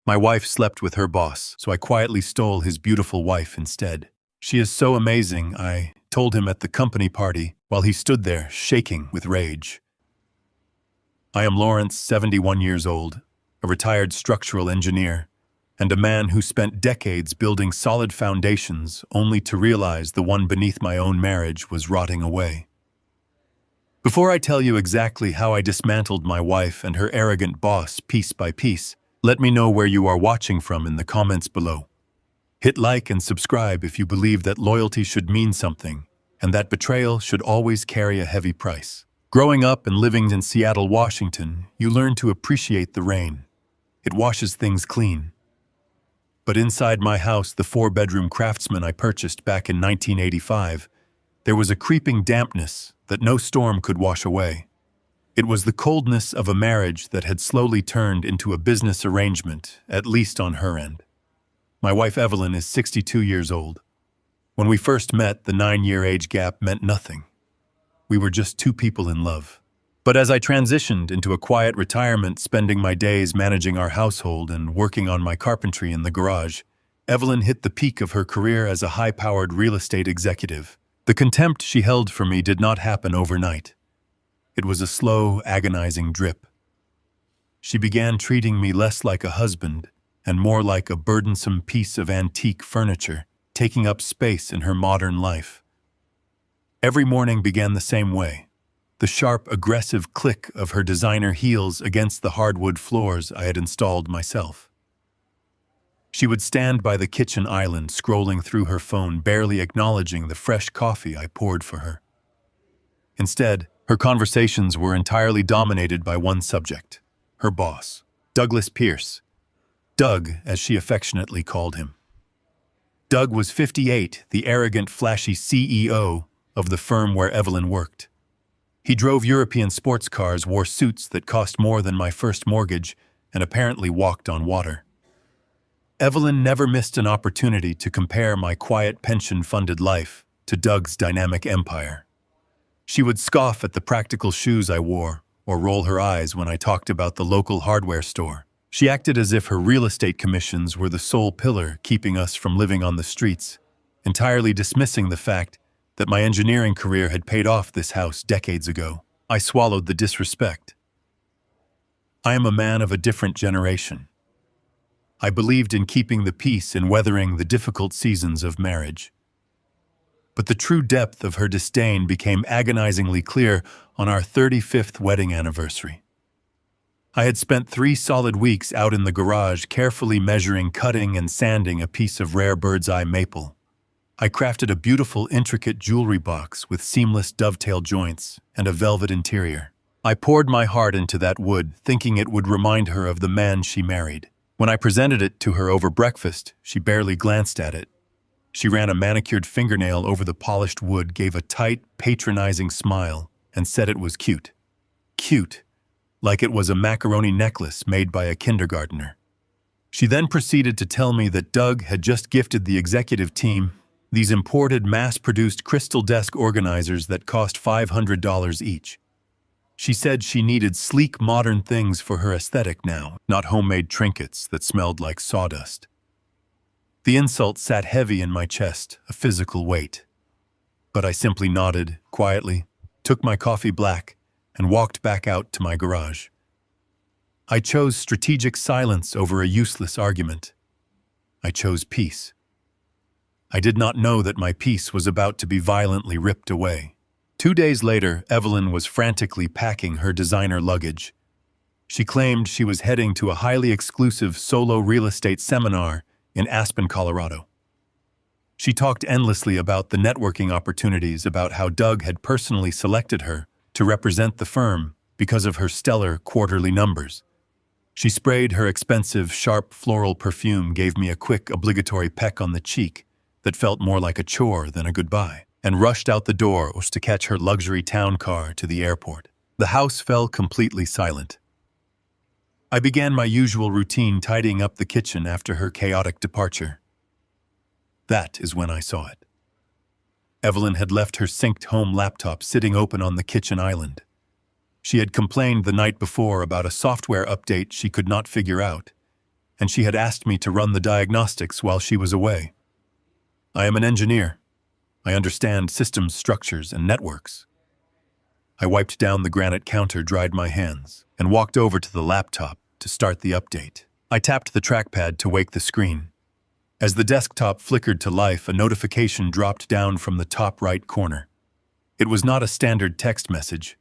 My wife slept with her boss, so I quietly stole his beautiful wife instead. She is so amazing, I told him at the company party while he stood there, shaking with rage. I am Lawrence, 71 years old, a retired structural engineer, and a man who spent decades building solid foundations only to realize the one beneath my own marriage was rotting away. Before I tell you exactly how I dismantled my wife and her arrogant boss piece by piece, let me know where you are watching from in the comments below. Hit like and subscribe if you believe that loyalty should mean something, and that betrayal should always carry a heavy price. Growing up and living in Seattle, Washington, you learn to appreciate the rain. It washes things clean. But inside my house, the 4-bedroom Craftsman I purchased back in 1985, there was a creeping dampness that no storm could wash away. It was the coldness of a marriage that had slowly turned into a business arrangement, at least on her end. My wife Evelyn is 62 years old. When we first met, the 9-year age gap meant nothing. We were just two people in love. But as I transitioned into a quiet retirement, spending my days managing our household and working on my carpentry in the garage, Evelyn hit the peak of her career as a high-powered real estate executive. The contempt she held for me did not happen overnight. It was a slow, agonizing drip. She began treating me less like a husband and more like a burdensome piece of antique furniture, taking up space in her modern life. Every morning began the same way, the sharp, aggressive click of her designer heels against the hardwood floors I had installed myself. She would stand by the kitchen island, scrolling through her phone, barely acknowledging the fresh coffee I poured for her. Instead, her conversations were entirely dominated by one subject, her boss, Douglas Pierce. Doug, as she affectionately called him. Doug was 58, the arrogant, flashy CEO of the firm where Evelyn worked. He drove European sports cars, wore suits that cost more than my first mortgage, and apparently walked on water. Evelyn never missed an opportunity to compare my quiet pension-funded life to Doug's dynamic empire. She would scoff at the practical shoes I wore, or roll her eyes when I talked about the local hardware store. She acted as if her real estate commissions were the sole pillar keeping us from living on the streets, entirely dismissing the fact that my engineering career had paid off this house decades ago. I swallowed the disrespect. I am a man of a different generation. I believed in keeping the peace and weathering the difficult seasons of marriage. But the true depth of her disdain became agonizingly clear on our 35th wedding anniversary. I had spent 3 solid weeks out in the garage carefully measuring, cutting, and sanding a piece of rare bird's-eye maple. I crafted a beautiful, intricate jewelry box with seamless dovetail joints and a velvet interior. I poured my heart into that wood, thinking it would remind her of the man she married. When I presented it to her over breakfast, she barely glanced at it. She ran a manicured fingernail over the polished wood, gave a tight, patronizing smile, and said it was cute. Cute, like it was a macaroni necklace made by a kindergartner. She then proceeded to tell me that Doug had just gifted the executive team these imported, mass-produced crystal desk organizers that cost $500 each. She said she needed sleek, modern things for her aesthetic now, not homemade trinkets that smelled like sawdust. The insult sat heavy in my chest, a physical weight. But I simply nodded, quietly, took my coffee black, and walked back out to my garage. I chose strategic silence over a useless argument. I chose peace. I did not know that my peace was about to be violently ripped away. 2 days later, Evelyn was frantically packing her designer luggage. She claimed she was heading to a highly exclusive solo real estate seminar in Aspen, Colorado. She talked endlessly about the networking opportunities, about how Doug had personally selected her to represent the firm because of her stellar quarterly numbers. She sprayed her expensive, sharp floral perfume, gave me a quick, obligatory peck on the cheek that felt more like a chore than a goodbye, and rushed out the door to catch her luxury town car to the airport. The house fell completely silent. I began my usual routine, tidying up the kitchen after her chaotic departure. That is when I saw it. Evelyn had left her synced home laptop sitting open on the kitchen island. She had complained the night before about a software update she could not figure out, and she had asked me to run the diagnostics while she was away. I am an engineer. I understand systems, structures, and networks. I wiped down the granite counter, dried my hands, and walked over to the laptop to start the update. I tapped the trackpad to wake the screen. As the desktop flickered to life, a notification dropped down from the top right corner. It was not a standard text message.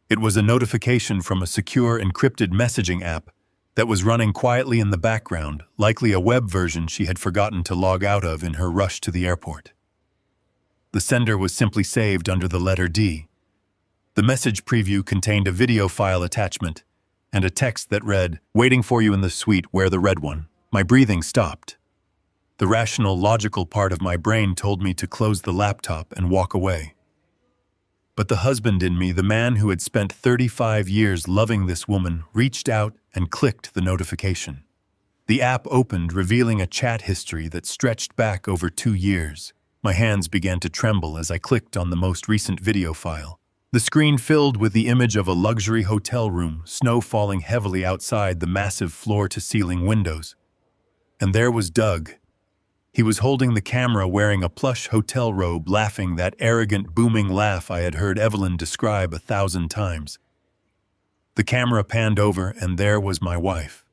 It was a notification from a secure encrypted messaging app that was running quietly in the background, likely a web version she had forgotten to log out of in her rush to the airport. The sender was simply saved under the letter D. The message preview contained a video file attachment and a text that read, "Waiting for you in the suite, wear the red one." My breathing stopped. The rational, logical part of my brain told me to close the laptop and walk away. But the husband in me, the man who had spent 35 years loving this woman, reached out and clicked the notification. The app opened, revealing a chat history that stretched back over 2 years. My hands began to tremble as I clicked on the most recent video file. The screen filled with the image of a luxury hotel room, snow falling heavily outside the massive floor-to-ceiling windows. And there was Doug. He was holding the camera, wearing a plush hotel robe, laughing that arrogant, booming laugh I had heard Evelyn describe 1,000 times. The camera panned over, and there was my wife.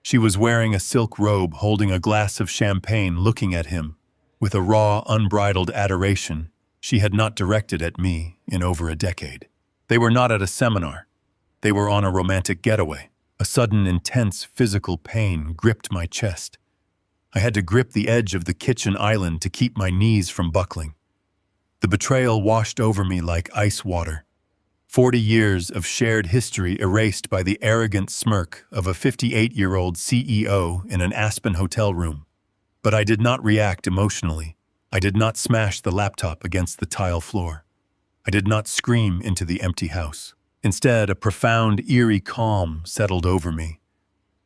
She was wearing a silk robe, holding a glass of champagne, looking at him with a raw, unbridled adoration she had not directed at me in over a decade. They were not at a seminar. They were on a romantic getaway. A sudden, intense physical pain gripped my chest. I had to grip the edge of the kitchen island to keep my knees from buckling. The betrayal washed over me like ice water. 40 years of shared history erased by the arrogant smirk of a 58-year-old CEO in an Aspen hotel room. But I did not react emotionally. I did not smash the laptop against the tile floor. I did not scream into the empty house. Instead, a profound, eerie calm settled over me.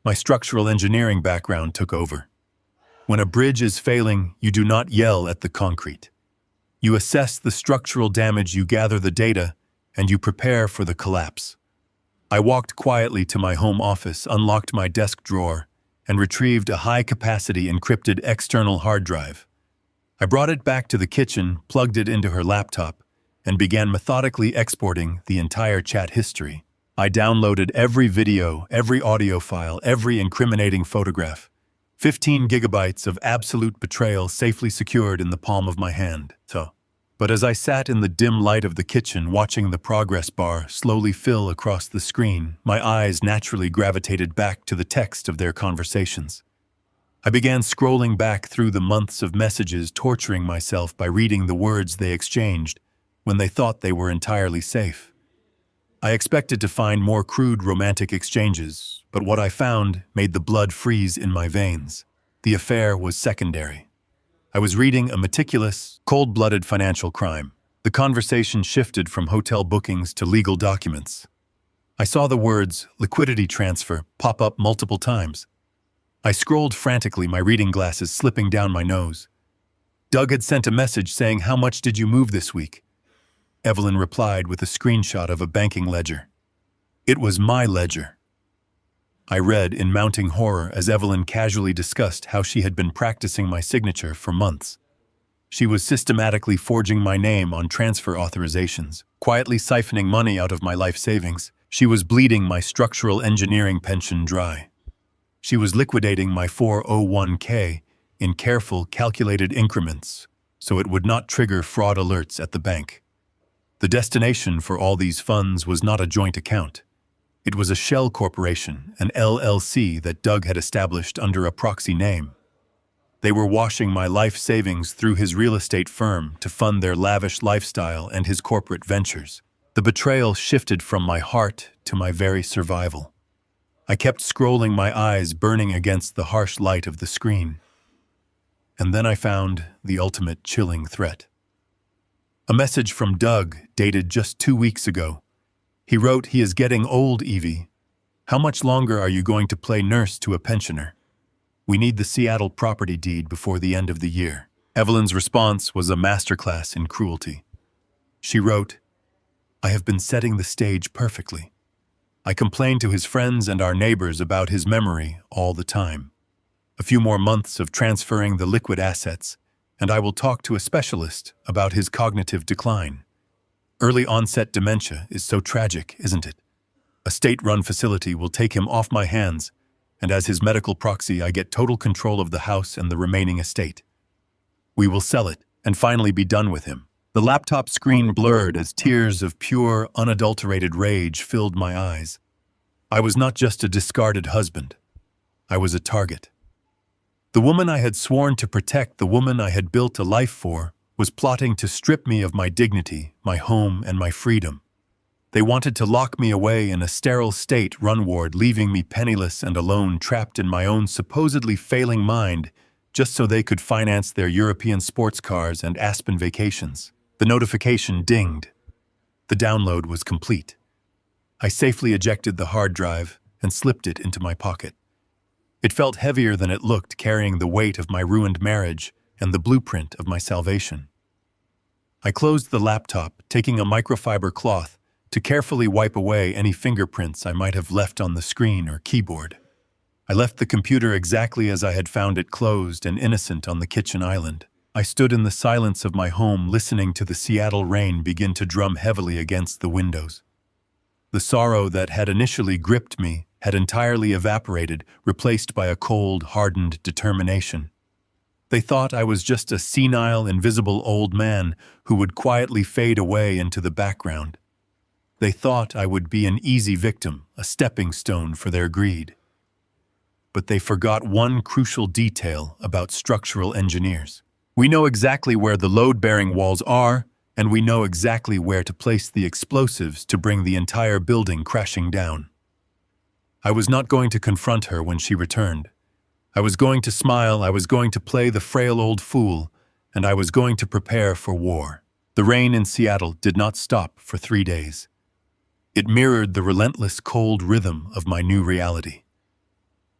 My structural engineering background took over. When a bridge is failing, you do not yell at the concrete. You assess the structural damage, you gather the data, and you prepare for the collapse. I walked quietly to my home office, unlocked my desk drawer, and retrieved a high-capacity encrypted external hard drive. I brought it back to the kitchen, plugged it into her laptop, and began methodically exporting the entire chat history. I downloaded every video, every audio file, every incriminating photograph. 15 gigabytes of absolute betrayal safely secured in the palm of my hand. But as I sat in the dim light of the kitchen watching the progress bar slowly fill across the screen, my eyes naturally gravitated back to the text of their conversations. I began scrolling back through the months of messages, torturing myself by reading the words they exchanged when they thought they were entirely safe. I expected to find more crude romantic exchanges, but what I found made the blood freeze in my veins. The affair was secondary. I was reading a meticulous, cold-blooded financial crime. The conversation shifted from hotel bookings to legal documents. I saw the words liquidity transfer pop up multiple times. I scrolled frantically, my reading glasses slipping down my nose. Doug had sent a message saying, "How much did you move this week?" Evelyn replied with a screenshot of a banking ledger. It was my ledger. I read in mounting horror as Evelyn casually discussed how she had been practicing my signature for months. She was systematically forging my name on transfer authorizations, quietly siphoning money out of my life savings. She was bleeding my structural engineering pension dry. She was liquidating my 401k in careful, calculated increments so it would not trigger fraud alerts at the bank. The destination for all these funds was not a joint account. It was a shell corporation, an LLC that Doug had established under a proxy name. They were washing my life savings through his real estate firm to fund their lavish lifestyle and his corporate ventures. The betrayal shifted from my heart to my very survival. I kept scrolling, my eyes burning against the harsh light of the screen. And then I found the ultimate chilling threat. A message from Doug, dated just 2 weeks ago. He wrote, "He is getting old, Evie. How much longer are you going to play nurse to a pensioner? We need the Seattle property deed before the end of the year." Evelyn's response was a masterclass in cruelty. She wrote, "I have been setting the stage perfectly. I complained to his friends and our neighbors about his memory all the time. A few more months of transferring the liquid assets, and I will talk to a specialist about his cognitive decline. Early onset dementia is so tragic, isn't it? A state-run facility will take him off my hands, and as his medical proxy, I get total control of the house and the remaining estate. We will sell it and finally be done with him. The laptop screen blurred as tears of pure, unadulterated rage filled my eyes. I was not just a discarded husband. I was a target. The woman I had sworn to protect, the woman I had built a life for, was plotting to strip me of my dignity, my home, and my freedom. They wanted to lock me away in a sterile state-run ward, leaving me penniless and alone, trapped in my own supposedly failing mind, just so they could finance their European sports cars and Aspen vacations. The notification dinged. The download was complete. I safely ejected the hard drive and slipped it into my pocket. It felt heavier than it looked, carrying the weight of my ruined marriage and the blueprint of my salvation. I closed the laptop, taking a microfiber cloth to carefully wipe away any fingerprints I might have left on the screen or keyboard. I left the computer exactly as I had found it, closed and innocent on the kitchen island. I stood in the silence of my home, listening to the Seattle rain begin to drum heavily against the windows. The sorrow that had initially gripped me had entirely evaporated, replaced by a cold, hardened determination. They thought I was just a senile, invisible old man who would quietly fade away into the background. They thought I would be an easy victim, a stepping stone for their greed. But they forgot one crucial detail about structural engineers. We know exactly where the load-bearing walls are, and we know exactly where to place the explosives to bring the entire building crashing down. I was not going to confront her when she returned. I was going to smile, I was going to play the frail old fool, and I was going to prepare for war. The rain in Seattle did not stop for 3 days. It mirrored the relentless cold rhythm of my new reality.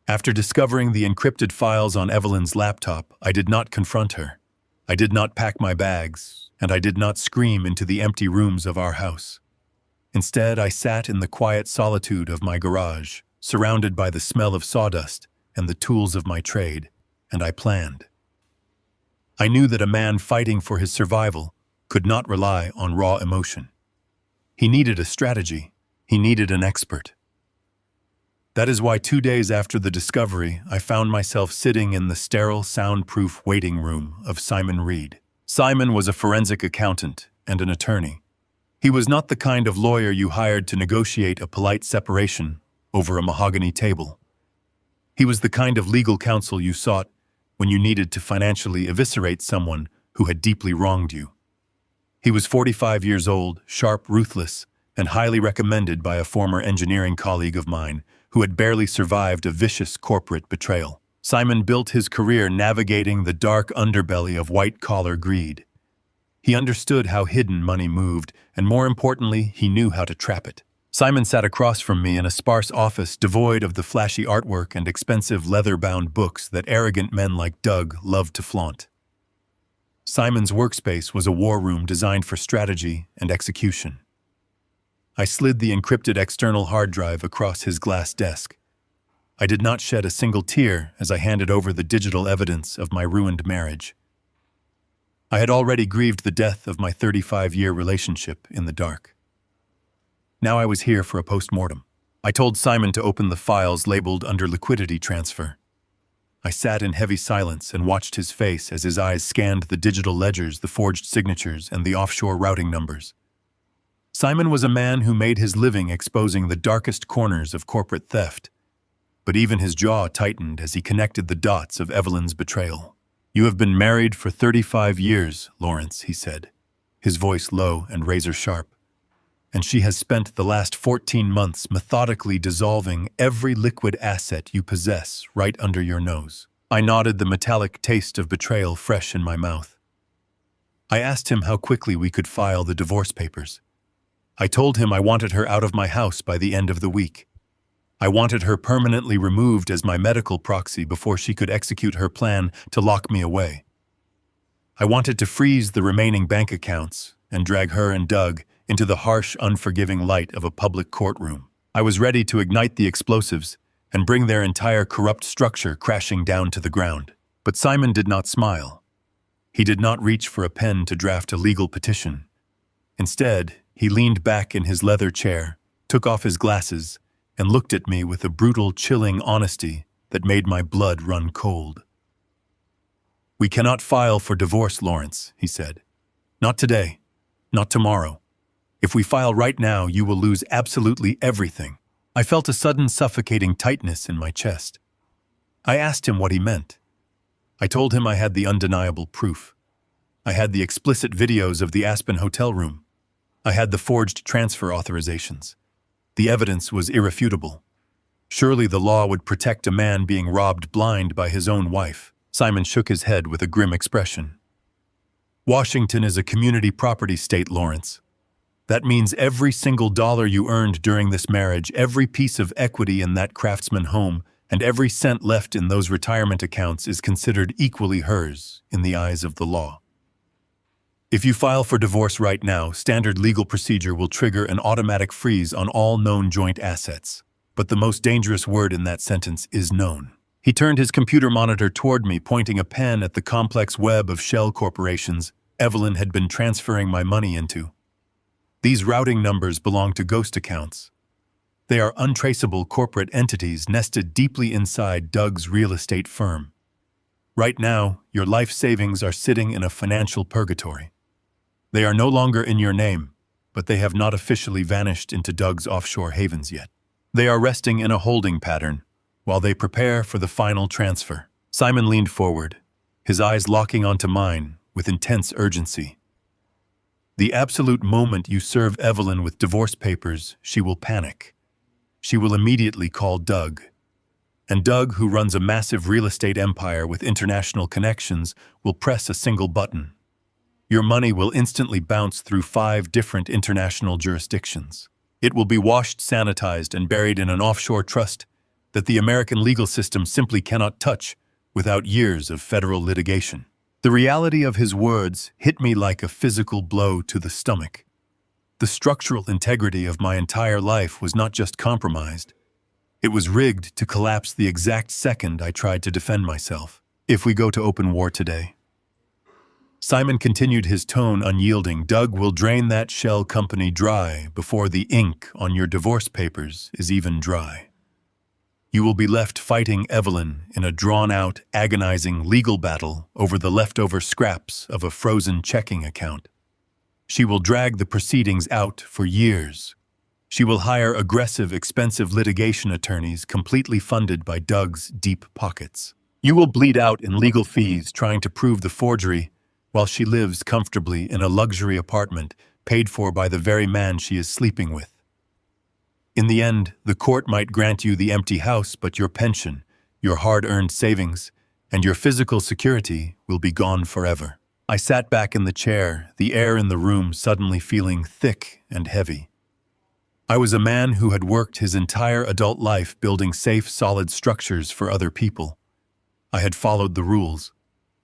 After discovering the encrypted files on Evelyn's laptop, I did not confront her. I did not pack my bags, and I did not scream into the empty rooms of our house. Instead, I sat in the quiet solitude of my garage, surrounded by the smell of sawdust and the tools of my trade, and I planned. I knew that a man fighting for his survival could not rely on raw emotion. He needed a strategy. He needed an expert. That is why 2 days after the discovery, I found myself sitting in the sterile, soundproof waiting room of Simon Reed. Simon was a forensic accountant and an attorney. He was not the kind of lawyer you hired to negotiate a polite separation over a mahogany table. He was the kind of legal counsel you sought when you needed to financially eviscerate someone who had deeply wronged you. He was 45 years old, sharp, ruthless, and highly recommended by a former engineering colleague of mine who had barely survived a vicious corporate betrayal. Simon built his career navigating the dark underbelly of white-collar greed. He understood how hidden money moved, and more importantly, he knew how to trap it. Simon sat across from me in a sparse office devoid of the flashy artwork and expensive leather-bound books that arrogant men like Doug loved to flaunt. Simon's workspace was a war room designed for strategy and execution. I slid the encrypted external hard drive across his glass desk. I did not shed a single tear as I handed over the digital evidence of my ruined marriage. I had already grieved the death of my 35-year relationship in the dark. Now I was here for a post-mortem. I told Simon to open the files labeled under liquidity transfer. I sat in heavy silence and watched his face as his eyes scanned the digital ledgers, the forged signatures, and the offshore routing numbers. Simon was a man who made his living exposing the darkest corners of corporate theft, but even his jaw tightened as he connected the dots of Evelyn's betrayal. "You have been married for 35 years, Lawrence," he said, his voice low and razor-sharp, "and she has spent the last 14 months methodically dissolving every liquid asset you possess right under your nose." I nodded, the metallic taste of betrayal fresh in my mouth. I asked him how quickly we could file the divorce papers. I told him I wanted her out of my house by the end of the week. I wanted her permanently removed as my medical proxy before she could execute her plan to lock me away. I wanted to freeze the remaining bank accounts and drag her and Doug into the harsh, unforgiving light of a public courtroom. I was ready to ignite the explosives and bring their entire corrupt structure crashing down to the ground. But Simon did not smile. He did not reach for a pen to draft a legal petition. Instead, he leaned back in his leather chair, took off his glasses, and looked at me with a brutal, chilling honesty that made my blood run cold. "We cannot file for divorce, Lawrence," he said. "Not today. Not tomorrow. If we file right now, you will lose absolutely everything." I felt a sudden suffocating tightness in my chest. I asked him what he meant. I told him I had the undeniable proof. I had the explicit videos of the Aspen hotel room. I had the forged transfer authorizations. The evidence was irrefutable. Surely the law would protect a man being robbed blind by his own wife. Simon shook his head with a grim expression. "Washington is a community property state, Lawrence. That means every single dollar you earned during this marriage, every piece of equity in that Craftsman home, and every cent left in those retirement accounts is considered equally hers in the eyes of the law. If you file for divorce right now, standard legal procedure will trigger an automatic freeze on all known joint assets. But the most dangerous word in that sentence is known." He turned his computer monitor toward me, pointing a pen at the complex web of shell corporations Evelyn had been transferring my money into. These routing numbers belong to ghost accounts. They are untraceable corporate entities nested deeply inside Doug's real estate firm. Right now, your life savings are sitting in a financial purgatory. They are no longer in your name, but they have not officially vanished into Doug's offshore havens yet. They are resting in a holding pattern while they prepare for the final transfer. Simon leaned forward, his eyes locking onto mine with intense urgency. "The absolute moment you serve Evelyn with divorce papers, she will panic. She will immediately call Doug. And Doug, who runs a massive real estate empire with international connections, will press a single button. Your money will instantly bounce through 5 different international jurisdictions. It will be washed, sanitized, and buried in an offshore trust that the American legal system simply cannot touch without years of federal litigation." The reality of his words hit me like a physical blow to the stomach. The structural integrity of my entire life was not just compromised. It was rigged to collapse the exact second I tried to defend myself. "If we go to open war today," Simon continued, his tone unyielding, "Doug will drain that shell company dry before the ink on your divorce papers is even dry. You will be left fighting Evelyn in a drawn-out, agonizing legal battle over the leftover scraps of a frozen checking account. She will drag the proceedings out for years. She will hire aggressive, expensive litigation attorneys completely funded by Doug's deep pockets. You will bleed out in legal fees trying to prove the forgery while she lives comfortably in a luxury apartment paid for by the very man she is sleeping with. In the end, the court might grant you the empty house, but your pension, your hard-earned savings, and your physical security will be gone forever." I sat back in the chair, the air in the room suddenly feeling thick and heavy. I was a man who had worked his entire adult life building safe, solid structures for other people. I had followed the rules.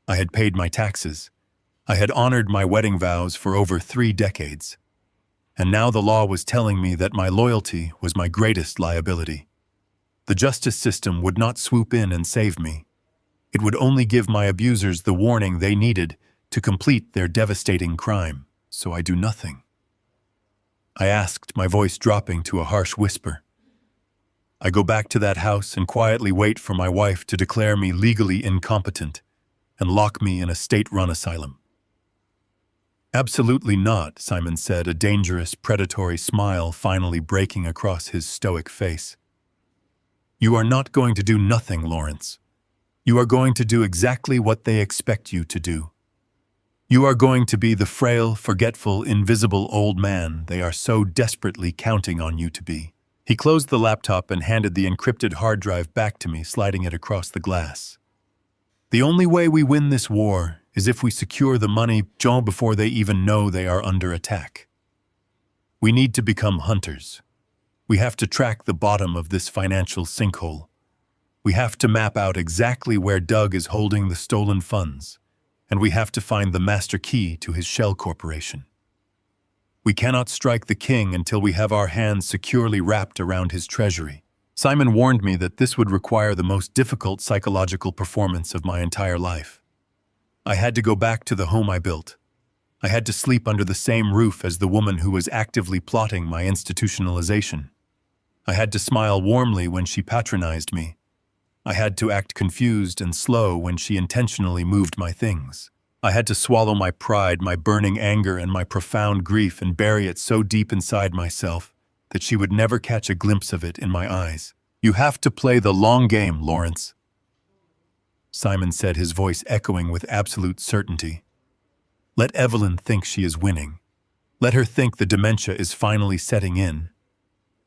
I had paid my taxes. I had honored my wedding vows for over 3 decades. And now the law was telling me that my loyalty was my greatest liability. The justice system would not swoop in and save me. It would only give my abusers the warning they needed to complete their devastating crime. So I do nothing. I asked, my voice dropping to a harsh whisper. I go back to that house and quietly wait for my wife to declare me legally incompetent and lock me in a state-run asylum. Absolutely not, Simon said, a dangerous, predatory smile finally breaking across his stoic face. You are not going to do nothing, Lawrence. You are going to do exactly what they expect you to do. You are going to be the frail, forgetful, invisible old man they are so desperately counting on you to be. He closed the laptop and handed the encrypted hard drive back to me, sliding it across the glass. The only way we win this war is if we secure the money before they even know they are under attack. We need to become hunters. We have to track the bottom of this financial sinkhole. We have to map out exactly where Doug is holding the stolen funds, and we have to find the master key to his shell corporation. We cannot strike the king until we have our hands securely wrapped around his treasury. Simon warned me that this would require the most difficult psychological performance of my entire life. I had to go back to the home I built. I had to sleep under the same roof as the woman who was actively plotting my institutionalization. I had to smile warmly when she patronized me. I had to act confused and slow when she intentionally moved my things. I had to swallow my pride, my burning anger, and my profound grief and bury it so deep inside myself that she would never catch a glimpse of it in my eyes. You have to play the long game, Lawrence, Simon said, his voice echoing with absolute certainty. Let Evelyn think she is winning. Let her think the dementia is finally setting in.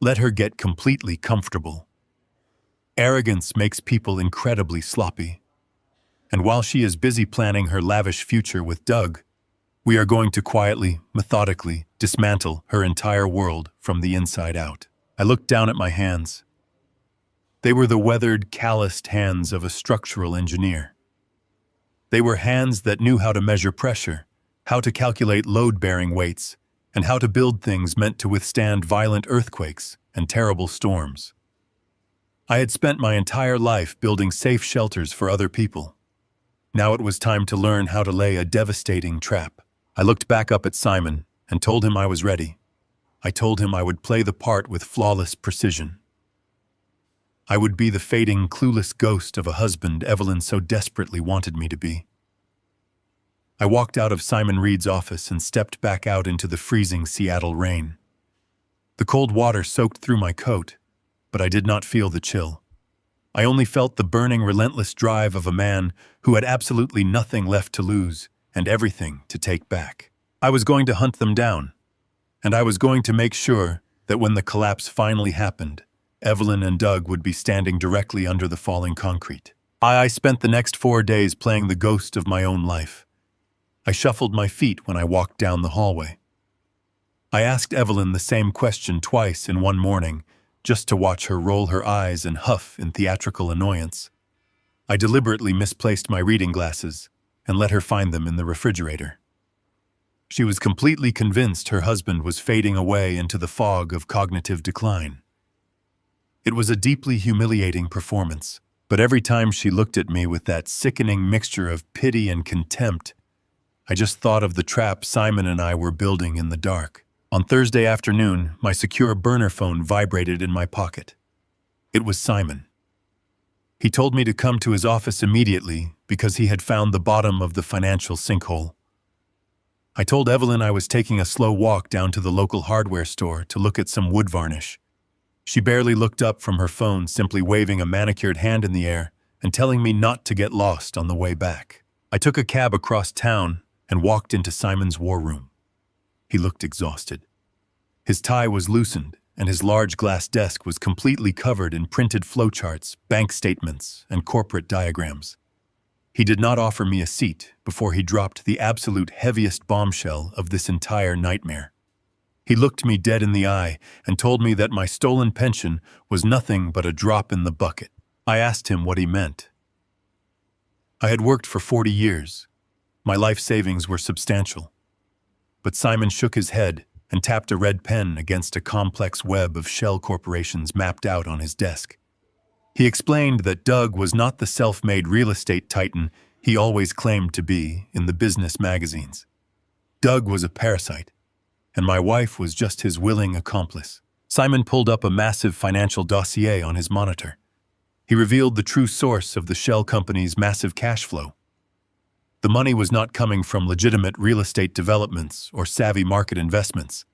Let her get completely comfortable. Arrogance makes people incredibly sloppy. And while she is busy planning her lavish future with Doug, we are going to quietly, methodically dismantle her entire world from the inside out. I looked down at my hands. They were the weathered, calloused hands of a structural engineer. They were hands that knew how to measure pressure, how to calculate load-bearing weights, and how to build things meant to withstand violent earthquakes and terrible storms. I had spent my entire life building safe shelters for other people. Now it was time to learn how to lay a devastating trap. I looked back up at Simon and told him I was ready. I told him I would play the part with flawless precision. I would be the fading, clueless ghost of a husband Evelyn so desperately wanted me to be. I walked out of Simon Reed's office and stepped back out into the freezing Seattle rain. The cold water soaked through my coat, but I did not feel the chill. I only felt the burning, relentless drive of a man who had absolutely nothing left to lose and everything to take back. I was going to hunt them down, and I was going to make sure that when the collapse finally happened, Evelyn and Doug would be standing directly under the falling concrete. I spent the next 4 days playing the ghost of my own life. I shuffled my feet when I walked down the hallway. I asked Evelyn the same question twice in one morning, just to watch her roll her eyes and huff in theatrical annoyance. I deliberately misplaced my reading glasses and let her find them in the refrigerator. She was completely convinced her husband was fading away into the fog of cognitive decline. It was a deeply humiliating performance, but every time she looked at me with that sickening mixture of pity and contempt, I just thought of the trap Simon and I were building in the dark. On Thursday afternoon, my secure burner phone vibrated in my pocket. It was Simon. He told me to come to his office immediately because he had found the bottom of the financial sinkhole. I told Evelyn I was taking a slow walk down to the local hardware store to look at some wood varnish. She barely looked up from her phone, simply waving a manicured hand in the air and telling me not to get lost on the way back. I took a cab across town and walked into Simon's war room. He looked exhausted. His tie was loosened, and his large glass desk was completely covered in printed flowcharts, bank statements, and corporate diagrams. He did not offer me a seat before he dropped the absolute heaviest bombshell of this entire nightmare. He looked me dead in the eye and told me that my stolen pension was nothing but a drop in the bucket. I asked him what he meant. I had worked for 40 years. My life savings were substantial. But Simon shook his head and tapped a red pen against a complex web of shell corporations mapped out on his desk. He explained that Doug was not the self-made real estate titan he always claimed to be in the business magazines. Doug was a parasite, and my wife was just his willing accomplice. Simon pulled up a massive financial dossier on his monitor. He revealed the true source of the shell company's massive cash flow. The money was not coming from legitimate real estate developments or savvy market investments.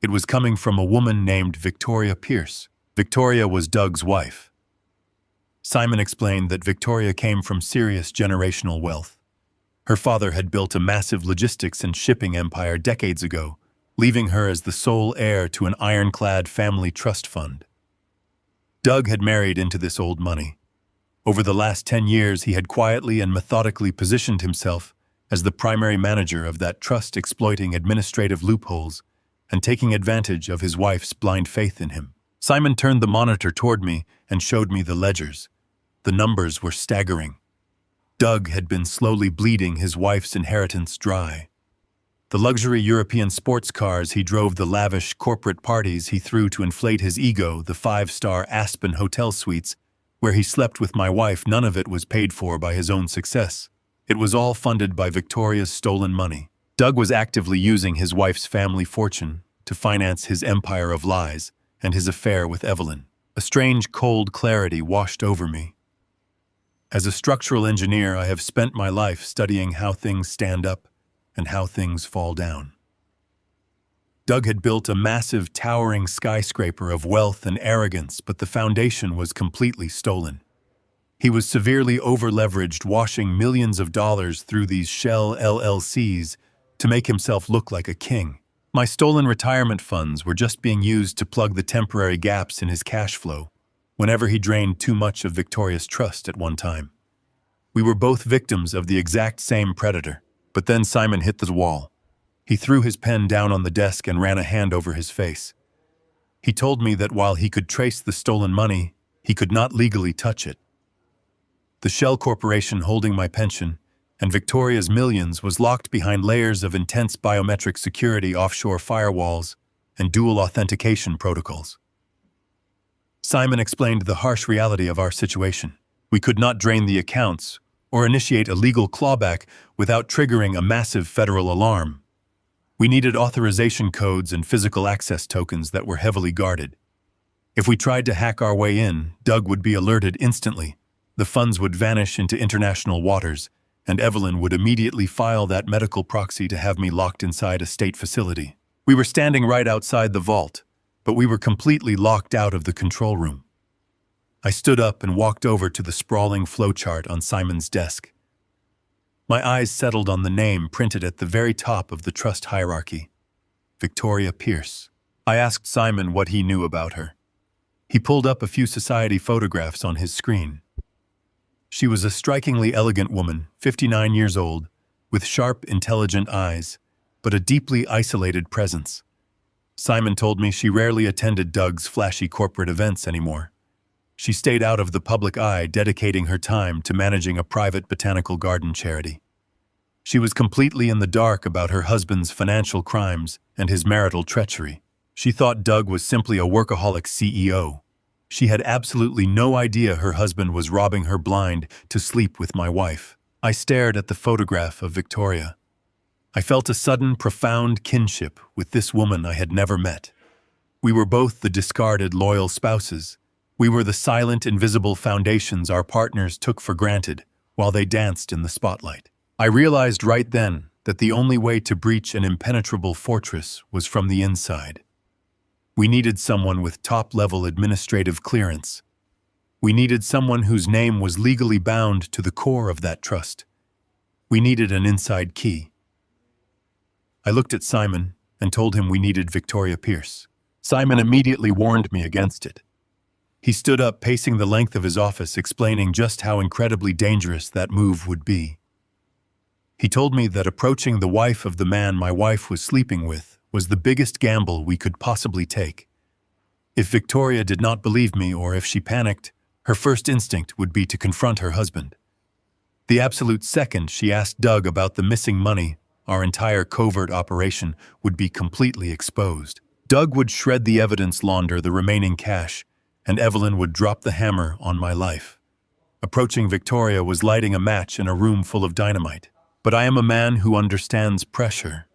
It was coming from a woman named Victoria Pierce. Victoria was Doug's wife. Simon explained that Victoria came from serious generational wealth. Her father had built a massive logistics and shipping empire decades ago, leaving her as the sole heir to an ironclad family trust fund. Doug had married into this old money. Over the last 10 years, he had quietly and methodically positioned himself as the primary manager of that trust, exploiting administrative loopholes and taking advantage of his wife's blind faith in him. Simon turned the monitor toward me and showed me the ledgers. The numbers were staggering. Doug had been slowly bleeding his wife's inheritance dry. The luxury European sports cars he drove, the lavish corporate parties he threw to inflate his ego, the five-star Aspen hotel suites where he slept with my wife, none of it was paid for by his own success. It was all funded by Victoria's stolen money. Doug was actively using his wife's family fortune to finance his empire of lies and his affair with Evelyn. A strange, cold clarity washed over me. As a structural engineer, I have spent my life studying how things stand up and how things fall down. Doug had built a massive, towering skyscraper of wealth and arrogance, but the foundation was completely stolen. He was severely over-leveraged, washing millions of dollars through these shell LLCs to make himself look like a king. My stolen retirement funds were just being used to plug the temporary gaps in his cash flow whenever he drained too much of Victoria's trust at one time. We were both victims of the exact same predator, but then Simon hit the wall. He threw his pen down on the desk and ran a hand over his face. He told me that while he could trace the stolen money, he could not legally touch it. The shell corporation holding my pension and Victoria's millions was locked behind layers of intense biometric security, offshore firewalls, and dual authentication protocols. Simon explained the harsh reality of our situation. We could not drain the accounts or initiate a legal clawback without triggering a massive federal alarm. We needed authorization codes and physical access tokens that were heavily guarded. If we tried to hack our way in, Doug would be alerted instantly. The funds would vanish into international waters, and Evelyn would immediately file that medical proxy to have me locked inside a state facility. We were standing right outside the vault, but we were completely locked out of the control room. I stood up and walked over to the sprawling flowchart on Simon's desk. My eyes settled on the name printed at the very top of the trust hierarchy, Victoria Pierce. I asked Simon what he knew about her. He pulled up a few society photographs on his screen. She was a strikingly elegant woman, 59 years old, with sharp, intelligent eyes, but a deeply isolated presence. Simon told me she rarely attended Doug's flashy corporate events anymore. She stayed out of the public eye, dedicating her time to managing a private botanical garden charity. She was completely in the dark about her husband's financial crimes and his marital treachery. She thought Doug was simply a workaholic CEO. She had absolutely no idea her husband was robbing her blind to sleep with my wife. I stared at the photograph of Victoria. I felt a sudden, profound kinship with this woman I had never met. We were both the discarded, loyal spouses. We were the silent, invisible foundations our partners took for granted while they danced in the spotlight. I realized right then that the only way to breach an impenetrable fortress was from the inside. We needed someone with top-level administrative clearance. We needed someone whose name was legally bound to the core of that trust. We needed an inside key. I looked at Simon and told him we needed Victoria Pierce. Simon immediately warned me against it. He stood up, pacing the length of his office, explaining just how incredibly dangerous that move would be. He told me that approaching the wife of the man my wife was sleeping with was the biggest gamble we could possibly take. If Victoria did not believe me or if she panicked, her first instinct would be to confront her husband. The absolute second she asked Doug about the missing money, our entire covert operation would be completely exposed. Doug would shred the evidence, launder the remaining cash, and Evelyn would drop the hammer on my life. Approaching Victoria was lighting a match in a room full of dynamite. But I am a man who understands pressure.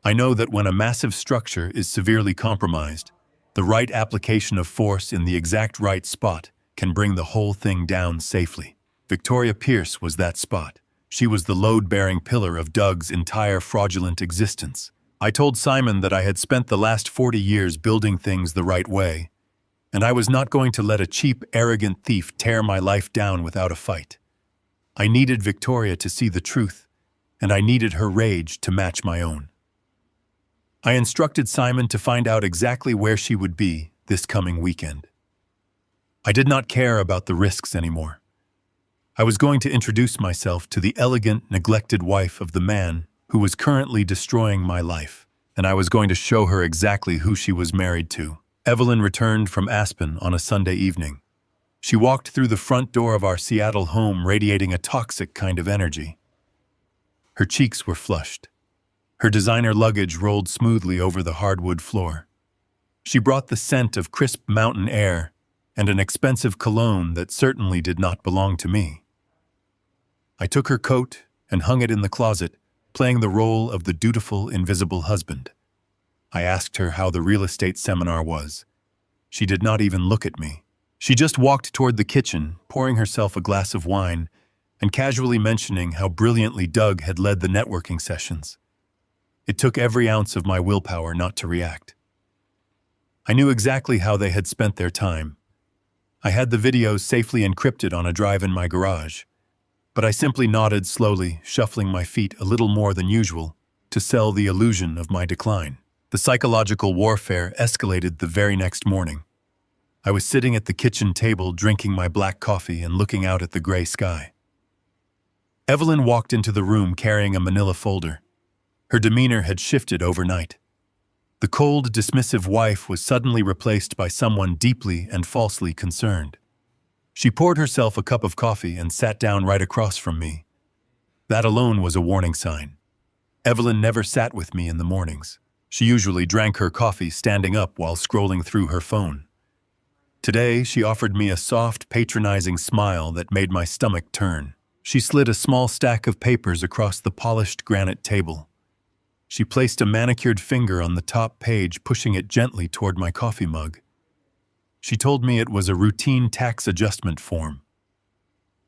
I know that when a massive structure is severely compromised, the right application of force in the exact right spot can bring the whole thing down safely. Victoria Pierce was that spot. She was the load-bearing pillar of Doug's entire fraudulent existence. I told Simon that I had spent the last 40 years building things the right way, and I was not going to let a cheap, arrogant thief tear my life down without a fight. I needed Victoria to see the truth, and I needed her rage to match my own. I instructed Simon to find out exactly where she would be this coming weekend. I did not care about the risks anymore. I was going to introduce myself to the elegant, neglected wife of the man who was currently destroying my life, and I was going to show her exactly who she was married to. Evelyn returned from Aspen on a Sunday evening. She walked through the front door of our Seattle home radiating a toxic kind of energy. Her cheeks were flushed. Her designer luggage rolled smoothly over the hardwood floor. She brought the scent of crisp mountain air and an expensive cologne that certainly did not belong to me. I took her coat and hung it in the closet, playing the role of the dutiful, invisible husband. I asked her how the real estate seminar was. She did not even look at me. She just walked toward the kitchen, pouring herself a glass of wine and casually mentioning how brilliantly Doug had led the networking sessions. It took every ounce of my willpower not to react. I knew exactly how they had spent their time. I had the videos safely encrypted on a drive in my garage, but I simply nodded slowly, shuffling my feet a little more than usual to sell the illusion of my decline. The psychological warfare escalated the very next morning. I was sitting at the kitchen table drinking my black coffee and looking out at the gray sky. Evelyn walked into the room carrying a manila folder. Her demeanor had shifted overnight. The cold, dismissive wife was suddenly replaced by someone deeply and falsely concerned. She poured herself a cup of coffee and sat down right across from me. That alone was a warning sign. Evelyn never sat with me in the mornings. She usually drank her coffee standing up while scrolling through her phone. Today, she offered me a soft, patronizing smile that made my stomach turn. She slid a small stack of papers across the polished granite table. She placed a manicured finger on the top page, pushing it gently toward my coffee mug. She told me it was a routine tax adjustment form.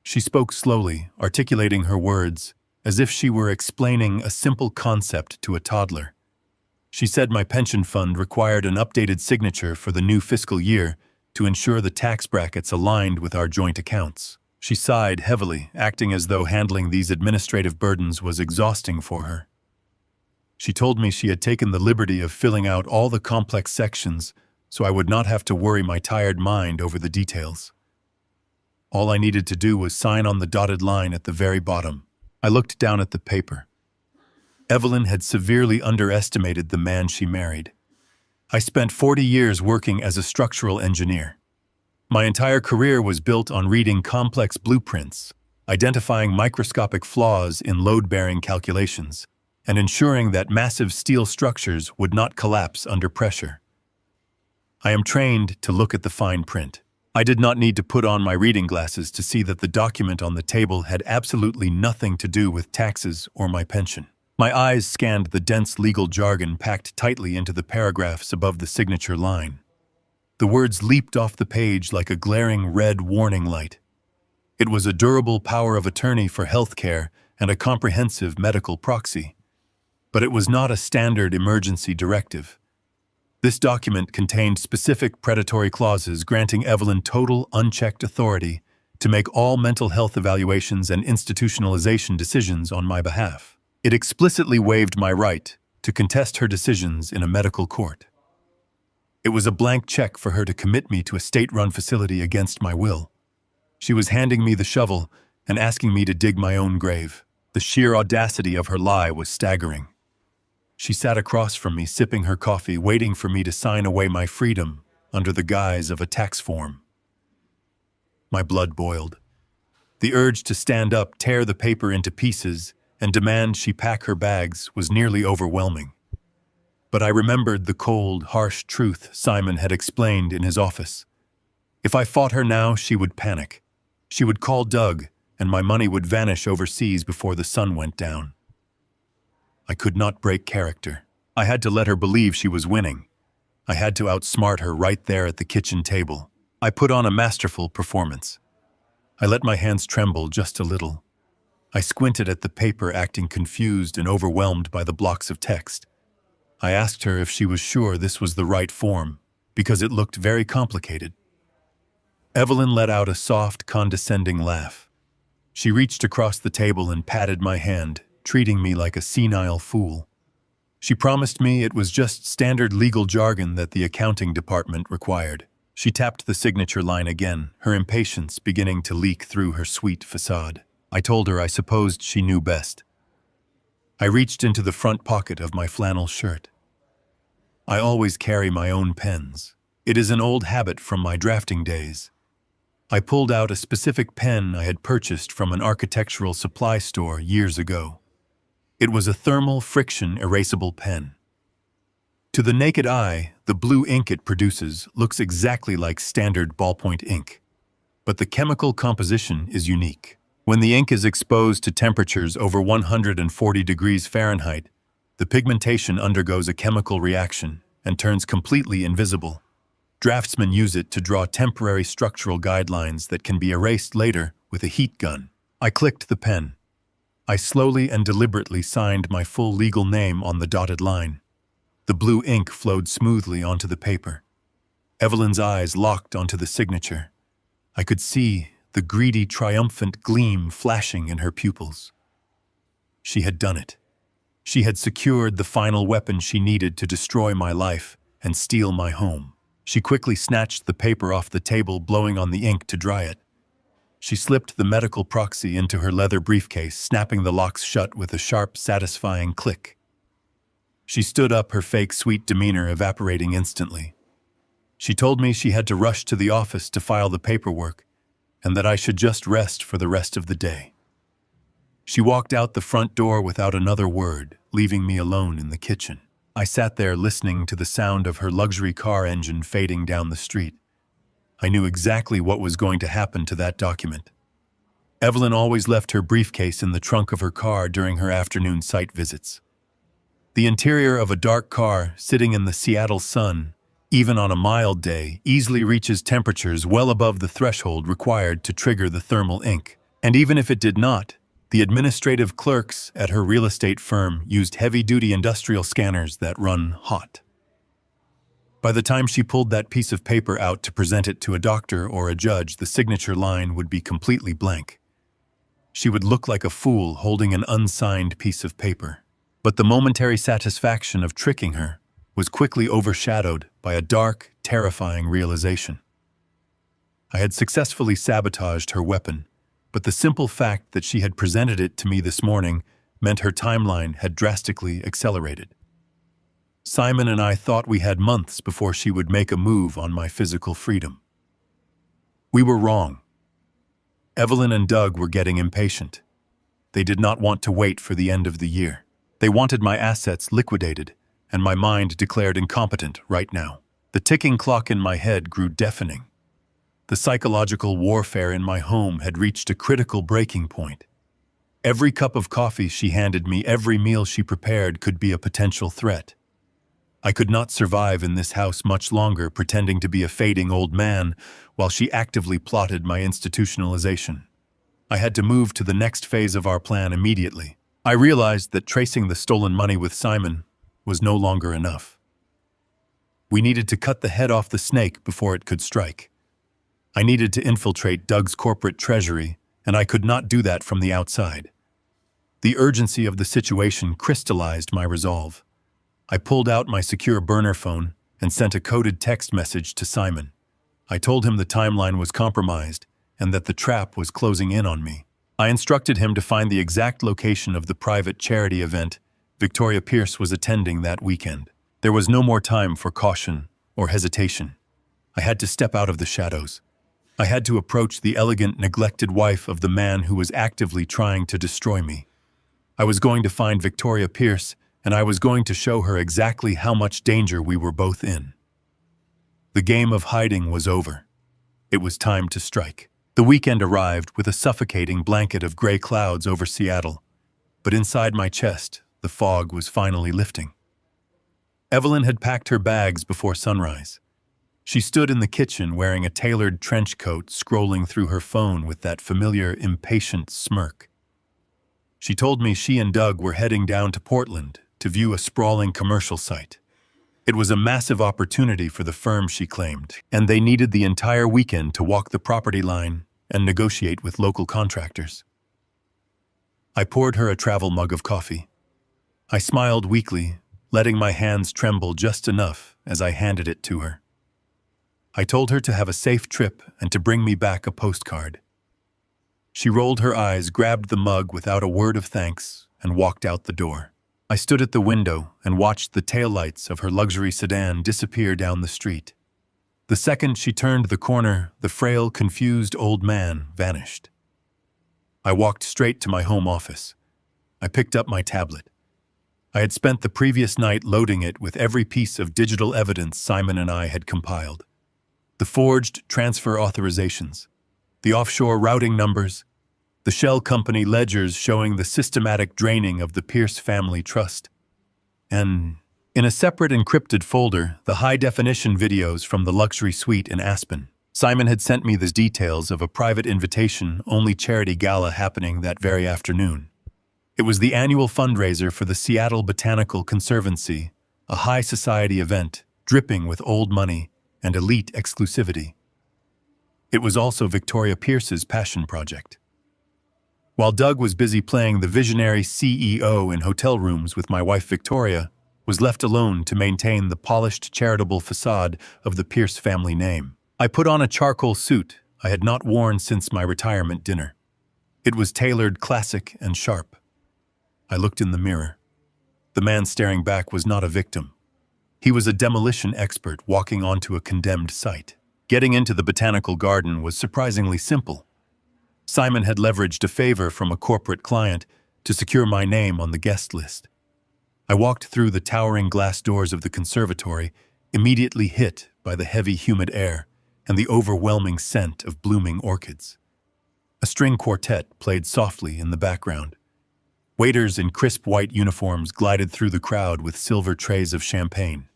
She spoke slowly, articulating her words, as if she were explaining a simple concept to a toddler. She said my pension fund required an updated signature for the new fiscal year to ensure the tax brackets aligned with our joint accounts. She sighed heavily, acting as though handling these administrative burdens was exhausting for her. She told me she had taken the liberty of filling out all the complex sections so I would not have to worry my tired mind over the details. All I needed to do was sign on the dotted line at the very bottom. I looked down at the paper. Evelyn had severely underestimated the man she married. I spent 40 years working as a structural engineer. My entire career was built on reading complex blueprints, identifying microscopic flaws in load-bearing calculations, and ensuring that massive steel structures would not collapse under pressure. I am trained to look at the fine print. I did not need to put on my reading glasses to see that the document on the table had absolutely nothing to do with taxes or my pension. My eyes scanned the dense legal jargon packed tightly into the paragraphs above the signature line. The words leaped off the page like a glaring red warning light. It was a durable power of attorney for healthcare and a comprehensive medical proxy. But it was not a standard emergency directive. This document contained specific predatory clauses granting Evelyn total, unchecked authority to make all mental health evaluations and institutionalization decisions on my behalf. It explicitly waived my right to contest her decisions in a medical court. It was a blank check for her to commit me to a state-run facility against my will. She was handing me the shovel and asking me to dig my own grave. The sheer audacity of her lie was staggering. She sat across from me, sipping her coffee, waiting for me to sign away my freedom under the guise of a tax form. My blood boiled. The urge to stand up, tear the paper into pieces, and demand she pack her bags was nearly overwhelming. But I remembered the cold, harsh truth Simon had explained in his office. If I fought her now, she would panic. She would call Doug, and my money would vanish overseas before the sun went down. I could not break character. I had to let her believe she was winning. I had to outsmart her right there at the kitchen table. I put on a masterful performance. I let my hands tremble just a little. I squinted at the paper, acting confused and overwhelmed by the blocks of text. I asked her if she was sure this was the right form, because it looked very complicated. Evelyn let out a soft, condescending laugh. She reached across the table and patted my hand, treating me like a senile fool. She promised me it was just standard legal jargon that the accounting department required. She tapped the signature line again, her impatience beginning to leak through her sweet facade. I told her I supposed she knew best. I reached into the front pocket of my flannel shirt. I always carry my own pens. It is an old habit from my drafting days. I pulled out a specific pen I had purchased from an architectural supply store years ago. It was a thermal friction erasable pen. To the naked eye, the blue ink it produces looks exactly like standard ballpoint ink. But the chemical composition is unique. When the ink is exposed to temperatures over 140 degrees Fahrenheit, the pigmentation undergoes a chemical reaction and turns completely invisible. Draftsmen use it to draw temporary structural guidelines that can be erased later with a heat gun. I clicked the pen. I slowly and deliberately signed my full legal name on the dotted line. The blue ink flowed smoothly onto the paper. Evelyn's eyes locked onto the signature. I could see the greedy, triumphant gleam flashing in her pupils. She had done it. She had secured the final weapon she needed to destroy my life and steal my home. She quickly snatched the paper off the table, blowing on the ink to dry it. She slipped the medical proxy into her leather briefcase, snapping the locks shut with a sharp, satisfying click. She stood up, her fake sweet demeanor evaporating instantly. She told me she had to rush to the office to file the paperwork, and that I should just rest for the rest of the day. She walked out the front door without another word, leaving me alone in the kitchen. I sat there listening to the sound of her luxury car engine fading down the street. I knew exactly what was going to happen to that document. Evelyn always left her briefcase in the trunk of her car during her afternoon site visits. The interior of a dark car sitting in the Seattle sun, even on a mild day, easily reaches temperatures well above the threshold required to trigger the thermal ink. And even if it did not, the administrative clerks at her real estate firm used heavy-duty industrial scanners that run hot. By the time she pulled that piece of paper out to present it to a doctor or a judge, the signature line would be completely blank. She would look like a fool holding an unsigned piece of paper. But the momentary satisfaction of tricking her was quickly overshadowed by a dark, terrifying realization. I had successfully sabotaged her weapon, but the simple fact that she had presented it to me this morning meant her timeline had drastically accelerated. Simon and I thought we had months before she would make a move on my physical freedom. We were wrong. Evelyn and Doug were getting impatient. They did not want to wait for the end of the year. They wanted my assets liquidated, and my mind declared incompetent right now. The ticking clock in my head grew deafening. The psychological warfare in my home had reached a critical breaking point. Every cup of coffee she handed me, every meal she prepared could be a potential threat. I could not survive in this house much longer pretending to be a fading old man while she actively plotted my institutionalization. I had to move to the next phase of our plan immediately. I realized that tracing the stolen money with Simon was no longer enough. We needed to cut the head off the snake before it could strike. I needed to infiltrate Doug's corporate treasury, and I could not do that from the outside. The urgency of the situation crystallized my resolve. I pulled out my secure burner phone and sent a coded text message to Simon. I told him the timeline was compromised and that the trap was closing in on me. I instructed him to find the exact location of the private charity event Victoria Pierce was attending that weekend. There was no more time for caution or hesitation. I had to step out of the shadows. I had to approach the elegant, neglected wife of the man who was actively trying to destroy me. I was going to find Victoria Pierce, and I was going to show her exactly how much danger we were both in. The game of hiding was over. It was time to strike. The weekend arrived with a suffocating blanket of gray clouds over Seattle, but inside my chest, the fog was finally lifting. Evelyn had packed her bags before sunrise. She stood in the kitchen wearing a tailored trench coat, scrolling through her phone with that familiar, impatient smirk. She told me she and Doug were heading down to Portland to view a sprawling commercial site. It was a massive opportunity for the firm, she claimed, and they needed the entire weekend to walk the property line and negotiate with local contractors. I poured her a travel mug of coffee. I smiled weakly, letting my hands tremble just enough as I handed it to her. I told her to have a safe trip and to bring me back a postcard. She rolled her eyes, grabbed the mug without a word of thanks, and walked out the door. I stood at the window and watched the taillights of her luxury sedan disappear down the street. The second she turned the corner, the frail, confused old man vanished. I walked straight to my home office. I picked up my tablet. I had spent the previous night loading it with every piece of digital evidence Simon and I had compiled. The forged transfer authorizations, the offshore routing numbers, the shell company ledgers showing the systematic draining of the Pierce family trust. And in a separate encrypted folder, the high-definition videos from the luxury suite in Aspen. Simon had sent me the details of a private invitation-only charity gala happening that very afternoon. It was the annual fundraiser for the Seattle Botanical Conservancy, a high society event dripping with old money and elite exclusivity. It was also Victoria Pierce's passion project. While Doug was busy playing the visionary CEO in hotel rooms with my wife Victoria, was left alone to maintain the polished charitable facade of the Pierce family name. I put on a charcoal suit I had not worn since my retirement dinner. It was tailored classic and sharp. I looked in the mirror. The man staring back was not a victim. He was a demolition expert walking onto a condemned site. Getting into the botanical garden was surprisingly simple. Simon had leveraged a favor from a corporate client to secure my name on the guest list. I walked through the towering glass doors of the conservatory, immediately hit by the heavy, humid air and the overwhelming scent of blooming orchids. A string quartet played softly in the background. Waiters in crisp white uniforms glided through the crowd with silver trays of champagne.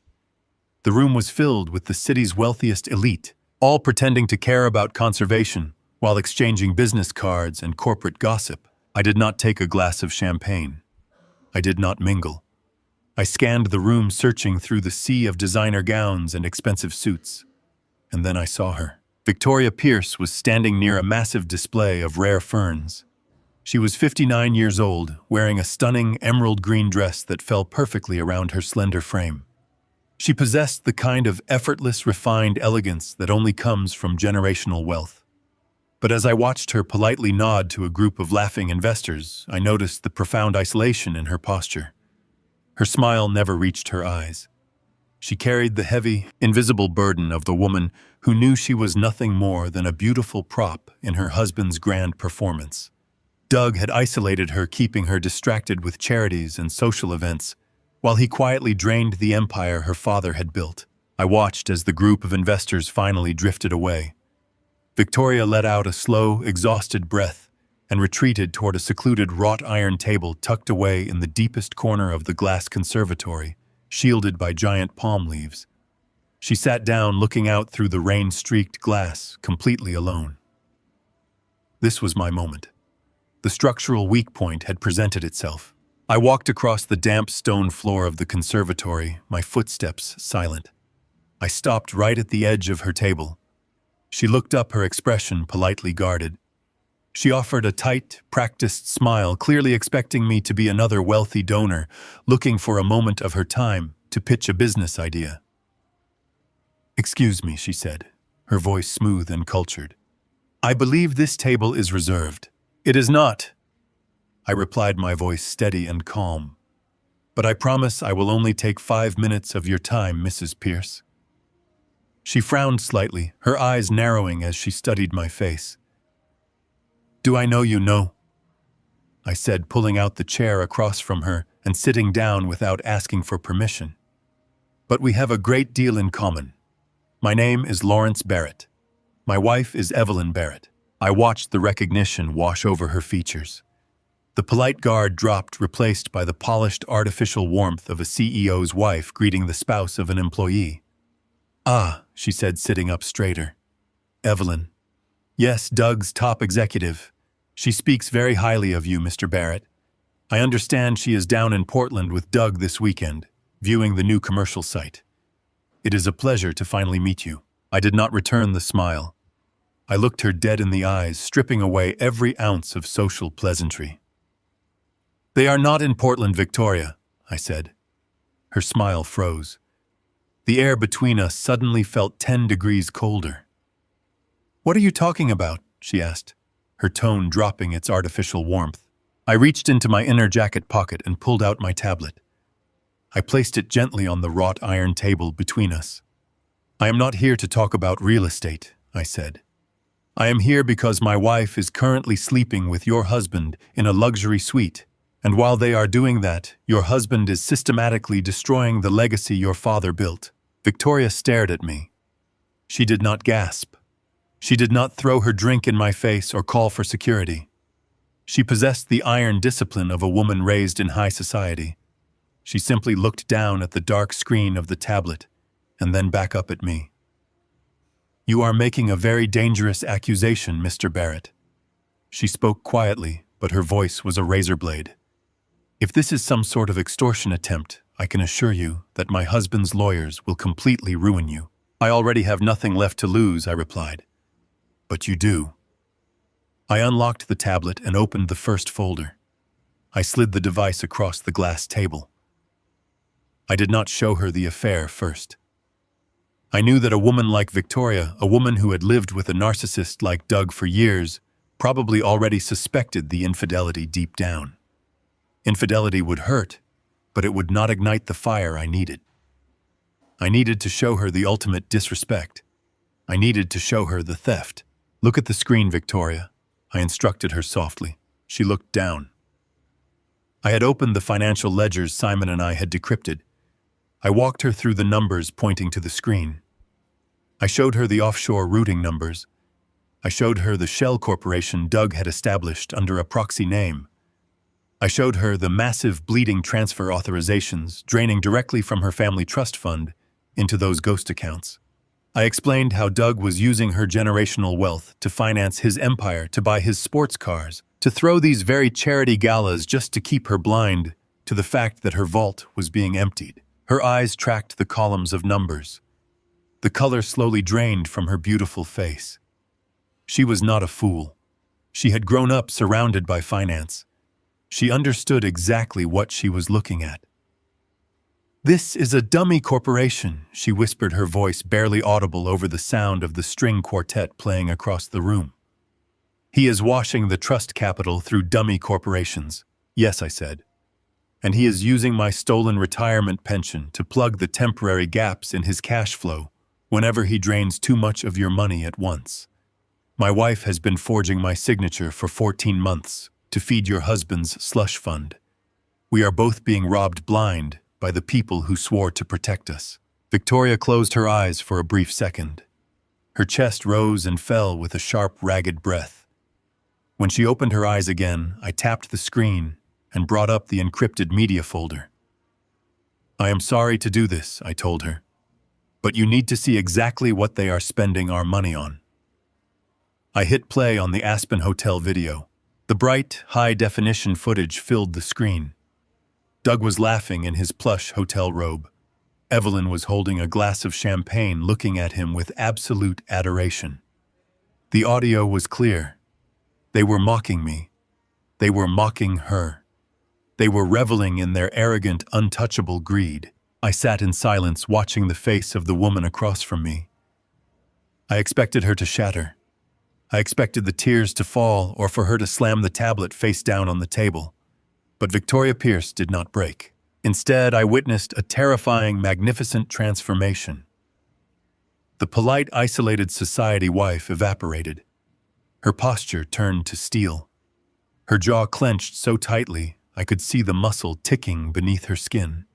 The room was filled with the city's wealthiest elite, all pretending to care about conservation while exchanging business cards and corporate gossip. I did not take a glass of champagne. I did not mingle. I scanned the room, searching through the sea of designer gowns and expensive suits. And then I saw her. Victoria Pierce was standing near a massive display of rare ferns. She was 59 years old, wearing a stunning emerald green dress that fell perfectly around her slender frame. She possessed the kind of effortless, refined elegance that only comes from generational wealth. But as I watched her politely nod to a group of laughing investors, I noticed the profound isolation in her posture. Her smile never reached her eyes. She carried the heavy, invisible burden of the woman who knew she was nothing more than a beautiful prop in her husband's grand performance. Doug had isolated her, keeping her distracted with charities and social events, while he quietly drained the empire her father had built. I watched as the group of investors finally drifted away. Victoria let out a slow, exhausted breath and retreated toward a secluded wrought iron table tucked away in the deepest corner of the glass conservatory, shielded by giant palm leaves. She sat down, looking out through the rain-streaked glass, completely alone. This was my moment. The structural weak point had presented itself. I walked across the damp stone floor of the conservatory, my footsteps silent. I stopped right at the edge of her table. She looked up, her expression politely guarded. She offered a tight, practiced smile, clearly expecting me to be another wealthy donor, looking for a moment of her time to pitch a business idea. "Excuse me," she said, her voice smooth and cultured. "I believe this table is reserved." "It is not," I replied, my voice steady and calm. "But I promise I will only take 5 minutes of your time, Mrs. Pierce." She frowned slightly, her eyes narrowing as she studied my face. "Do I know you?" "No," I said, pulling out the chair across from her and sitting down without asking for permission. "But we have a great deal in common. My name is Lawrence Barrett. My wife is Evelyn Barrett." I watched the recognition wash over her features. The polite guard dropped, replaced by the polished artificial warmth of a CEO's wife greeting the spouse of an employee. "Ah," she said, sitting up straighter. "Evelyn." "Yes, Doug's top executive. She speaks very highly of you, Mr. Barrett. I understand she is down in Portland with Doug this weekend, viewing the new commercial site. It is a pleasure to finally meet you." I did not return the smile. I looked her dead in the eyes, stripping away every ounce of social pleasantry. "They are not in Portland, Victoria," I said. Her smile froze. The air between us suddenly felt 10 degrees colder. "What are you talking about?" she asked, her tone dropping its artificial warmth. I reached into my inner jacket pocket and pulled out my tablet. I placed it gently on the wrought iron table between us. "I am not here to talk about real estate," I said. "I am here because my wife is currently sleeping with your husband in a luxury suite, And while they are doing that, your husband is systematically destroying the legacy your father built." Victoria stared at me. She did not gasp. She did not throw her drink in my face or call for security. She possessed the iron discipline of a woman raised in high society. She simply looked down at the dark screen of the tablet and then back up at me. "You are making a very dangerous accusation, Mr. Barrett." She spoke quietly, but her voice was a razor blade. "If this is some sort of extortion attempt, I can assure you that my husband's lawyers will completely ruin you." "I already have nothing left to lose," I replied. "But you do." I unlocked the tablet and opened the first folder. I slid the device across the glass table. I did not show her the affair first. I knew that a woman like Victoria, a woman who had lived with a narcissist like Doug for years, probably already suspected the infidelity deep down. Infidelity would hurt, but it would not ignite the fire I needed. I needed to show her the ultimate disrespect. I needed to show her the theft. "Look at the screen, Victoria," I instructed her softly. She looked down. I had opened the financial ledgers Simon and I had decrypted. I walked her through the numbers pointing to the screen. I showed her the offshore routing numbers. I showed her the shell corporation Doug had established under a proxy name. I showed her the massive bleeding transfer authorizations draining directly from her family trust fund into those ghost accounts. I explained how Doug was using her generational wealth to finance his empire, to buy his sports cars, to throw these very charity galas just to keep her blind to the fact that her vault was being emptied. Her eyes tracked the columns of numbers. The color slowly drained from her beautiful face. She was not a fool. She had grown up surrounded by finance. She understood exactly what she was looking at. "This is a dummy corporation," she whispered, her voice barely audible over the sound of the string quartet playing across the room. "He is washing the trust capital through dummy corporations." "Yes," I said. "And he is using my stolen retirement pension to plug the temporary gaps in his cash flow whenever he drains too much of your money at once. My wife has been forging my signature for 14 months to feed your husband's slush fund. We are both being robbed blind by the people who swore to protect us." Victoria closed her eyes for a brief second. Her chest rose and fell with a sharp, ragged breath. When she opened her eyes again, I tapped the screen and brought up the encrypted media folder. "I am sorry to do this," I told her, "but you need to see exactly what they are spending our money on." I hit play on the Aspen Hotel video. The bright, high-definition footage filled the screen. Doug was laughing in his plush hotel robe. Evelyn was holding a glass of champagne, looking at him with absolute adoration. The audio was clear. They were mocking me. They were mocking her. They were reveling in their arrogant, untouchable greed. I sat in silence, watching the face of the woman across from me. I expected her to shatter. I expected the tears to fall or for her to slam the tablet face down on the table. But Victoria Pierce did not break. Instead, I witnessed a terrifying, magnificent transformation. The polite, isolated society wife evaporated. Her posture turned to steel. Her jaw clenched so tightly I could see the muscle ticking beneath her skin.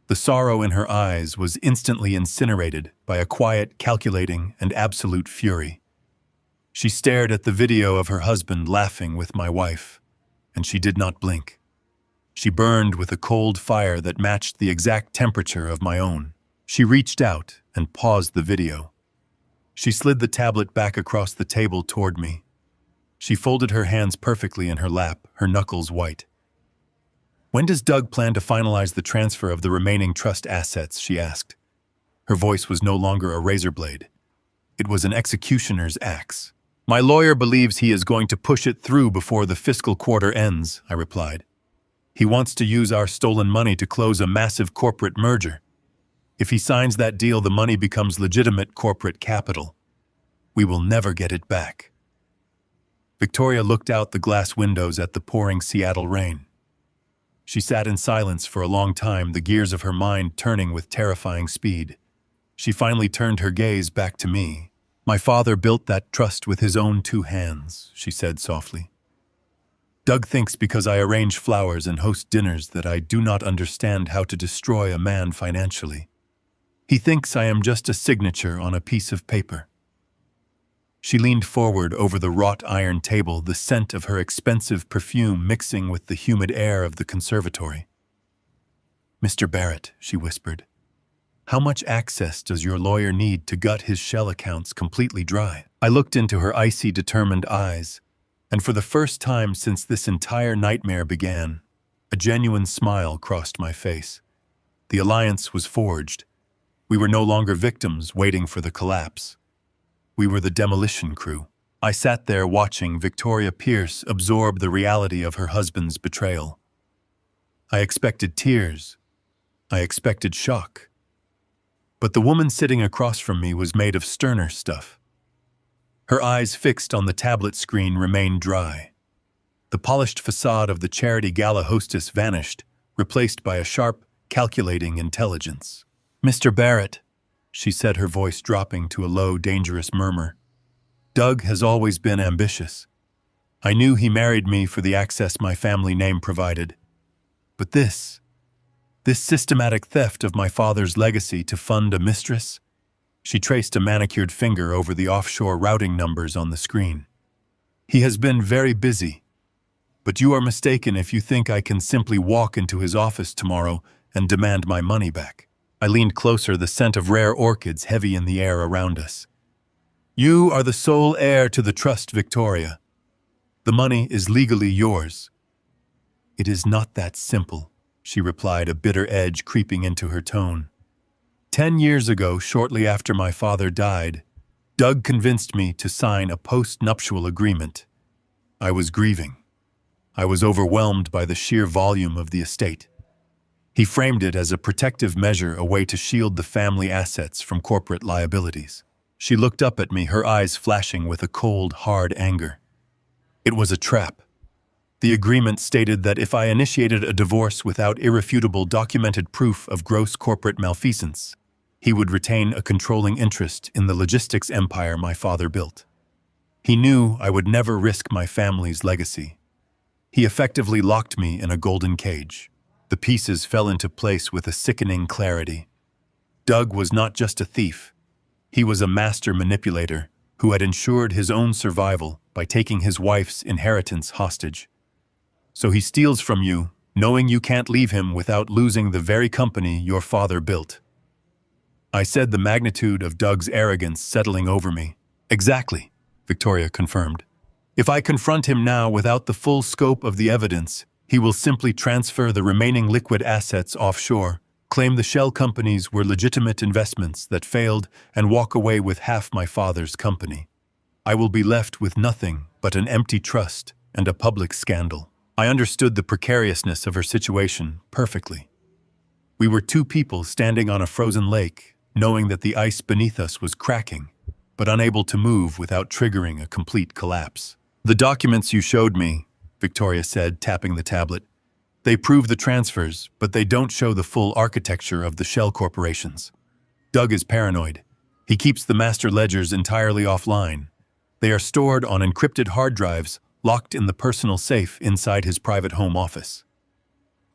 The sorrow in her eyes was instantly incinerated by a quiet, calculating, and absolute fury. She stared at the video of her husband laughing with my wife, and she did not blink. She burned with a cold fire that matched the exact temperature of my own. She reached out and paused the video. She slid the tablet back across the table toward me. She folded her hands perfectly in her lap, her knuckles white. "When does Doug plan to finalize the transfer of the remaining trust assets?" she asked. Her voice was no longer a razor blade. It was an executioner's axe. "My lawyer believes he is going to push it through before the fiscal quarter ends," I replied. "He wants to use our stolen money to close a massive corporate merger. If he signs that deal, the money becomes legitimate corporate capital. We will never get it back." Victoria looked out the glass windows at the pouring Seattle rain. She sat in silence for a long time, the gears of her mind turning with terrifying speed. She finally turned her gaze back to me. "My father built that trust with his own 2 hands," she said softly. Doug thinks because I arrange flowers and host dinners that I do not understand how to destroy a man financially. He thinks I am just a signature on a piece of paper. She leaned forward over the wrought iron table, the scent of her expensive perfume mixing with the humid air of the conservatory. "Mr. Barrett," she whispered, "how much access does your lawyer need to gut his shell accounts completely dry?" I looked into her icy, determined eyes, and for the first time since this entire nightmare began, a genuine smile crossed my face. The alliance was forged. We were no longer victims waiting for the collapse. We were the demolition crew. I sat there watching Victoria Pierce absorb the reality of her husband's betrayal. I expected tears. I expected shock. But the woman sitting across from me was made of sterner stuff. Her eyes fixed on the tablet screen remained dry. The polished facade of the charity gala hostess vanished, replaced by a sharp, calculating intelligence. "Mr. Barrett," she said, her voice dropping to a low, dangerous murmur, "Doug has always been ambitious. I knew he married me for the access my family name provided. But this systematic theft of my father's legacy to fund a mistress," she traced a manicured finger over the offshore routing numbers on the screen. "He has been very busy. But you are mistaken if you think I can simply walk into his office tomorrow and demand my money back." I leaned closer, the scent of rare orchids heavy in the air around us. "You are the sole heir to the trust, Victoria. The money is legally yours." "It is not that simple," she replied, a bitter edge creeping into her tone. 10 years ago, shortly after my father died, Doug convinced me to sign a post-nuptial agreement. I was grieving. I was overwhelmed by the sheer volume of the estate. He framed it as a protective measure, a way to shield the family assets from corporate liabilities. She looked up at me, her eyes flashing with a cold, hard anger. It was a trap. The agreement stated that if I initiated a divorce without irrefutable documented proof of gross corporate malfeasance, he would retain a controlling interest in the logistics empire my father built. He knew I would never risk my family's legacy. He effectively locked me in a golden cage. The pieces fell into place with a sickening clarity. Doug was not just a thief. He was a master manipulator who had ensured his own survival by taking his wife's inheritance hostage. So he steals from you, knowing you can't leave him without losing the very company your father built. I said, the magnitude of Doug's arrogance settling over me. "Exactly," Victoria confirmed. "If I confront him now without the full scope of the evidence, he will simply transfer the remaining liquid assets offshore, claim the shell companies were legitimate investments that failed, and walk away with half my father's company. I will be left with nothing but an empty trust and a public scandal." I understood the precariousness of her situation perfectly. We were two people standing on a frozen lake, knowing that the ice beneath us was cracking, but unable to move without triggering a complete collapse. "The documents you showed me," Victoria said, tapping the tablet, "they prove the transfers, but they don't show the full architecture of the shell corporations. Doug is paranoid. He keeps the master ledgers entirely offline. They are stored on encrypted hard drives, locked in the personal safe inside his private home office."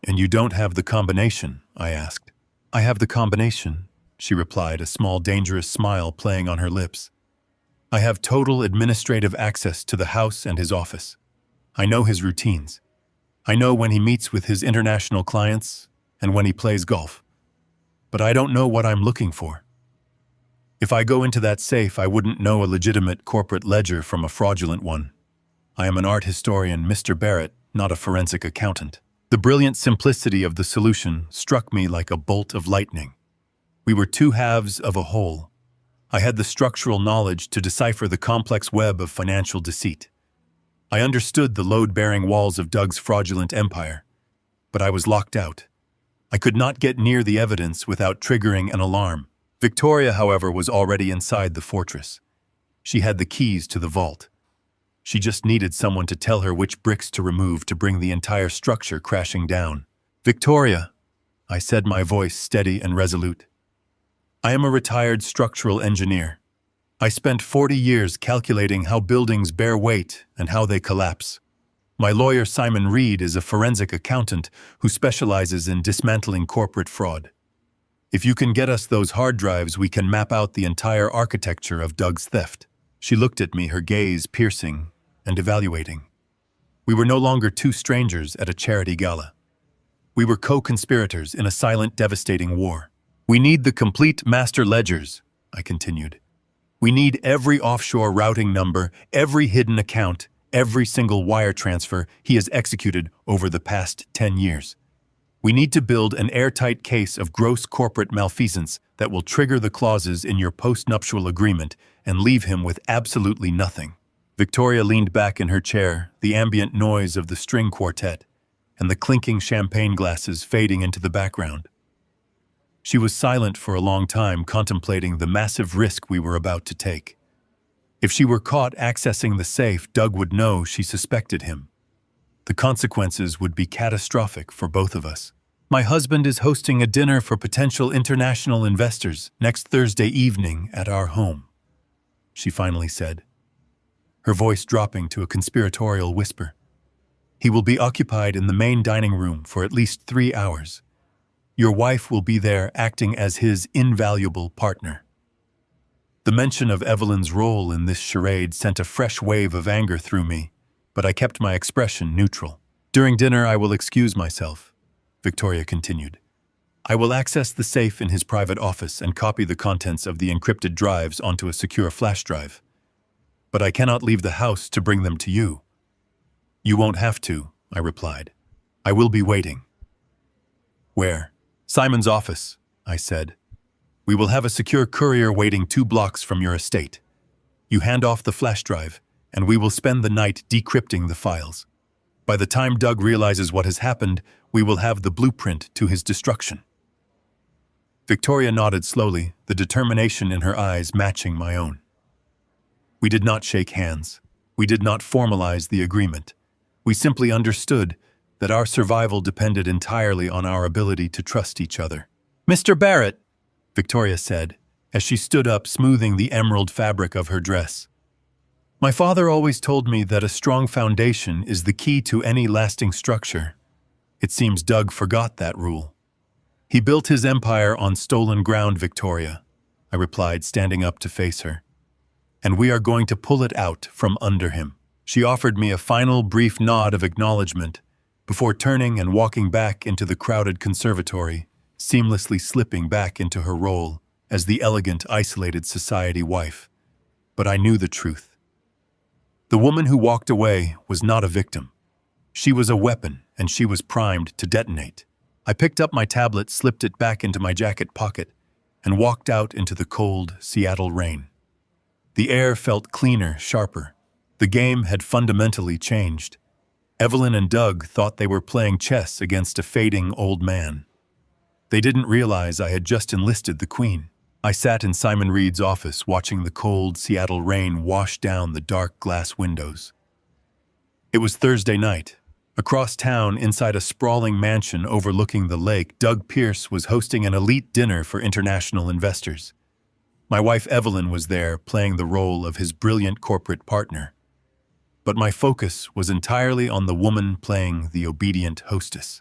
"And you don't have the combination?" I asked. "I have the combination," she replied, a small, dangerous smile playing on her lips. "I have total administrative access to the house and his office. I know his routines. I know when he meets with his international clients and when he plays golf. But I don't know what I'm looking for. If I go into that safe, I wouldn't know a legitimate corporate ledger from a fraudulent one. I am an art historian, Mr. Barrett, not a forensic accountant." The brilliant simplicity of the solution struck me like a bolt of lightning. We were two halves of a whole. I had the structural knowledge to decipher the complex web of financial deceit. I understood the load-bearing walls of Doug's fraudulent empire, but I was locked out. I could not get near the evidence without triggering an alarm. Victoria, however, was already inside the fortress. She had the keys to the vault. She just needed someone to tell her which bricks to remove to bring the entire structure crashing down. "Victoria," I said, my voice steady and resolute, "I am a retired structural engineer. I spent 40 years calculating how buildings bear weight and how they collapse. My lawyer Simon Reed is a forensic accountant who specializes in dismantling corporate fraud. If you can get us those hard drives, we can map out the entire architecture of Doug's theft. She looked at me, her gaze piercing and evaluating. We were no longer two strangers at a charity gala. We were co-conspirators in a silent, devastating war. We need the complete master ledgers, I continued. We need every offshore routing number, every hidden account, every single wire transfer he has executed over the past 10 years. We need to build an airtight case of gross corporate malfeasance that will trigger the clauses in your post-nuptial agreement and leave him with absolutely nothing. Victoria leaned back in her chair, the ambient noise of the string quartet and the clinking champagne glasses fading into the background. She was silent for a long time, contemplating the massive risk we were about to take. If she were caught accessing the safe, Doug would know she suspected him. The consequences would be catastrophic for both of us. My husband is hosting a dinner for potential international investors next Thursday evening at our home, she finally said, her voice dropping to a conspiratorial whisper. He will be occupied in the main dining room for at least 3 hours. Your wife will be there acting as his invaluable partner. The mention of Evelyn's role in this charade sent a fresh wave of anger through me, but I kept my expression neutral. During dinner, I will excuse myself, Victoria continued. I will access the safe in his private office and copy the contents of the encrypted drives onto a secure flash drive. But I cannot leave the house to bring them to you. You won't have to, I replied. I will be waiting. Where? Simon's office, I said. We will have a secure courier waiting 2 blocks from your estate. You hand off the flash drive, and we will spend the night decrypting the files. By the time Doug realizes what has happened, we will have the blueprint to his destruction. Victoria nodded slowly, the determination in her eyes matching my own. We did not shake hands. We did not formalize the agreement. We simply understood that our survival depended entirely on our ability to trust each other. Mr. Barrett, Victoria said, as she stood up, smoothing the emerald fabric of her dress. My father always told me that a strong foundation is the key to any lasting structure. It seems Doug forgot that rule. He built his empire on stolen ground, Victoria, I replied, standing up to face her. And we are going to pull it out from under him. She offered me a final brief nod of acknowledgement before turning and walking back into the crowded conservatory, seamlessly slipping back into her role as the elegant, isolated society wife. But I knew the truth. The woman who walked away was not a victim. She was a weapon, and she was primed to detonate. I picked up my tablet, slipped it back into my jacket pocket, and walked out into the cold Seattle rain. The air felt cleaner, sharper. The game had fundamentally changed. Evelyn and Doug thought they were playing chess against a fading old man. They didn't realize I had just enlisted the Queen. I sat in Simon Reed's office watching the cold Seattle rain wash down the dark glass windows. It was Thursday night. Across town, inside a sprawling mansion overlooking the lake, Doug Pierce was hosting an elite dinner for international investors. My wife Evelyn was there, playing the role of his brilliant corporate partner. But my focus was entirely on the woman playing the obedient hostess,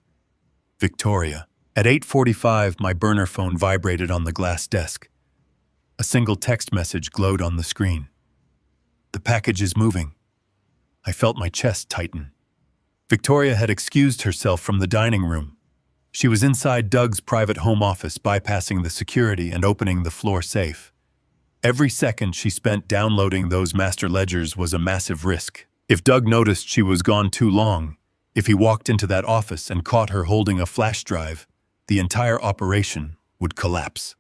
Victoria. At 8:45, my burner phone vibrated on the glass desk. A single text message glowed on the screen. The package is moving. I felt my chest tighten. Victoria had excused herself from the dining room. She was inside Doug's private home office, bypassing the security and opening the floor safe. Every second she spent downloading those master ledgers was a massive risk. If Doug noticed she was gone too long, if he walked into that office and caught her holding a flash drive, the entire operation would collapse.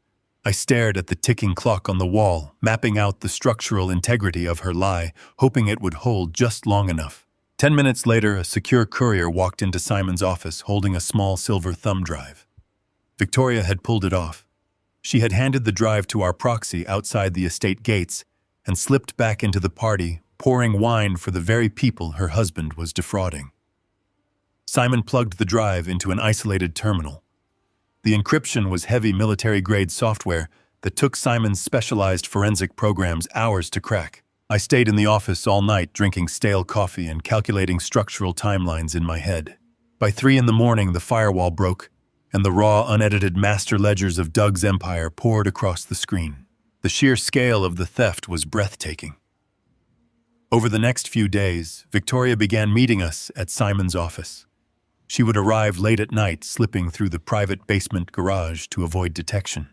I stared at the ticking clock on the wall, mapping out the structural integrity of her lie, hoping it would hold just long enough. 10 minutes later, a secure courier walked into Simon's office holding a small silver thumb drive. Victoria had pulled it off. She had handed the drive to our proxy outside the estate gates and slipped back into the party, pouring wine for the very people her husband was defrauding. Simon plugged the drive into an isolated terminal. The encryption was heavy military-grade software that took Simon's specialized forensic programs hours to crack. I stayed in the office all night drinking stale coffee and calculating structural timelines in my head. By 3 in the morning, the firewall broke, and the raw, unedited master ledgers of Doug's empire poured across the screen. The sheer scale of the theft was breathtaking. Over the next few days, Victoria began meeting us at Simon's office. She would arrive late at night, slipping through the private basement garage to avoid detection.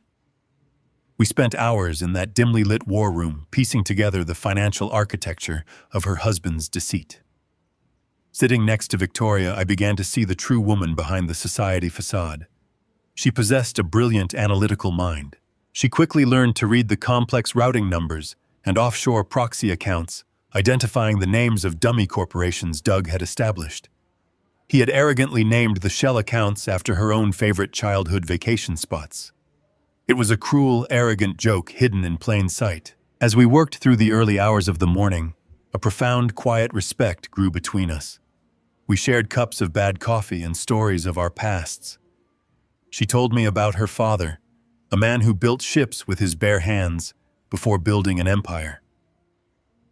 We spent hours in that dimly lit war room, piecing together the financial architecture of her husband's deceit. Sitting next to Victoria, I began to see the true woman behind the society facade. She possessed a brilliant analytical mind. She quickly learned to read the complex routing numbers and offshore proxy accounts, identifying the names of dummy corporations Doug had established. He had arrogantly named the shell accounts after her own favorite childhood vacation spots. It was a cruel, arrogant joke hidden in plain sight. As we worked through the early hours of the morning, a profound, quiet respect grew between us. We shared cups of bad coffee and stories of our pasts. She told me about her father, a man who built ships with his bare hands before building an empire.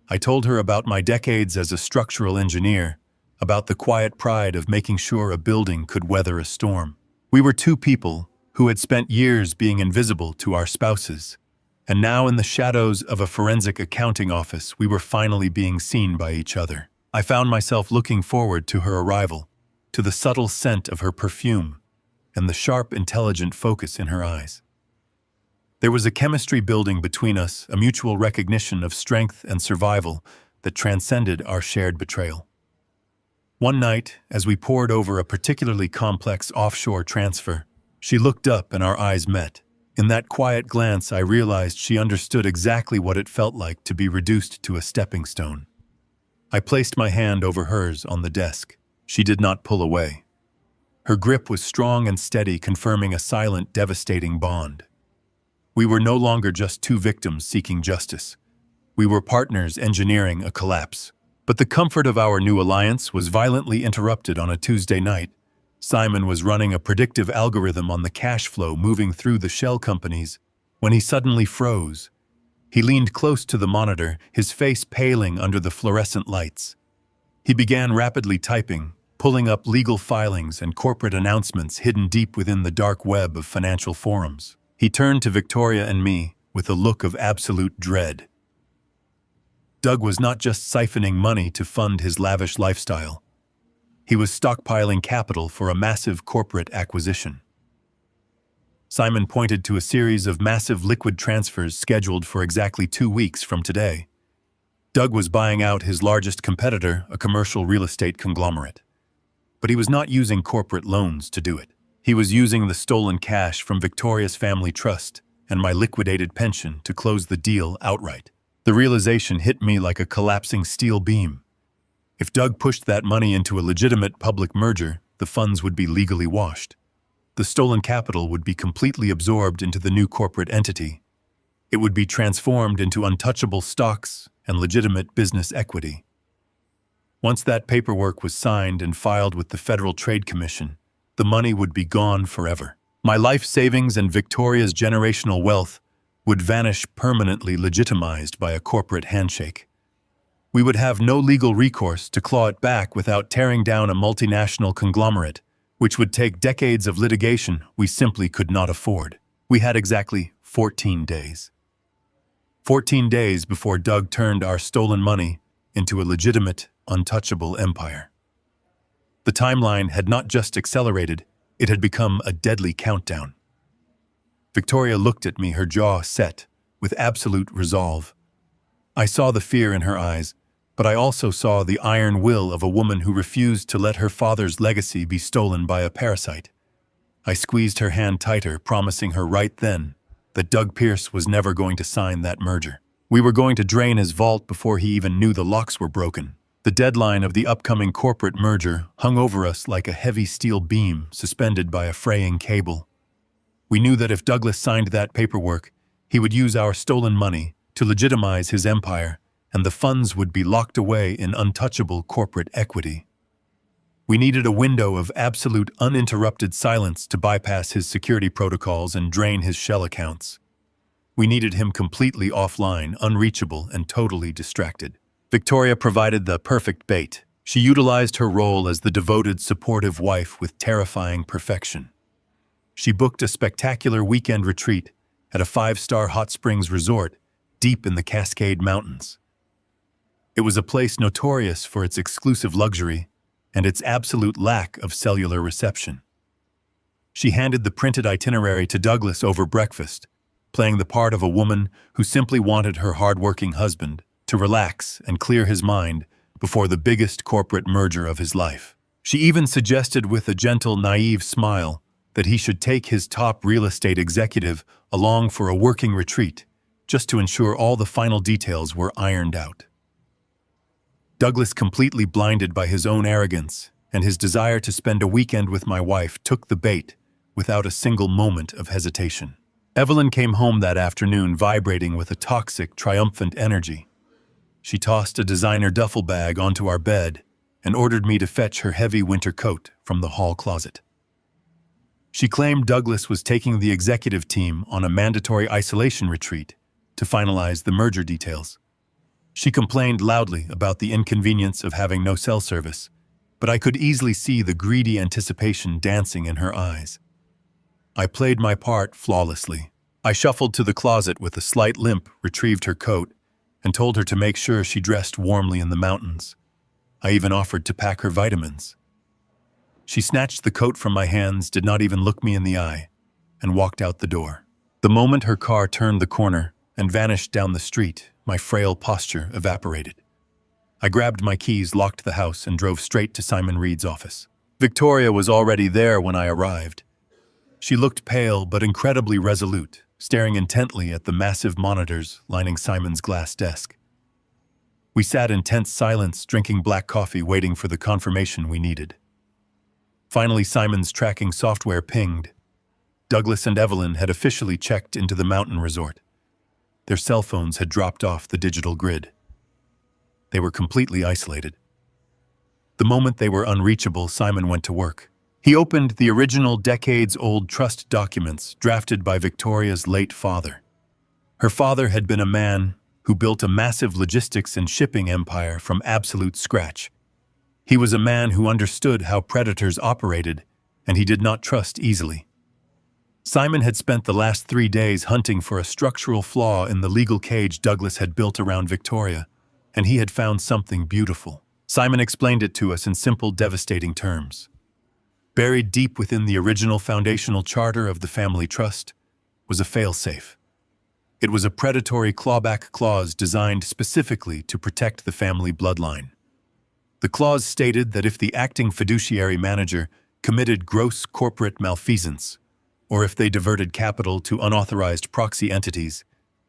I told her about my decades as a structural engineer, about the quiet pride of making sure a building could weather a storm. We were two people who had spent years being invisible to our spouses, and now in the shadows of a forensic accounting office, we were finally being seen by each other. I found myself looking forward to her arrival, to the subtle scent of her perfume, and the sharp, intelligent focus in her eyes. There was a chemistry building between us, a mutual recognition of strength and survival that transcended our shared betrayal. One night, as we pored over a particularly complex offshore transfer, she looked up and our eyes met. In that quiet glance, I realized she understood exactly what it felt like to be reduced to a stepping stone. I placed my hand over hers on the desk. She did not pull away. Her grip was strong and steady, confirming a silent, devastating bond. We were no longer just two victims seeking justice. We were partners engineering a collapse. But the comfort of our new alliance was violently interrupted on a Tuesday night. Simon was running a predictive algorithm on the cash flow moving through the shell companies when he suddenly froze. He leaned close to the monitor, his face paling under the fluorescent lights. He began rapidly typing, pulling up legal filings and corporate announcements hidden deep within the dark web of financial forums. He turned to Victoria and me with a look of absolute dread. Doug was not just siphoning money to fund his lavish lifestyle. He was stockpiling capital for a massive corporate acquisition. Simon pointed to a series of massive liquid transfers scheduled for exactly 2 weeks from today. Doug was buying out his largest competitor, a commercial real estate conglomerate. But he was not using corporate loans to do it. He was using the stolen cash from Victoria's family trust and my liquidated pension to close the deal outright. The realization hit me like a collapsing steel beam. If Doug pushed that money into a legitimate public merger, the funds would be legally washed. The stolen capital would be completely absorbed into the new corporate entity. It would be transformed into untouchable stocks and legitimate business equity. Once that paperwork was signed and filed with the Federal Trade Commission, the money would be gone forever. My life savings and Victoria's generational wealth would vanish, permanently legitimized by a corporate handshake. We would have no legal recourse to claw it back without tearing down a multinational conglomerate, which would take decades of litigation we simply could not afford. We had exactly 14 days. 14 days before Doug turned our stolen money into a legitimate, untouchable empire. The timeline had not just accelerated, it had become a deadly countdown. Victoria looked at me, her jaw set, with absolute resolve. I saw the fear in her eyes, but I also saw the iron will of a woman who refused to let her father's legacy be stolen by a parasite. I squeezed her hand tighter, promising her right then that Doug Pierce was never going to sign that merger. We were going to drain his vault before he even knew the locks were broken. The deadline of the upcoming corporate merger hung over us like a heavy steel beam suspended by a fraying cable. We knew that if Douglas signed that paperwork, he would use our stolen money to legitimize his empire, and the funds would be locked away in untouchable corporate equity. We needed a window of absolute uninterrupted silence to bypass his security protocols and drain his shell accounts. We needed him completely offline, unreachable, and totally distracted. Victoria provided the perfect bait. She utilized her role as the devoted, supportive wife with terrifying perfection. She booked a spectacular weekend retreat at a 5-star hot springs resort deep in the Cascade Mountains. It was a place notorious for its exclusive luxury and its absolute lack of cellular reception. She handed the printed itinerary to Douglas over breakfast, playing the part of a woman who simply wanted her hard-working husband to relax and clear his mind before the biggest corporate merger of his life. She even suggested with a gentle, naive smile that he should take his top real estate executive along for a working retreat, just to ensure all the final details were ironed out. Douglas, completely blinded by his own arrogance and his desire to spend a weekend with my wife, took the bait without a single moment of hesitation. Evelyn came home that afternoon vibrating with a toxic, triumphant energy. She tossed a designer duffel bag onto our bed and ordered me to fetch her heavy winter coat from the hall closet. She claimed Douglas was taking the executive team on a mandatory isolation retreat to finalize the merger details. She complained loudly about the inconvenience of having no cell service, but I could easily see the greedy anticipation dancing in her eyes. I played my part flawlessly. I shuffled to the closet with a slight limp, retrieved her coat, and told her to make sure she dressed warmly in the mountains. I even offered to pack her vitamins. She snatched the coat from my hands, did not even look me in the eye, and walked out the door. The moment her car turned the corner and vanished down the street, my frail posture evaporated. I grabbed my keys, locked the house, and drove straight to Simon Reed's office. Victoria was already there when I arrived. She looked pale but incredibly resolute, staring intently at the massive monitors lining Simon's glass desk. We sat in tense silence, drinking black coffee, waiting for the confirmation we needed. Finally, Simon's tracking software pinged. Douglas and Evelyn had officially checked into the mountain resort. Their cell phones had dropped off the digital grid. They were completely isolated. The moment they were unreachable, Simon went to work. He opened the original decades-old trust documents drafted by Victoria's late father. Her father had been a man who built a massive logistics and shipping empire from absolute scratch. He was a man who understood how predators operated, and he did not trust easily. Simon had spent the last 3 days hunting for a structural flaw in the legal cage Douglas had built around Victoria, and he had found something beautiful. Simon explained it to us in simple, devastating terms. Buried deep within the original foundational charter of the family trust was a failsafe. It was a predatory clawback clause designed specifically to protect the family bloodline. The clause stated that if the acting fiduciary manager committed gross corporate malfeasance, or if they diverted capital to unauthorized proxy entities,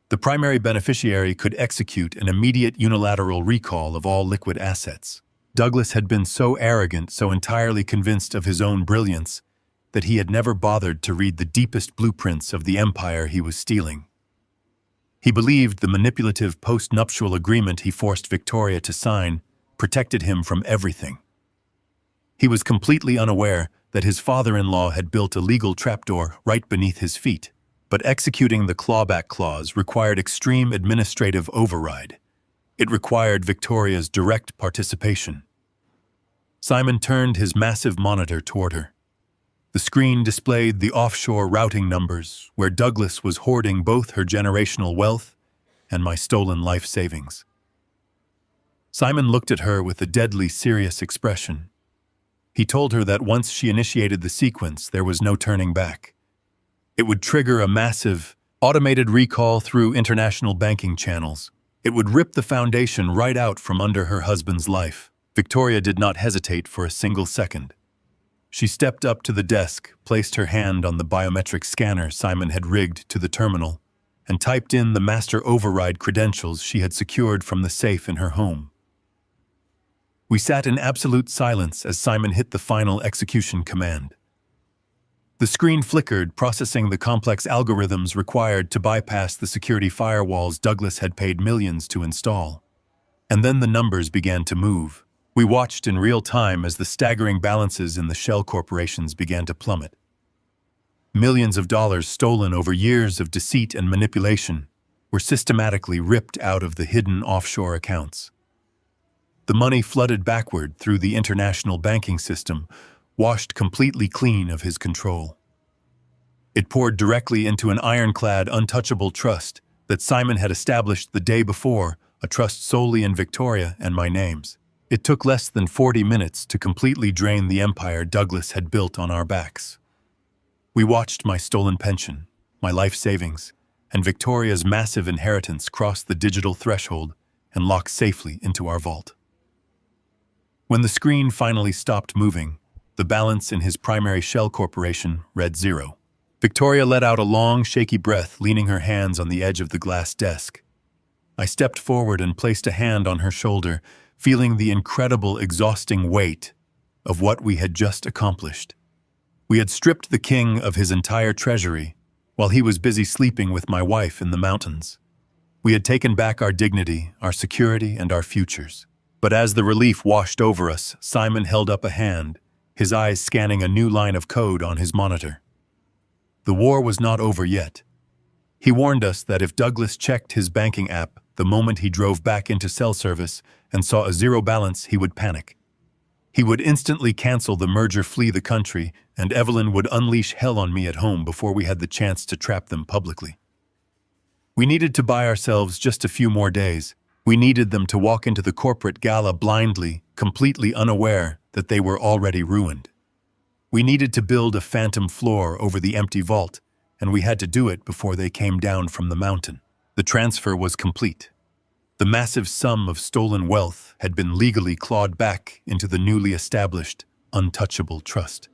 the primary beneficiary could execute an immediate unilateral recall of all liquid assets. Douglas had been so arrogant, so entirely convinced of his own brilliance, that he had never bothered to read the deepest blueprints of the empire he was stealing. He believed the manipulative post-nuptial agreement he forced Victoria to sign protected him from everything. He was completely unaware that his father-in-law had built a legal trapdoor right beneath his feet, but executing the clawback clause required extreme administrative override. It required Victoria's direct participation. Simon turned his massive monitor toward her. The screen displayed the offshore routing numbers, where Douglas was hoarding both her generational wealth and my stolen life savings. Simon looked at her with a deadly serious expression. He told her that once she initiated the sequence, there was no turning back. It would trigger a massive, automated recall through international banking channels. It would rip the foundation right out from under her husband's life. Victoria did not hesitate for a single second. She stepped up to the desk, placed her hand on the biometric scanner Simon had rigged to the terminal, and typed in the master override credentials she had secured from the safe in her home. We sat in absolute silence as Simon hit the final execution command. The screen flickered, processing the complex algorithms required to bypass the security firewalls Douglas had paid millions to install. And then the numbers began to move. We watched in real time as the staggering balances in the shell corporations began to plummet. Millions of dollars stolen over years of deceit and manipulation were systematically ripped out of the hidden offshore accounts. The money flooded backward through the international banking system, washed completely clean of his control. It poured directly into an ironclad, untouchable trust that Simon had established the day before, a trust solely in Victoria and my names. It took less than 40 minutes to completely drain the empire Douglas had built on our backs. We watched my stolen pension, my life savings, and Victoria's massive inheritance cross the digital threshold and lock safely into our vault. When the screen finally stopped moving, the balance in his primary shell corporation read 0. Victoria let out a long, shaky breath, leaning her hands on the edge of the glass desk. I stepped forward and placed a hand on her shoulder, feeling the incredible, exhausting weight of what we had just accomplished. We had stripped the king of his entire treasury while he was busy sleeping with my wife in the mountains. We had taken back our dignity, our security, and our futures. But as the relief washed over us, Simon held up a hand, his eyes scanning a new line of code on his monitor. The war was not over yet. He warned us that if Douglas checked his banking app the moment he drove back into cell service and saw a 0 balance, he would panic. He would instantly cancel the merger, flee the country, and Evelyn would unleash hell on me at home before we had the chance to trap them publicly. We needed to buy ourselves just a few more days. We needed them to walk into the corporate gala blindly, completely unaware that they were already ruined. We needed to build a phantom floor over the empty vault, and we had to do it before they came down from the mountain. The transfer was complete. The massive sum of stolen wealth had been legally clawed back into the newly established, untouchable trust.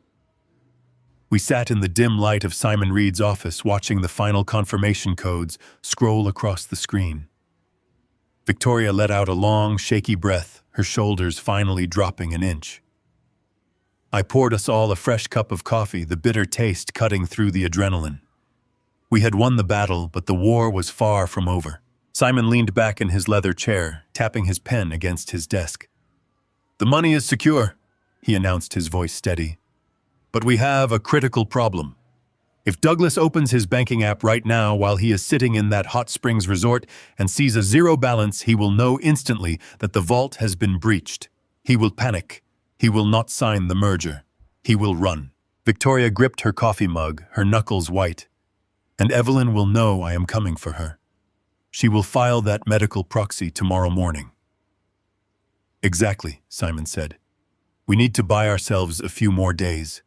We sat in the dim light of Simon Reed's office, watching the final confirmation codes scroll across the screen. Victoria let out a long, shaky breath, her shoulders finally dropping an inch. I poured us all a fresh cup of coffee, the bitter taste cutting through the adrenaline. We had won the battle, but the war was far from over. Simon leaned back in his leather chair, tapping his pen against his desk. "The money is secure," he announced, his voice steady. "But we have a critical problem. If Douglas opens his banking app right now while he is sitting in that hot springs resort and sees a 0 balance, he will know instantly that the vault has been breached. He will panic. He will not sign the merger. He will run." Victoria gripped her coffee mug, her knuckles white. "And Evelyn will know I am coming for her. She will file that medical proxy tomorrow morning." "Exactly," Simon said. "We need to buy ourselves a few more days.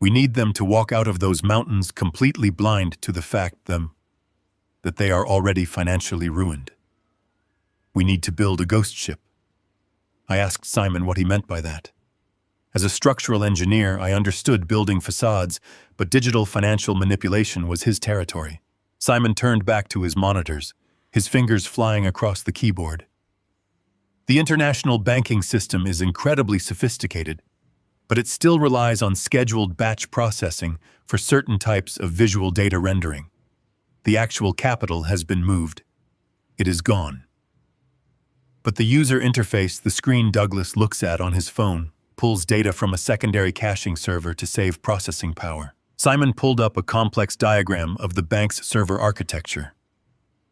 We need them to walk out of those mountains completely blind to the fact that they are already financially ruined. We need to build a ghost ship." I asked Simon what he meant by that. As a structural engineer, I understood building facades, but digital financial manipulation was his territory. Simon turned back to his monitors, his fingers flying across the keyboard. "The international banking system is incredibly sophisticated, but it still relies on scheduled batch processing for certain types of visual data rendering. The actual capital has been moved. It is gone. But the user interface, the screen Douglas looks at on his phone, pulls data from a secondary caching server to save processing power." Simon pulled up a complex diagram of the bank's server architecture.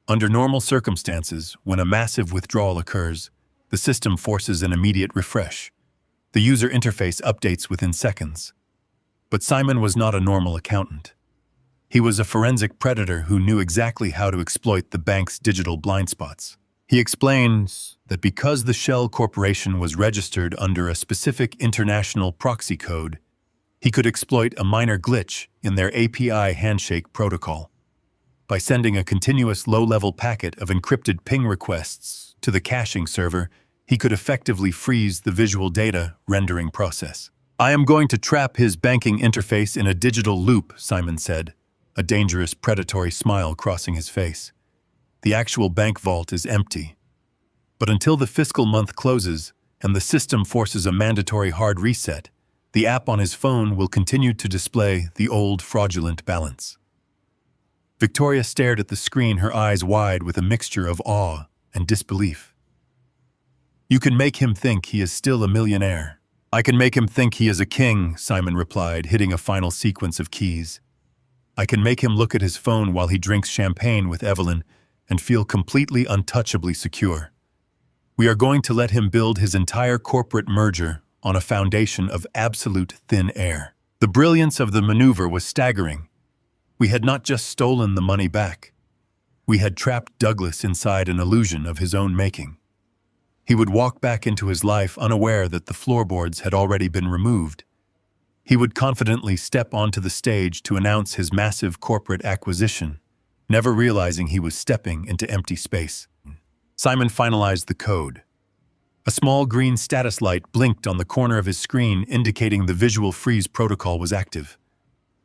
Under normal circumstances, when a massive withdrawal occurs, the system forces an immediate refresh. The user interface updates within seconds. But Simon was not a normal accountant. He was a forensic predator who knew exactly how to exploit the bank's digital blind spots. He explains that because the Shell Corporation was registered under a specific international proxy code, he could exploit a minor glitch in their API handshake protocol. By sending a continuous low-level packet of encrypted ping requests to the caching server, he could effectively freeze the visual data rendering process. "I am going to trap his banking interface in a digital loop," Simon said, a dangerous predatory smile crossing his face. "The actual bank vault is empty. But until the fiscal month closes and the system forces a mandatory hard reset, the app on his phone will continue to display the old fraudulent balance." Victoria stared at the screen, her eyes wide with a mixture of awe and disbelief. "You can make him think he is still a millionaire. I can make him think he is a king," Simon replied, hitting a final sequence of keys. I can make him look at his phone while he drinks champagne with Evelyn and feel completely untouchably secure. We are going to let him build his entire corporate merger on a foundation of absolute thin air. The brilliance of the maneuver was staggering. We had not just stolen the money back. We had trapped Douglas inside an illusion of his own making. He would walk back into his life unaware that the floorboards had already been removed. He would confidently step onto the stage to announce his massive corporate acquisition, never realizing he was stepping into empty space. Simon finalized the code. A small green status light blinked on the corner of his screen, indicating the visual freeze protocol was active.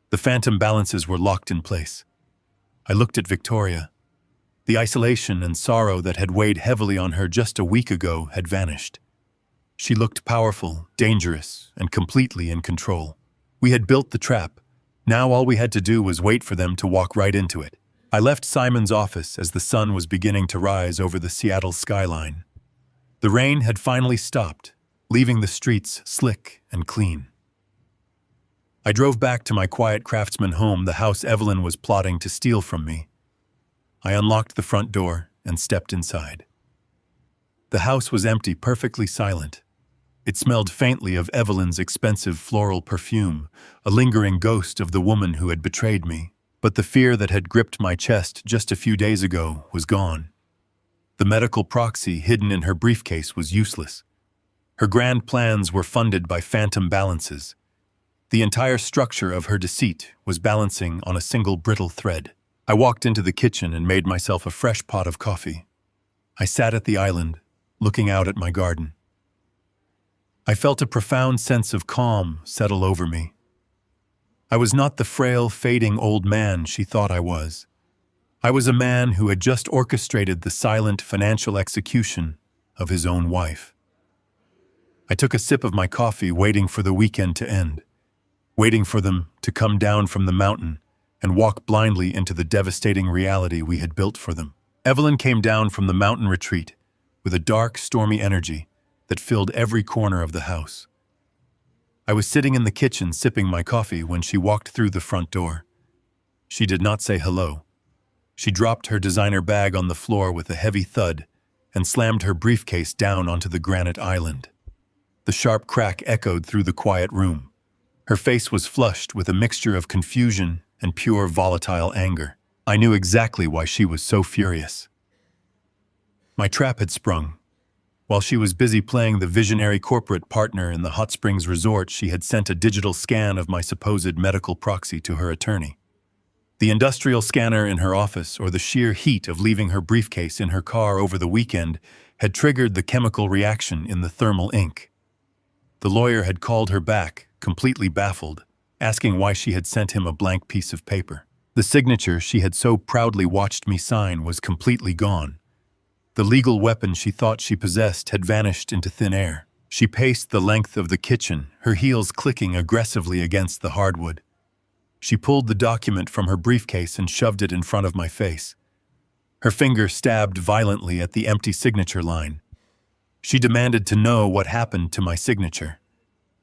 The phantom balances were locked in place. I looked at Victoria. The isolation and sorrow that had weighed heavily on her just a week ago had vanished. She looked powerful, dangerous, and completely in control. We had built the trap. Now all we had to do was wait for them to walk right into it. I left Simon's office as the sun was beginning to rise over the Seattle skyline. The rain had finally stopped, leaving the streets slick and clean. I drove back to my quiet craftsman home, the house Evelyn was plotting to steal from me. I unlocked the front door and stepped inside. The house was empty, perfectly silent. It smelled faintly of Evelyn's expensive floral perfume, a lingering ghost of the woman who had betrayed me. But the fear that had gripped my chest just a few days ago was gone. The medical proxy hidden in her briefcase was useless. Her grand plans were funded by phantom balances. The entire structure of her deceit was balancing on a single brittle thread. I walked into the kitchen and made myself a fresh pot of coffee. I sat at the island, looking out at my garden. I felt a profound sense of calm settle over me. I was not the frail, fading old man she thought I was. I was a man who had just orchestrated the silent financial execution of his own wife. I took a sip of my coffee, waiting for the weekend to end, waiting for them to come down from the mountain and walk blindly into the devastating reality we had built for them. Evelyn came down from the mountain retreat with a dark, stormy energy that filled every corner of the house. I was sitting in the kitchen sipping my coffee when she walked through the front door. She did not say hello. She dropped her designer bag on the floor with a heavy thud and slammed her briefcase down onto the granite island. The sharp crack echoed through the quiet room. Her face was flushed with a mixture of confusion and pure volatile anger. I knew exactly why she was so furious. My trap had sprung. While she was busy playing the visionary corporate partner in the Hot Springs resort, she had sent a digital scan of my supposed medical proxy to her attorney. The industrial scanner in her office, or the sheer heat of leaving her briefcase in her car over the weekend, had triggered the chemical reaction in the thermal ink. The lawyer had called her back, completely baffled, asking why she had sent him a blank piece of paper. The signature she had so proudly watched me sign was completely gone. The legal weapon she thought she possessed had vanished into thin air. She paced the length of the kitchen, her heels clicking aggressively against the hardwood. She pulled the document from her briefcase and shoved it in front of my face. Her finger stabbed violently at the empty signature line. She demanded to know what happened to my signature.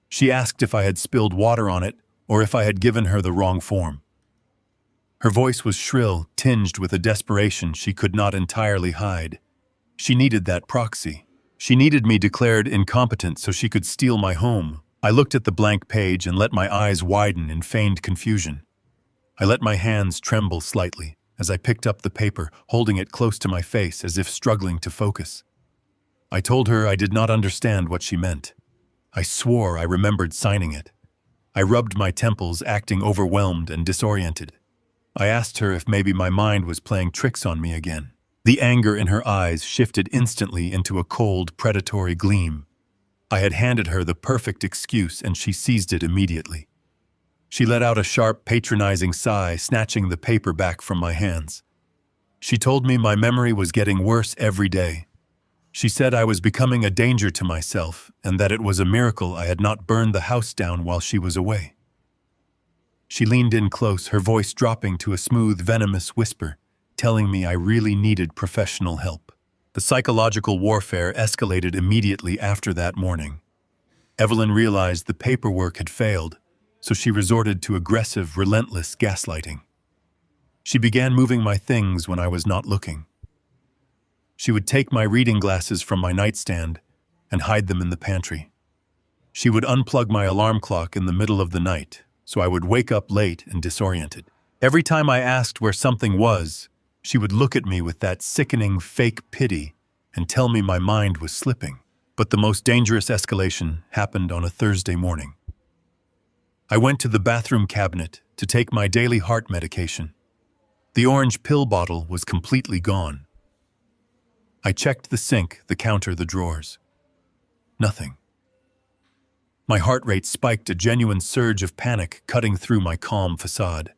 She asked if I had spilled water on it or if I had given her the wrong form. Her voice was shrill, tinged with a desperation she could not entirely hide. She needed that proxy. She needed me declared incompetent so she could steal my home. I looked at the blank page and let my eyes widen in feigned confusion. I let my hands tremble slightly as I picked up the paper, holding it close to my face as if struggling to focus. I told her I did not understand what she meant. I swore I remembered signing it. I rubbed my temples, acting overwhelmed and disoriented. I asked her if maybe my mind was playing tricks on me again. The anger in her eyes shifted instantly into a cold, predatory gleam. I had handed her the perfect excuse and she seized it immediately. She let out a sharp, patronizing sigh, snatching the paper back from my hands. She told me my memory was getting worse every day. She said I was becoming a danger to myself and that it was a miracle I had not burned the house down while she was away. She leaned in close, her voice dropping to a smooth, venomous whisper, telling me I really needed professional help. The psychological warfare escalated immediately after that morning. Evelyn realized the paperwork had failed, so she resorted to aggressive, relentless gaslighting. She began moving my things when I was not looking. She would take my reading glasses from my nightstand and hide them in the pantry. She would unplug my alarm clock in the middle of the night, so I would wake up late and disoriented. Every time I asked where something was, she would look at me with that sickening fake pity and tell me my mind was slipping. But the most dangerous escalation happened on a Thursday morning. I went to the bathroom cabinet to take my daily heart medication. The orange pill bottle was completely gone. I checked the sink, the counter, the drawers. Nothing. My heart rate spiked, a genuine surge of panic cutting through my calm facade.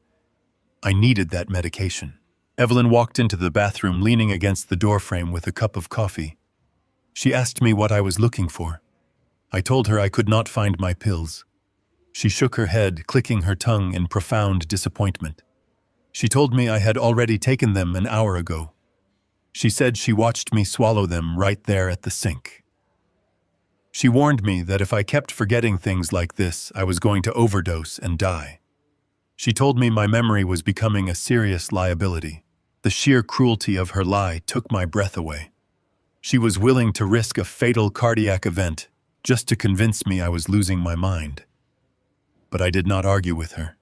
I needed that medication. Evelyn walked into the bathroom leaning against the doorframe with a cup of coffee. She asked me what I was looking for. I told her I could not find my pills. She shook her head, clicking her tongue in profound disappointment. She told me I had already taken them an hour ago. She said she watched me swallow them right there at the sink. She warned me that if I kept forgetting things like this, I was going to overdose and die. She told me my memory was becoming a serious liability. The sheer cruelty of her lie took my breath away. She was willing to risk a fatal cardiac event just to convince me I was losing my mind. But I did not argue with her.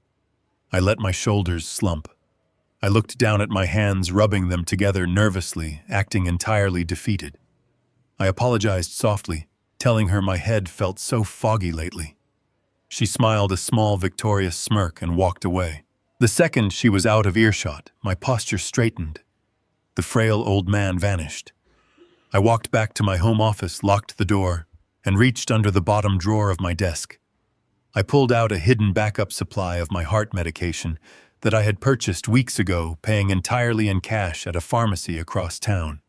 I let my shoulders slump. I looked down at my hands, rubbing them together nervously, acting entirely defeated. I apologized softly, telling her my head felt so foggy lately. She smiled a small, victorious smirk and walked away. The second she was out of earshot, my posture straightened. The frail old man vanished. I walked back to my home office, locked the door, and reached under the bottom drawer of my desk. I pulled out a hidden backup supply of my heart medication that I had purchased weeks ago, paying entirely in cash at a pharmacy across town.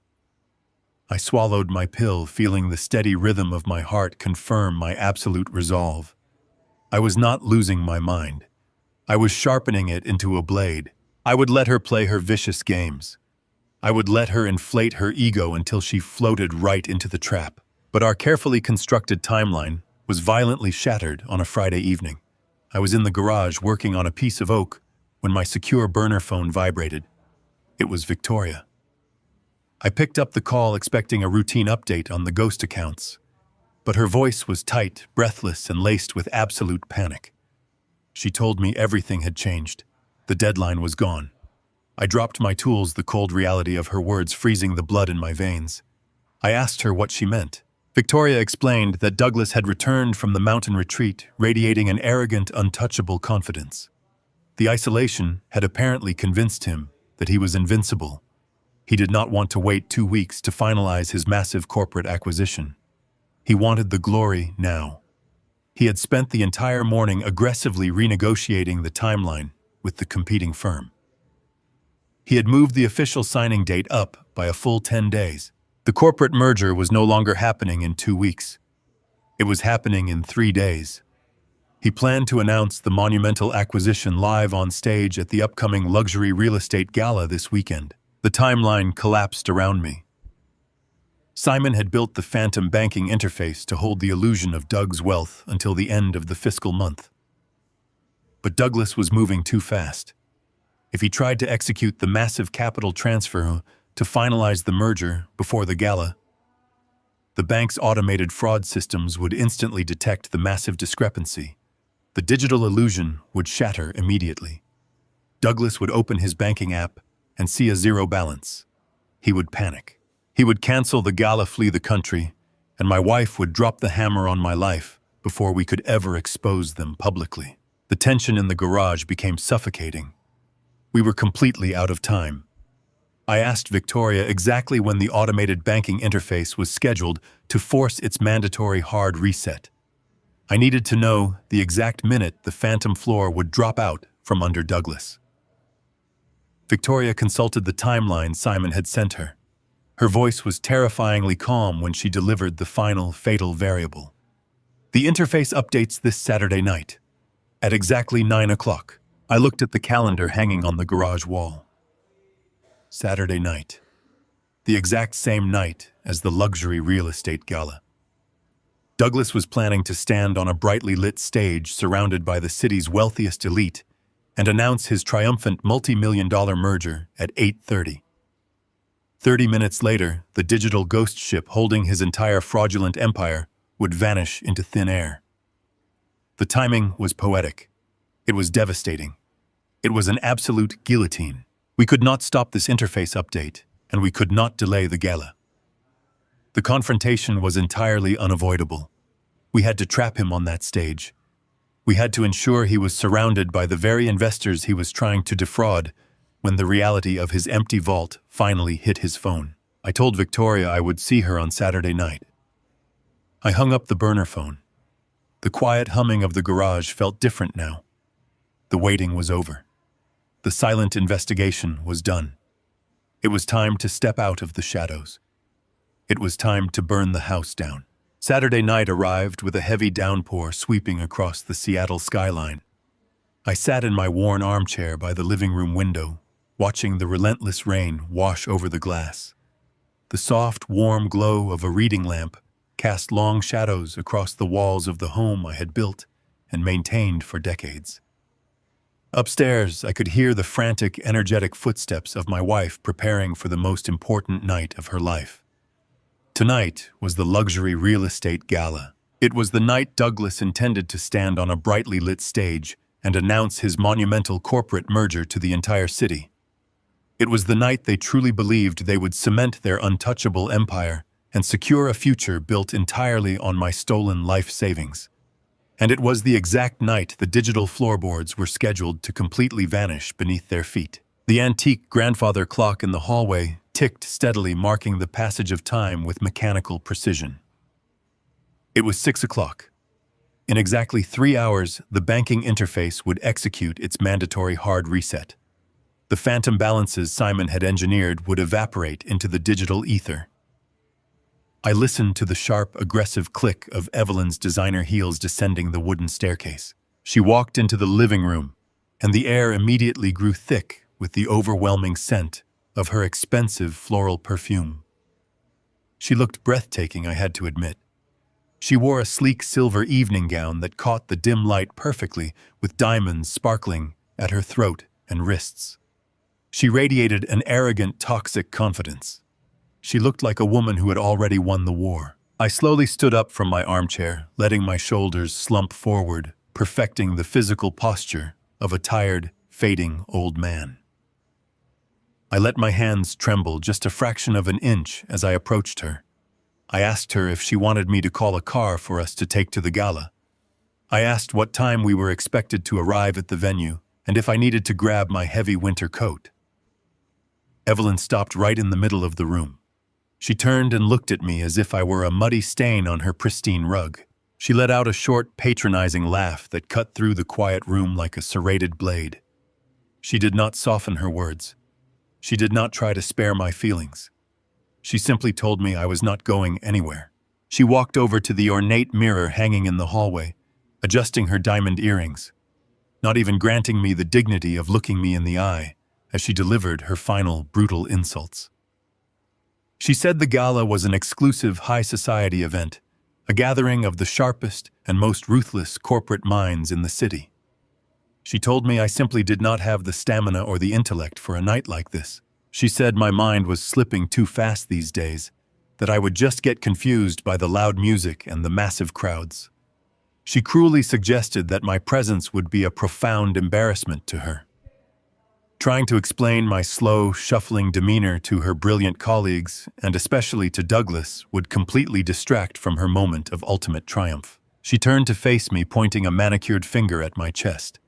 I swallowed my pill, feeling the steady rhythm of my heart confirm my absolute resolve. I was not losing my mind. I was sharpening it into a blade. I would let her play her vicious games. I would let her inflate her ego until she floated right into the trap. But our carefully constructed timeline was violently shattered on a Friday evening. I was in the garage working on a piece of oak when my secure burner phone vibrated. It was Victoria. I picked up the call expecting a routine update on the ghost accounts, but her voice was tight, breathless, and laced with absolute panic. She told me everything had changed. The deadline was gone. I dropped my tools, the cold reality of her words freezing the blood in my veins. I asked her what she meant. Victoria explained that Douglas had returned from the mountain retreat, radiating an arrogant, untouchable confidence. The isolation had apparently convinced him that he was invincible. He did not want to wait 2 weeks to finalize his massive corporate acquisition. He wanted the glory now. He had spent the entire morning aggressively renegotiating the timeline with the competing firm. He had moved the official signing date up by a full 10 days. The corporate merger was no longer happening in 2 weeks. It was happening in 3 days. He planned to announce the monumental acquisition live on stage at the upcoming luxury real estate gala this weekend. The timeline collapsed around me. Simon had built the phantom banking interface to hold the illusion of Doug's wealth until the end of the fiscal month. But Douglas was moving too fast. If he tried to execute the massive capital transfer to finalize the merger before the gala, the bank's automated fraud systems would instantly detect the massive discrepancy. The digital illusion would shatter immediately. Douglas would open his banking app and see a zero balance. He would panic. He would cancel the gala, flee the country, and my wife would drop the hammer on my life before we could ever expose them publicly. The tension in the garage became suffocating. We were completely out of time. I asked Victoria exactly when the automated banking interface was scheduled to force its mandatory hard reset. I needed to know the exact minute the phantom floor would drop out from under Douglas. Victoria consulted the timeline Simon had sent her. Her voice was terrifyingly calm when she delivered the final, fatal variable. The interface updates this Saturday night, at exactly 9 o'clock. I looked at the calendar hanging on the garage wall. Saturday night. The exact same night as the luxury real estate gala. Douglas was planning to stand on a brightly lit stage surrounded by the city's wealthiest elite and announce his triumphant multi-million-dollar merger at 8:30. 30 minutes later, the digital ghost ship holding his entire fraudulent empire would vanish into thin air. The timing was poetic. It was devastating. It was an absolute guillotine. We could not stop this interface update, and we could not delay the gala. The confrontation was entirely unavoidable. We had to trap him on that stage. We had to ensure he was surrounded by the very investors he was trying to defraud when the reality of his empty vault finally hit his phone. I told Victoria I would see her on Saturday night. I hung up the burner phone. The quiet humming of the garage felt different now. The waiting was over. The silent investigation was done. It was time to step out of the shadows. It was time to burn the house down. Saturday night arrived with a heavy downpour sweeping across the Seattle skyline. I sat in my worn armchair by the living room window, watching the relentless rain wash over the glass. The soft, warm glow of a reading lamp cast long shadows across the walls of the home I had built and maintained for decades. Upstairs, I could hear the frantic, energetic footsteps of my wife preparing for the most important night of her life. Tonight was the luxury real estate gala. It was the night Douglas intended to stand on a brightly lit stage and announce his monumental corporate merger to the entire city. It was the night they truly believed they would cement their untouchable empire and secure a future built entirely on my stolen life savings. And it was the exact night the digital floorboards were scheduled to completely vanish beneath their feet. The antique grandfather clock in the hallway ticked steadily, marking the passage of time with mechanical precision. It was 6 o'clock. In exactly 3 hours, the banking interface would execute its mandatory hard reset. The phantom balances Simon had engineered would evaporate into the digital ether. I listened to the sharp, aggressive click of Evelyn's designer heels descending the wooden staircase. She walked into the living room, and the air immediately grew thick with the overwhelming scent of her expensive floral perfume. She looked breathtaking, I had to admit. She wore a sleek silver evening gown that caught the dim light perfectly, with diamonds sparkling at her throat and wrists. She radiated an arrogant, toxic confidence. She looked like a woman who had already won the war. I slowly stood up from my armchair, letting my shoulders slump forward, perfecting the physical posture of a tired, fading old man. I let my hands tremble just a fraction of an inch as I approached her. I asked her if she wanted me to call a car for us to take to the gala. I asked what time we were expected to arrive at the venue and if I needed to grab my heavy winter coat. Evelyn stopped right in the middle of the room. She turned and looked at me as if I were a muddy stain on her pristine rug. She let out a short, patronizing laugh that cut through the quiet room like a serrated blade. She did not soften her words. She did not try to spare my feelings. She simply told me I was not going anywhere. She walked over to the ornate mirror hanging in the hallway, adjusting her diamond earrings, not even granting me the dignity of looking me in the eye as she delivered her final brutal insults. She said the gala was an exclusive high society event, a gathering of the sharpest and most ruthless corporate minds in the city. She told me I simply did not have the stamina or the intellect for a night like this. She said my mind was slipping too fast these days, that I would just get confused by the loud music and the massive crowds. She cruelly suggested that my presence would be a profound embarrassment to her. Trying to explain my slow, shuffling demeanor to her brilliant colleagues, and especially to Douglas, would completely distract from her moment of ultimate triumph. She turned to face me, pointing a manicured finger at my chest.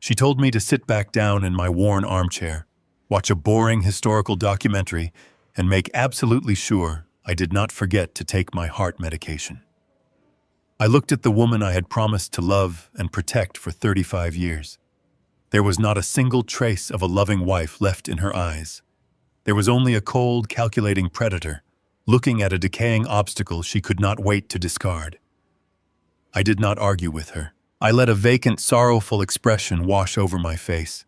She told me to sit back down in my worn armchair, watch a boring historical documentary, and make absolutely sure I did not forget to take my heart medication. I looked at the woman I had promised to love and protect for 35 years. There was not a single trace of a loving wife left in her eyes. There was only a cold, calculating predator, looking at a decaying obstacle she could not wait to discard. I did not argue with her. I let a vacant, sorrowful expression wash over my face.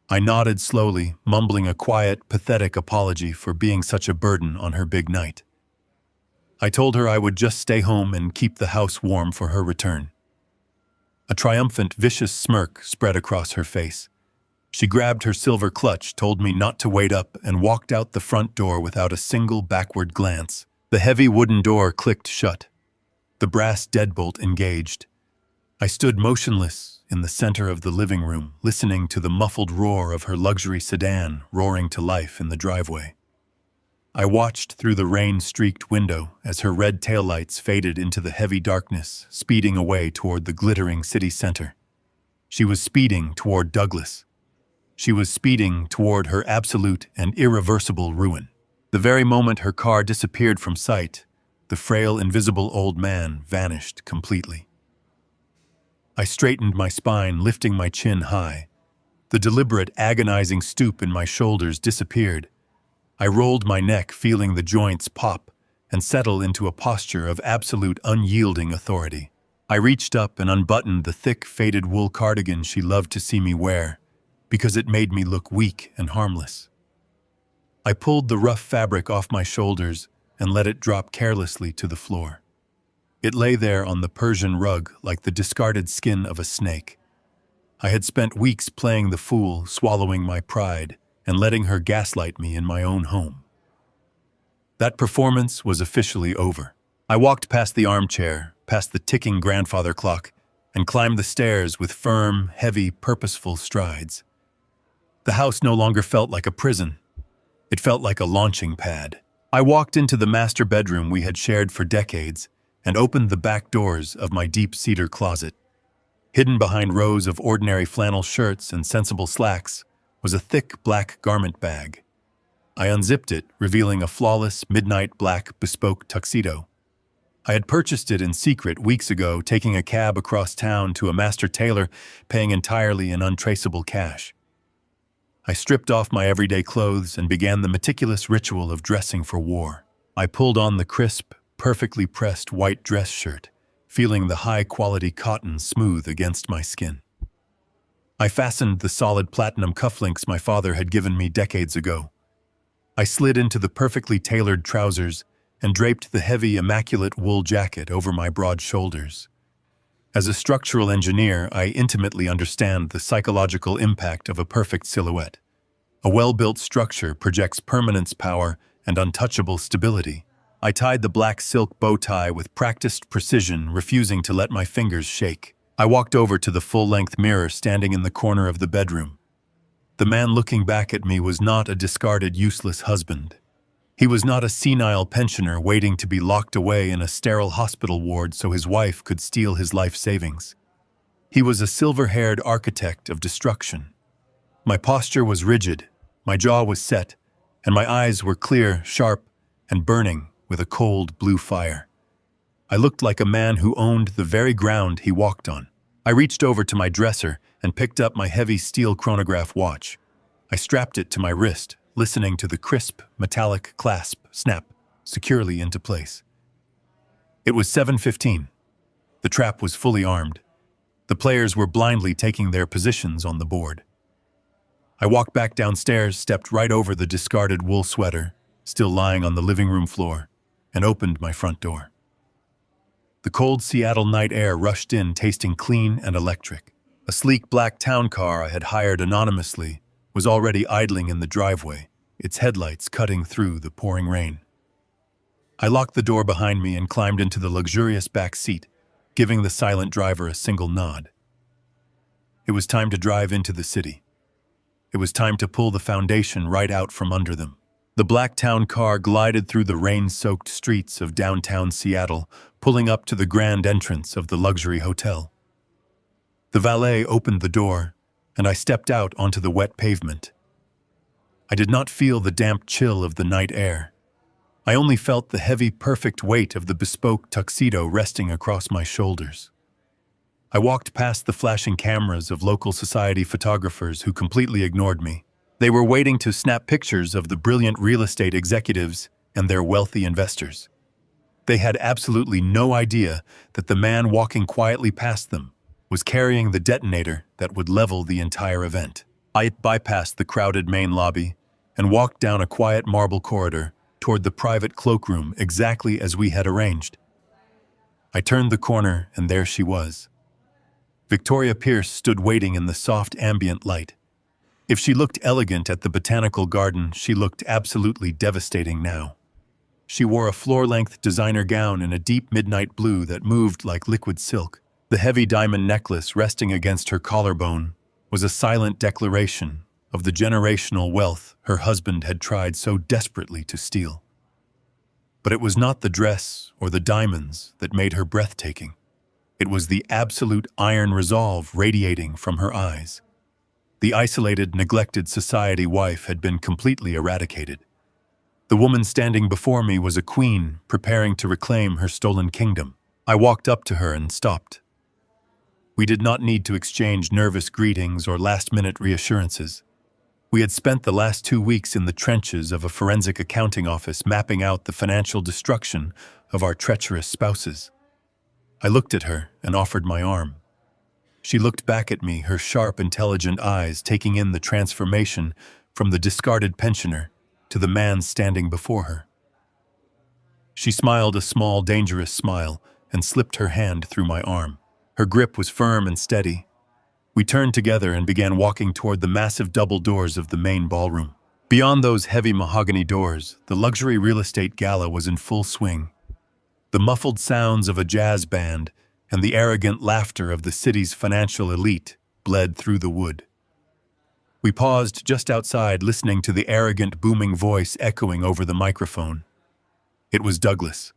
I nodded slowly, mumbling a quiet, pathetic apology for being such a burden on her big night. I told her I would just stay home and keep the house warm for her return. A triumphant, vicious smirk spread across her face. She grabbed her silver clutch, told me not to wait up, and walked out the front door without a single backward glance. The heavy wooden door clicked shut. The brass deadbolt engaged. I stood motionless in the center of the living room, listening to the muffled roar of her luxury sedan roaring to life in the driveway. I watched through the rain-streaked window as her red taillights faded into the heavy darkness, speeding away toward the glittering city center. She was speeding toward Douglas. She was speeding toward her absolute and irreversible ruin. The very moment her car disappeared from sight, the frail, invisible old man vanished completely. I straightened my spine, lifting my chin high. The deliberate, agonizing stoop in my shoulders disappeared. I rolled my neck, feeling the joints pop and settle into a posture of absolute unyielding authority. I reached up and unbuttoned the thick, faded wool cardigan she loved to see me wear, because it made me look weak and harmless. I pulled the rough fabric off my shoulders and let it drop carelessly to the floor. It lay there on the Persian rug like the discarded skin of a snake. I had spent weeks playing the fool, swallowing my pride, and letting her gaslight me in my own home. That performance was officially over. I walked past the armchair, past the ticking grandfather clock, and climbed the stairs with firm, heavy, purposeful strides. The house no longer felt like a prison. It felt like a launching pad. I walked into the master bedroom we had shared for decades and opened the back doors of my deep cedar closet. Hidden behind rows of ordinary flannel shirts and sensible slacks was a thick black garment bag. I unzipped it, revealing a flawless midnight black bespoke tuxedo. I had purchased it in secret weeks ago, taking a cab across town to a master tailor, paying entirely in untraceable cash. I stripped off my everyday clothes and began the meticulous ritual of dressing for war. I pulled on the crisp, perfectly pressed white dress shirt, feeling the high-quality cotton smooth against my skin. I fastened the solid platinum cufflinks my father had given me decades ago. I slid into the perfectly tailored trousers and draped the heavy, immaculate wool jacket over my broad shoulders. As a structural engineer, I intimately understand the psychological impact of a perfect silhouette. A well-built structure projects permanence, power, and untouchable stability. I tied the black silk bow tie with practiced precision, refusing to let my fingers shake. I walked over to the full-length mirror standing in the corner of the bedroom. The man looking back at me was not a discarded, useless husband. He was not a senile pensioner waiting to be locked away in a sterile hospital ward so his wife could steal his life savings. He was a silver-haired architect of destruction. My posture was rigid, my jaw was set, and my eyes were clear, sharp, and burning with a cold blue fire. I looked like a man who owned the very ground he walked on. I reached over to my dresser and picked up my heavy steel chronograph watch. I strapped it to my wrist, listening to the crisp, metallic clasp snap securely into place. It was 7:15. The trap was fully armed. The players were blindly taking their positions on the board. I walked back downstairs, stepped right over the discarded wool sweater, still lying on the living room floor, and opened my front door. The cold Seattle night air rushed in, tasting clean and electric. A sleek black town car I had hired anonymously was already idling in the driveway, its headlights cutting through the pouring rain. I locked the door behind me and climbed into the luxurious back seat, giving the silent driver a single nod. It was time to drive into the city. It was time to pull the foundation right out from under them. The black town car glided through the rain-soaked streets of downtown Seattle, pulling up to the grand entrance of the luxury hotel. The valet opened the door, and I stepped out onto the wet pavement. I did not feel the damp chill of the night air. I only felt the heavy, perfect weight of the bespoke tuxedo resting across my shoulders. I walked past the flashing cameras of local society photographers who completely ignored me. They were waiting to snap pictures of the brilliant real estate executives and their wealthy investors. They had absolutely no idea that the man walking quietly past them was carrying the detonator that would level the entire event. I bypassed the crowded main lobby and walked down a quiet marble corridor toward the private cloakroom exactly as we had arranged. I turned the corner and there she was. Victoria Pierce stood waiting in the soft ambient light. If she looked elegant at the botanical garden, she looked absolutely devastating now. She wore a floor-length designer gown in a deep midnight blue that moved like liquid silk. The heavy diamond necklace resting against her collarbone was a silent declaration of the generational wealth her husband had tried so desperately to steal. But it was not the dress or the diamonds that made her breathtaking. It was the absolute iron resolve radiating from her eyes. The isolated, neglected society wife had been completely eradicated. The woman standing before me was a queen preparing to reclaim her stolen kingdom. I walked up to her and stopped. We did not need to exchange nervous greetings or last-minute reassurances. We had spent the last 2 weeks in the trenches of a forensic accounting office mapping out the financial destruction of our treacherous spouses. I looked at her and offered my arm. She looked back at me, her sharp, intelligent eyes taking in the transformation from the discarded pensioner to the man standing before her. She smiled a small, dangerous smile and slipped her hand through my arm. Her grip was firm and steady. We turned together and began walking toward the massive double doors of the main ballroom. Beyond those heavy mahogany doors, the luxury real estate gala was in full swing. The muffled sounds of a jazz band and the arrogant laughter of the city's financial elite bled through the wood. We paused just outside, listening to the arrogant, booming voice echoing over the microphone. It was Douglas.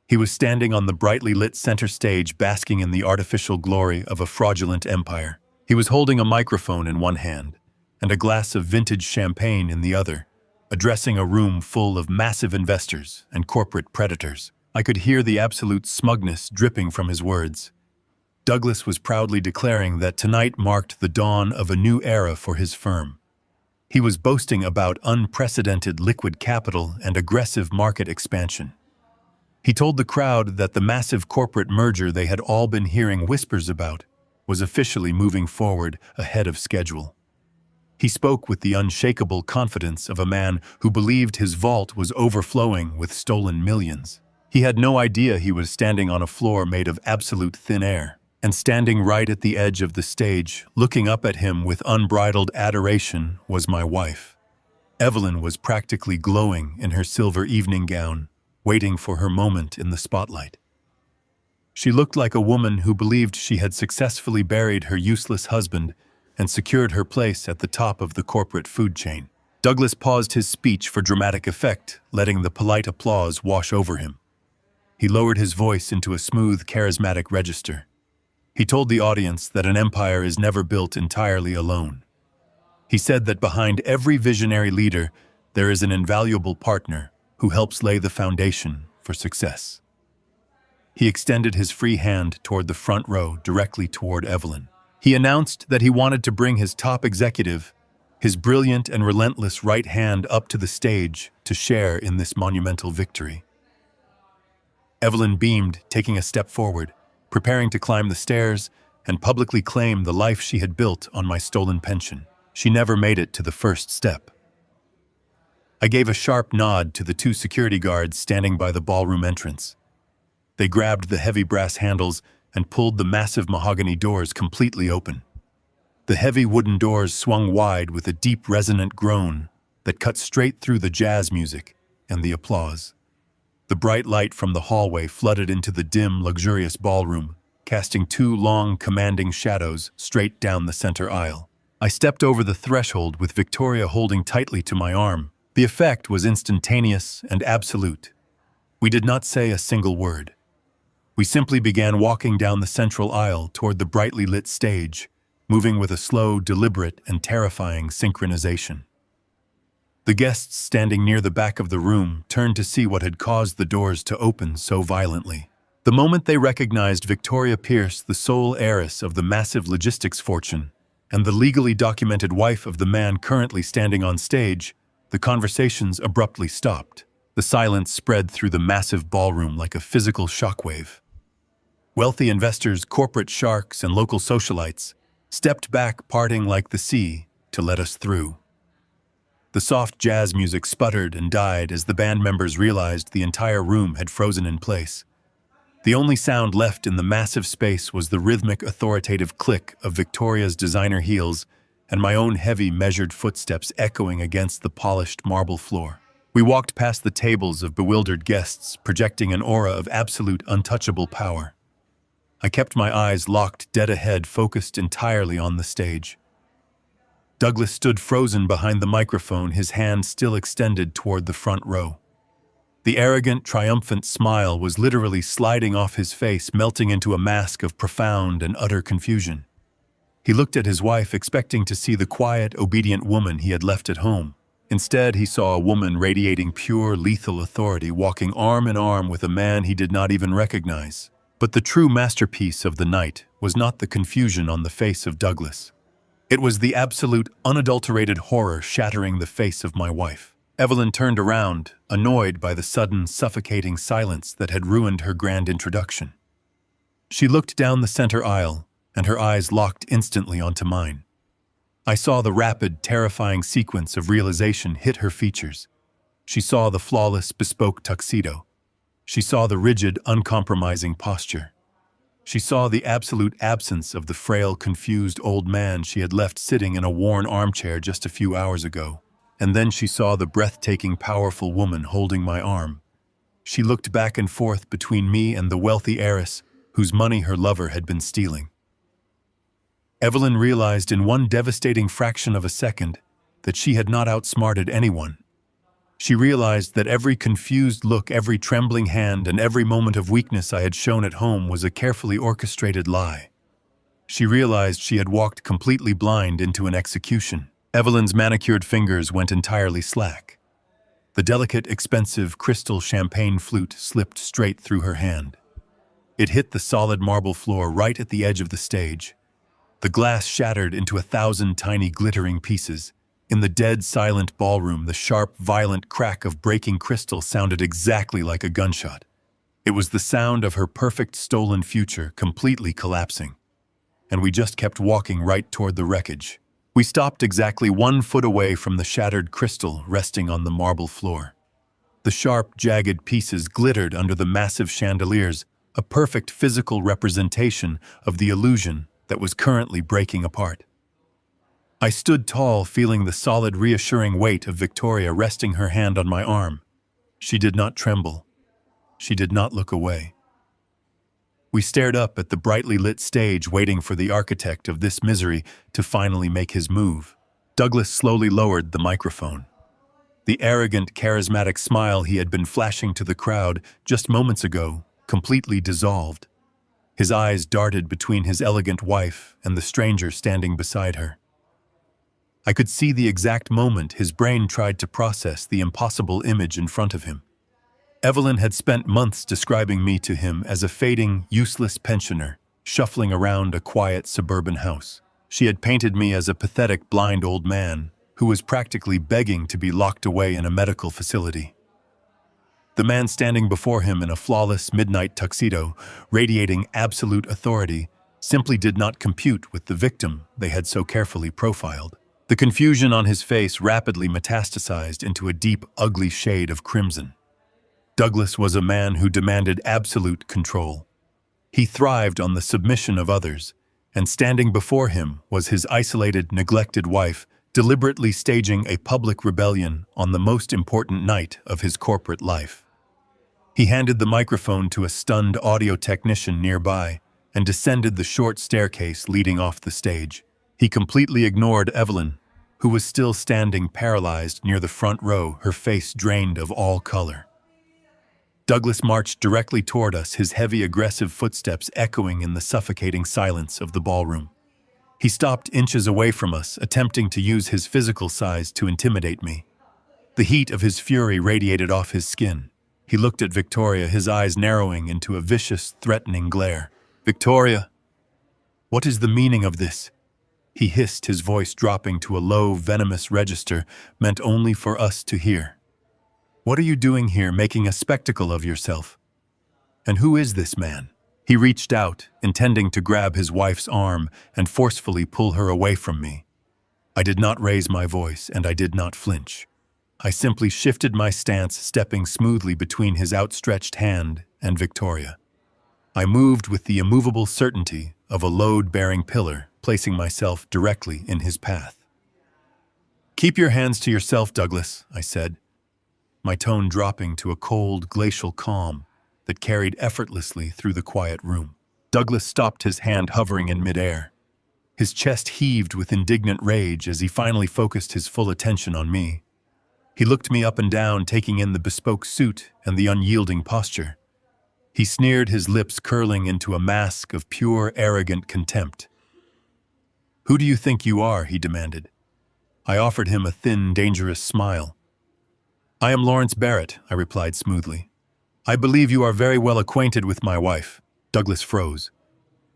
He was standing on the brightly lit center stage, basking in the artificial glory of a fraudulent empire. He was holding a microphone in one hand and a glass of vintage champagne in the other, addressing a room full of massive investors and corporate predators. I could hear the absolute smugness dripping from his words. Douglas was proudly declaring that tonight marked the dawn of a new era for his firm. He was boasting about unprecedented liquid capital and aggressive market expansion. He told the crowd that the massive corporate merger they had all been hearing whispers about was officially moving forward ahead of schedule. He spoke with the unshakable confidence of a man who believed his vault was overflowing with stolen millions. He had no idea he was standing on a floor made of absolute thin air, and standing right at the edge of the stage, looking up at him with unbridled adoration, was my wife. Evelyn was practically glowing in her silver evening gown, waiting for her moment in the spotlight. She looked like a woman who believed she had successfully buried her useless husband and secured her place at the top of the corporate food chain. Douglas paused his speech for dramatic effect, letting the polite applause wash over him. He lowered his voice into a smooth, charismatic register. He told the audience that an empire is never built entirely alone. He said that behind every visionary leader, there is an invaluable partner who helps lay the foundation for success. He extended his free hand toward the front row, directly toward Evelyn. He announced that he wanted to bring his top executive, his brilliant and relentless right hand, up to the stage to share in this monumental victory. Evelyn beamed, taking a step forward, preparing to climb the stairs and publicly claim the life she had built on my stolen pension. She never made it to the first step. I gave a sharp nod to the 2 security guards standing by the ballroom entrance. They grabbed the heavy brass handles and pulled the massive mahogany doors completely open. The heavy wooden doors swung wide with a deep, resonant groan that cut straight through the jazz music and the applause. The bright light from the hallway flooded into the dim, luxurious ballroom, casting 2 long, commanding shadows straight down the center aisle. I stepped over the threshold with Victoria holding tightly to my arm. The effect was instantaneous and absolute. We did not say a single word. We simply began walking down the central aisle toward the brightly lit stage, moving with a slow, deliberate, and terrifying synchronization. The guests standing near the back of the room turned to see what had caused the doors to open so violently. The moment they recognized Victoria Pierce, the sole heiress of the massive logistics fortune, and the legally documented wife of the man currently standing on stage, the conversations abruptly stopped. The silence spread through the massive ballroom like a physical shockwave. Wealthy investors, corporate sharks, and local socialites stepped back, parting like the sea, to let us through. The soft jazz music sputtered and died as the band members realized the entire room had frozen in place. The only sound left in the massive space was the rhythmic, authoritative click of Victoria's designer heels and my own heavy, measured footsteps echoing against the polished marble floor. We walked past the tables of bewildered guests, projecting an aura of absolute, untouchable power. I kept my eyes locked dead ahead, focused entirely on the stage. Douglas stood frozen behind the microphone, his hand still extended toward the front row. The arrogant, triumphant smile was literally sliding off his face, melting into a mask of profound and utter confusion. He looked at his wife, expecting to see the quiet, obedient woman he had left at home. Instead, he saw a woman radiating pure, lethal authority, walking arm in arm with a man he did not even recognize. But the true masterpiece of the night was not the confusion on the face of Douglas. It was the absolute, unadulterated horror shattering the face of my wife. Evelyn turned around, annoyed by the sudden, suffocating silence that had ruined her grand introduction. She looked down the center aisle, and her eyes locked instantly onto mine. I saw the rapid, terrifying sequence of realization hit her features. She saw the flawless, bespoke tuxedo. She saw the rigid, uncompromising posture. She saw the absolute absence of the frail, confused old man she had left sitting in a worn armchair just a few hours ago. And then she saw the breathtaking, powerful woman holding my arm. She looked back and forth between me and the wealthy heiress whose money her lover had been stealing. Evelyn realized in one devastating fraction of a second that she had not outsmarted anyone. She realized that every confused look, every trembling hand, and every moment of weakness I had shown at home was a carefully orchestrated lie. She realized she had walked completely blind into an execution. Evelyn's manicured fingers went entirely slack. The delicate, expensive crystal champagne flute slipped straight through her hand. It hit the solid marble floor right at the edge of the stage. The glass shattered into 1,000 tiny glittering pieces. In the dead, silent ballroom, the sharp, violent crack of breaking crystal sounded exactly like a gunshot. It was the sound of her perfect stolen future completely collapsing. And we just kept walking right toward the wreckage. We stopped exactly 1 foot away from the shattered crystal resting on the marble floor. The sharp, jagged pieces glittered under the massive chandeliers, a perfect physical representation of the illusion that was currently breaking apart. I stood tall, feeling the solid, reassuring weight of Victoria resting her hand on my arm. She did not tremble. She did not look away. We stared up at the brightly lit stage, waiting for the architect of this misery to finally make his move. Douglas slowly lowered the microphone. The arrogant, charismatic smile he had been flashing to the crowd just moments ago completely dissolved. His eyes darted between his elegant wife and the stranger standing beside her. I could see the exact moment his brain tried to process the impossible image in front of him. Evelyn had spent months describing me to him as a fading, useless pensioner, shuffling around a quiet suburban house. She had painted me as a pathetic, blind old man who was practically begging to be locked away in a medical facility. The man standing before him in a flawless midnight tuxedo, radiating absolute authority, simply did not compute with the victim they had so carefully profiled. The confusion on his face rapidly metastasized into a deep, ugly shade of crimson. Douglas was a man who demanded absolute control. He thrived on the submission of others, and standing before him was his isolated, neglected wife, deliberately staging a public rebellion on the most important night of his corporate life. He handed the microphone to a stunned audio technician nearby and descended the short staircase leading off the stage. He completely ignored Evelyn, who was still standing paralyzed near the front row, her face drained of all color. Douglas marched directly toward us, his heavy, aggressive footsteps echoing in the suffocating silence of the ballroom. He stopped inches away from us, attempting to use his physical size to intimidate me. The heat of his fury radiated off his skin. He looked at Victoria, his eyes narrowing into a vicious, threatening glare. "Victoria, what is the meaning of this?" He hissed, his voice dropping to a low, venomous register meant only for us to hear. "What are you doing here, making a spectacle of yourself? And who is this man?" He reached out, intending to grab his wife's arm and forcefully pull her away from me. I did not raise my voice, and I did not flinch. I simply shifted my stance, stepping smoothly between his outstretched hand and Victoria. I moved with the immovable certainty of a load-bearing pillar, placing myself directly in his path. "Keep your hands to yourself, Douglas," I said, my tone dropping to a cold, glacial calm that carried effortlessly through the quiet room. Douglas stopped, his hand hovering in midair. His chest heaved with indignant rage as he finally focused his full attention on me. He looked me up and down, taking in the bespoke suit and the unyielding posture. He sneered, his lips curling into a mask of pure, arrogant contempt. "Who do you think you are?" he demanded. I offered him a thin, dangerous smile. "I am Lawrence Barrett," I replied smoothly. "I believe you are very well acquainted with my wife." Douglas froze.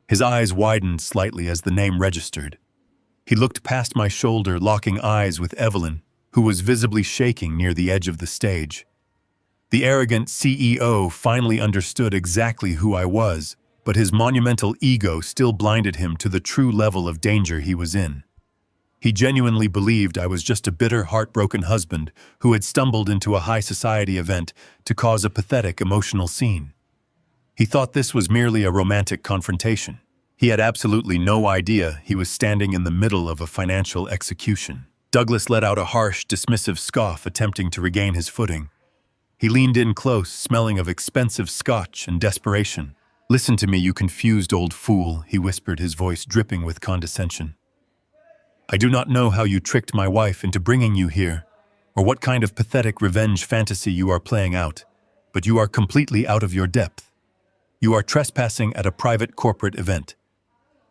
His eyes widened slightly as the name registered. He looked past my shoulder, locking eyes with Evelyn, who was visibly shaking near the edge of the stage. The arrogant CEO finally understood exactly who I was, but his monumental ego still blinded him to the true level of danger he was in. He genuinely believed I was just a bitter, heartbroken husband who had stumbled into a high society event to cause a pathetic emotional scene. He thought this was merely a romantic confrontation. He had absolutely no idea he was standing in the middle of a financial execution. Douglas let out a harsh, dismissive scoff, attempting to regain his footing. He leaned in close, smelling of expensive scotch and desperation. "Listen to me, you confused old fool," he whispered, his voice dripping with condescension. "I do not know how you tricked my wife into bringing you here, or what kind of pathetic revenge fantasy you are playing out, but you are completely out of your depth. You are trespassing at a private corporate event.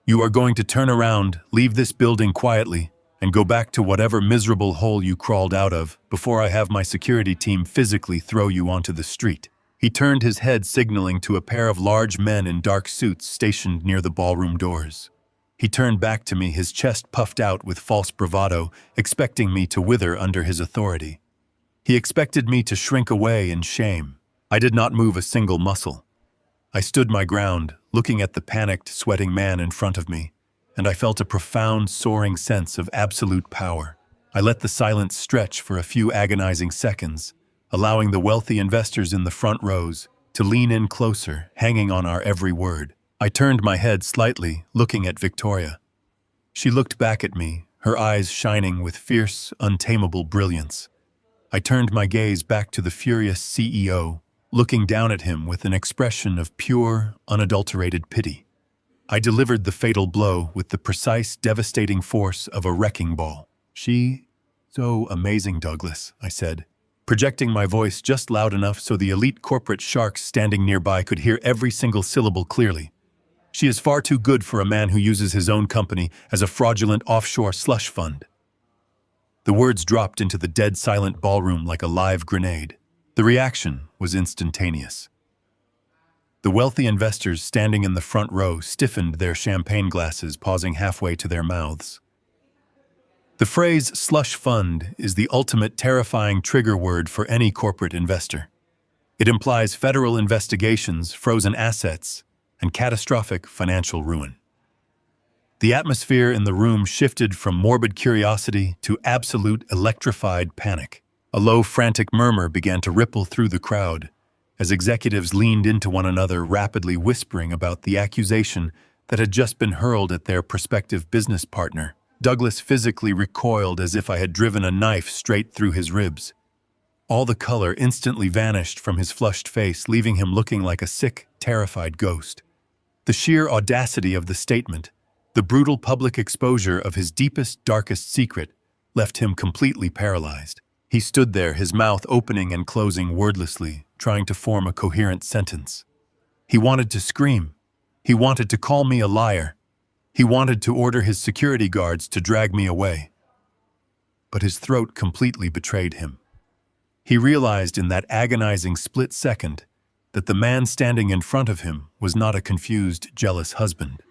You are going to turn around, leave this building quietly, and go back to whatever miserable hole you crawled out of before I have my security team physically throw you onto the street." He turned his head, signaling to a pair of large men in dark suits stationed near the ballroom doors. He turned back to me, his chest puffed out with false bravado, expecting me to wither under his authority. He expected me to shrink away in shame. I did not move a single muscle. I stood my ground, looking at the panicked, sweating man in front of me, and I felt a profound, soaring sense of absolute power. I let the silence stretch for a few agonizing seconds, allowing the wealthy investors in the front rows to lean in closer, hanging on our every word. I turned my head slightly, looking at Victoria. She looked back at me, her eyes shining with fierce, untamable brilliance. I turned my gaze back to the furious CEO, looking down at him with an expression of pure, unadulterated pity. I delivered the fatal blow with the precise, devastating force of a wrecking ball. "So amazing, Douglas," I said, projecting my voice just loud enough so the elite corporate sharks standing nearby could hear every single syllable clearly. "She is far too good for a man who uses his own company as a fraudulent offshore slush fund." The words dropped into the dead silent ballroom like a live grenade. The reaction was instantaneous. The wealthy investors standing in the front row stiffened their champagne glasses, pausing halfway to their mouths. The phrase slush fund is the ultimate terrifying trigger word for any corporate investor. It implies federal investigations, frozen assets, and catastrophic financial ruin. The atmosphere in the room shifted from morbid curiosity to absolute electrified panic. A low, frantic murmur began to ripple through the crowd as executives leaned into one another, rapidly whispering about the accusation that had just been hurled at their prospective business partner. Douglas physically recoiled as if I had driven a knife straight through his ribs. All the color instantly vanished from his flushed face, leaving him looking like a sick, terrified ghost. The sheer audacity of the statement, the brutal public exposure of his deepest, darkest secret, left him completely paralyzed. He stood there, his mouth opening and closing wordlessly, trying to form a coherent sentence. He wanted to scream. He wanted to call me a liar. He wanted to order his security guards to drag me away. But his throat completely betrayed him. He realized in that agonizing split second that the man standing in front of him was not a confused, jealous husband.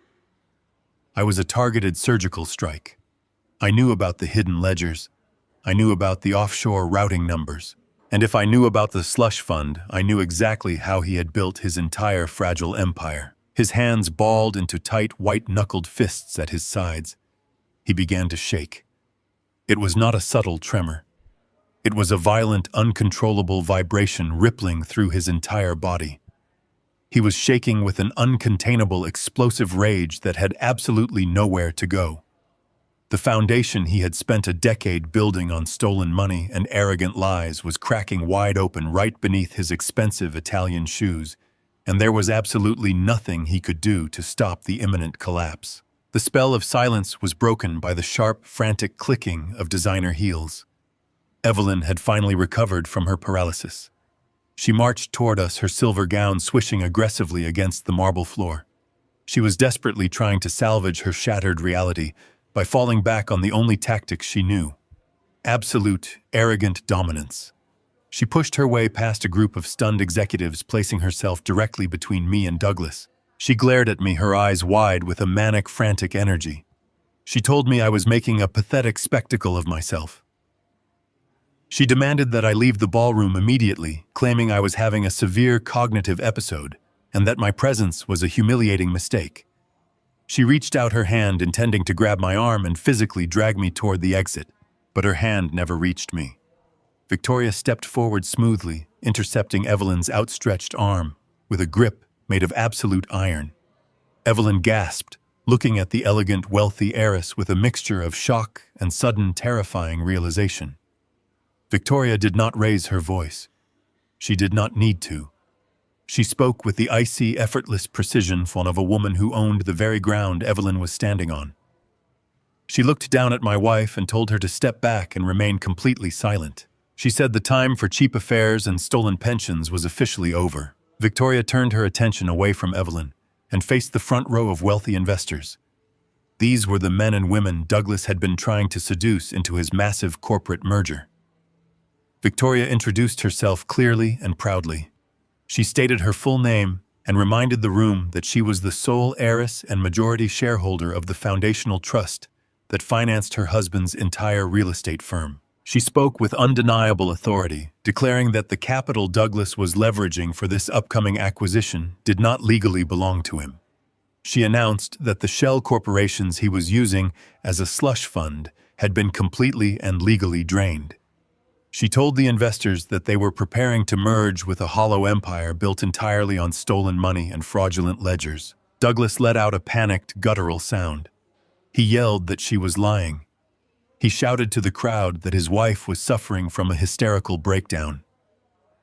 I was a targeted surgical strike. I knew about the hidden ledgers. I knew about the offshore routing numbers. And if I knew about the slush fund, I knew exactly how he had built his entire fragile empire. His hands balled into tight, white-knuckled fists at his sides. He began to shake. It was not a subtle tremor. It was a violent, uncontrollable vibration rippling through his entire body. He was shaking with an uncontainable, explosive rage that had absolutely nowhere to go. The foundation he had spent a decade building on stolen money and arrogant lies was cracking wide open right beneath his expensive Italian shoes, and there was absolutely nothing he could do to stop the imminent collapse. The spell of silence was broken by the sharp, frantic clicking of designer heels. Evelyn had finally recovered from her paralysis. She marched toward us, her silver gown swishing aggressively against the marble floor. She was desperately trying to salvage her shattered reality by falling back on the only tactics she knew: absolute, arrogant dominance. She pushed her way past a group of stunned executives, placing herself directly between me and Douglas. She glared at me, her eyes wide with a manic, frantic energy. She told me I was making a pathetic spectacle of myself. She demanded that I leave the ballroom immediately, claiming I was having a severe cognitive episode and that my presence was a humiliating mistake. She reached out her hand, intending to grab my arm and physically drag me toward the exit, but her hand never reached me. Victoria stepped forward smoothly, intercepting Evelyn's outstretched arm with a grip made of absolute iron. Evelyn gasped, looking at the elegant, wealthy heiress with a mixture of shock and sudden, terrifying realization. Victoria did not raise her voice. She did not need to. She spoke with the icy, effortless precision of a woman who owned the very ground Evelyn was standing on. She looked down at my wife and told her to step back and remain completely silent. She said the time for cheap affairs and stolen pensions was officially over. Victoria turned her attention away from Evelyn and faced the front row of wealthy investors. These were the men and women Douglas had been trying to seduce into his massive corporate merger. Victoria introduced herself clearly and proudly. She stated her full name and reminded the room that she was the sole heiress and majority shareholder of the foundational trust that financed her husband's entire real estate firm. She spoke with undeniable authority, declaring that the capital Douglas was leveraging for this upcoming acquisition did not legally belong to him. She announced that the shell corporations he was using as a slush fund had been completely and legally drained. She told the investors that they were preparing to merge with a hollow empire built entirely on stolen money and fraudulent ledgers. Douglas let out a panicked, guttural sound. He yelled that she was lying. He shouted to the crowd that his wife was suffering from a hysterical breakdown.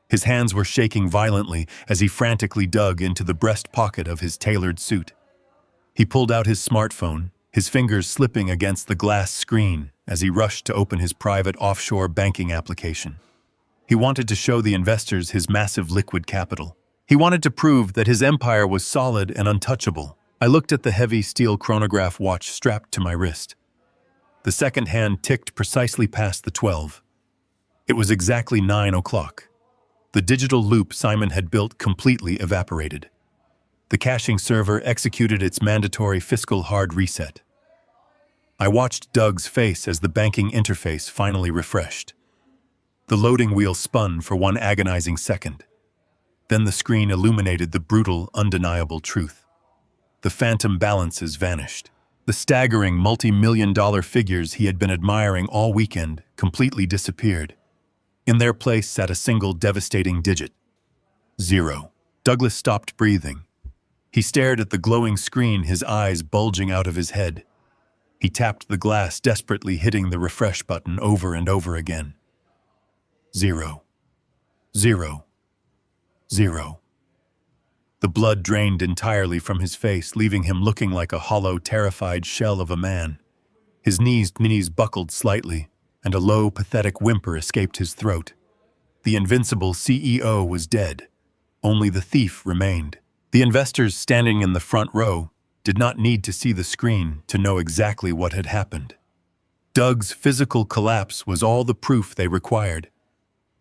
His hands were shaking violently as he frantically dug into the breast pocket of his tailored suit. He pulled out his smartphone, his fingers slipping against the glass screen as he rushed to open his private offshore banking application. He wanted to show the investors his massive liquid capital. He wanted to prove that his empire was solid and untouchable. I looked at the heavy steel chronograph watch strapped to my wrist. The second hand ticked precisely past the 12. It was exactly 9 o'clock. The digital loop Simon had built completely evaporated. The caching server executed its mandatory fiscal hard reset. I watched Doug's face as the banking interface finally refreshed. The loading wheel spun for one agonizing second. Then the screen illuminated the brutal, undeniable truth. The phantom balances vanished. The staggering multi-million-dollar figures he had been admiring all weekend completely disappeared. In their place sat a single devastating digit: 0. Douglas stopped breathing. He stared at the glowing screen, his eyes bulging out of his head. He tapped the glass, desperately hitting the refresh button over and over again. 0. 0. 0. The blood drained entirely from his face, leaving him looking like a hollow, terrified shell of a man. His knees buckled slightly, and a low, pathetic whimper escaped his throat. The invincible CEO was dead. Only the thief remained. The investors standing in the front row did not need to see the screen to know exactly what had happened. Doug's physical collapse was all the proof they required.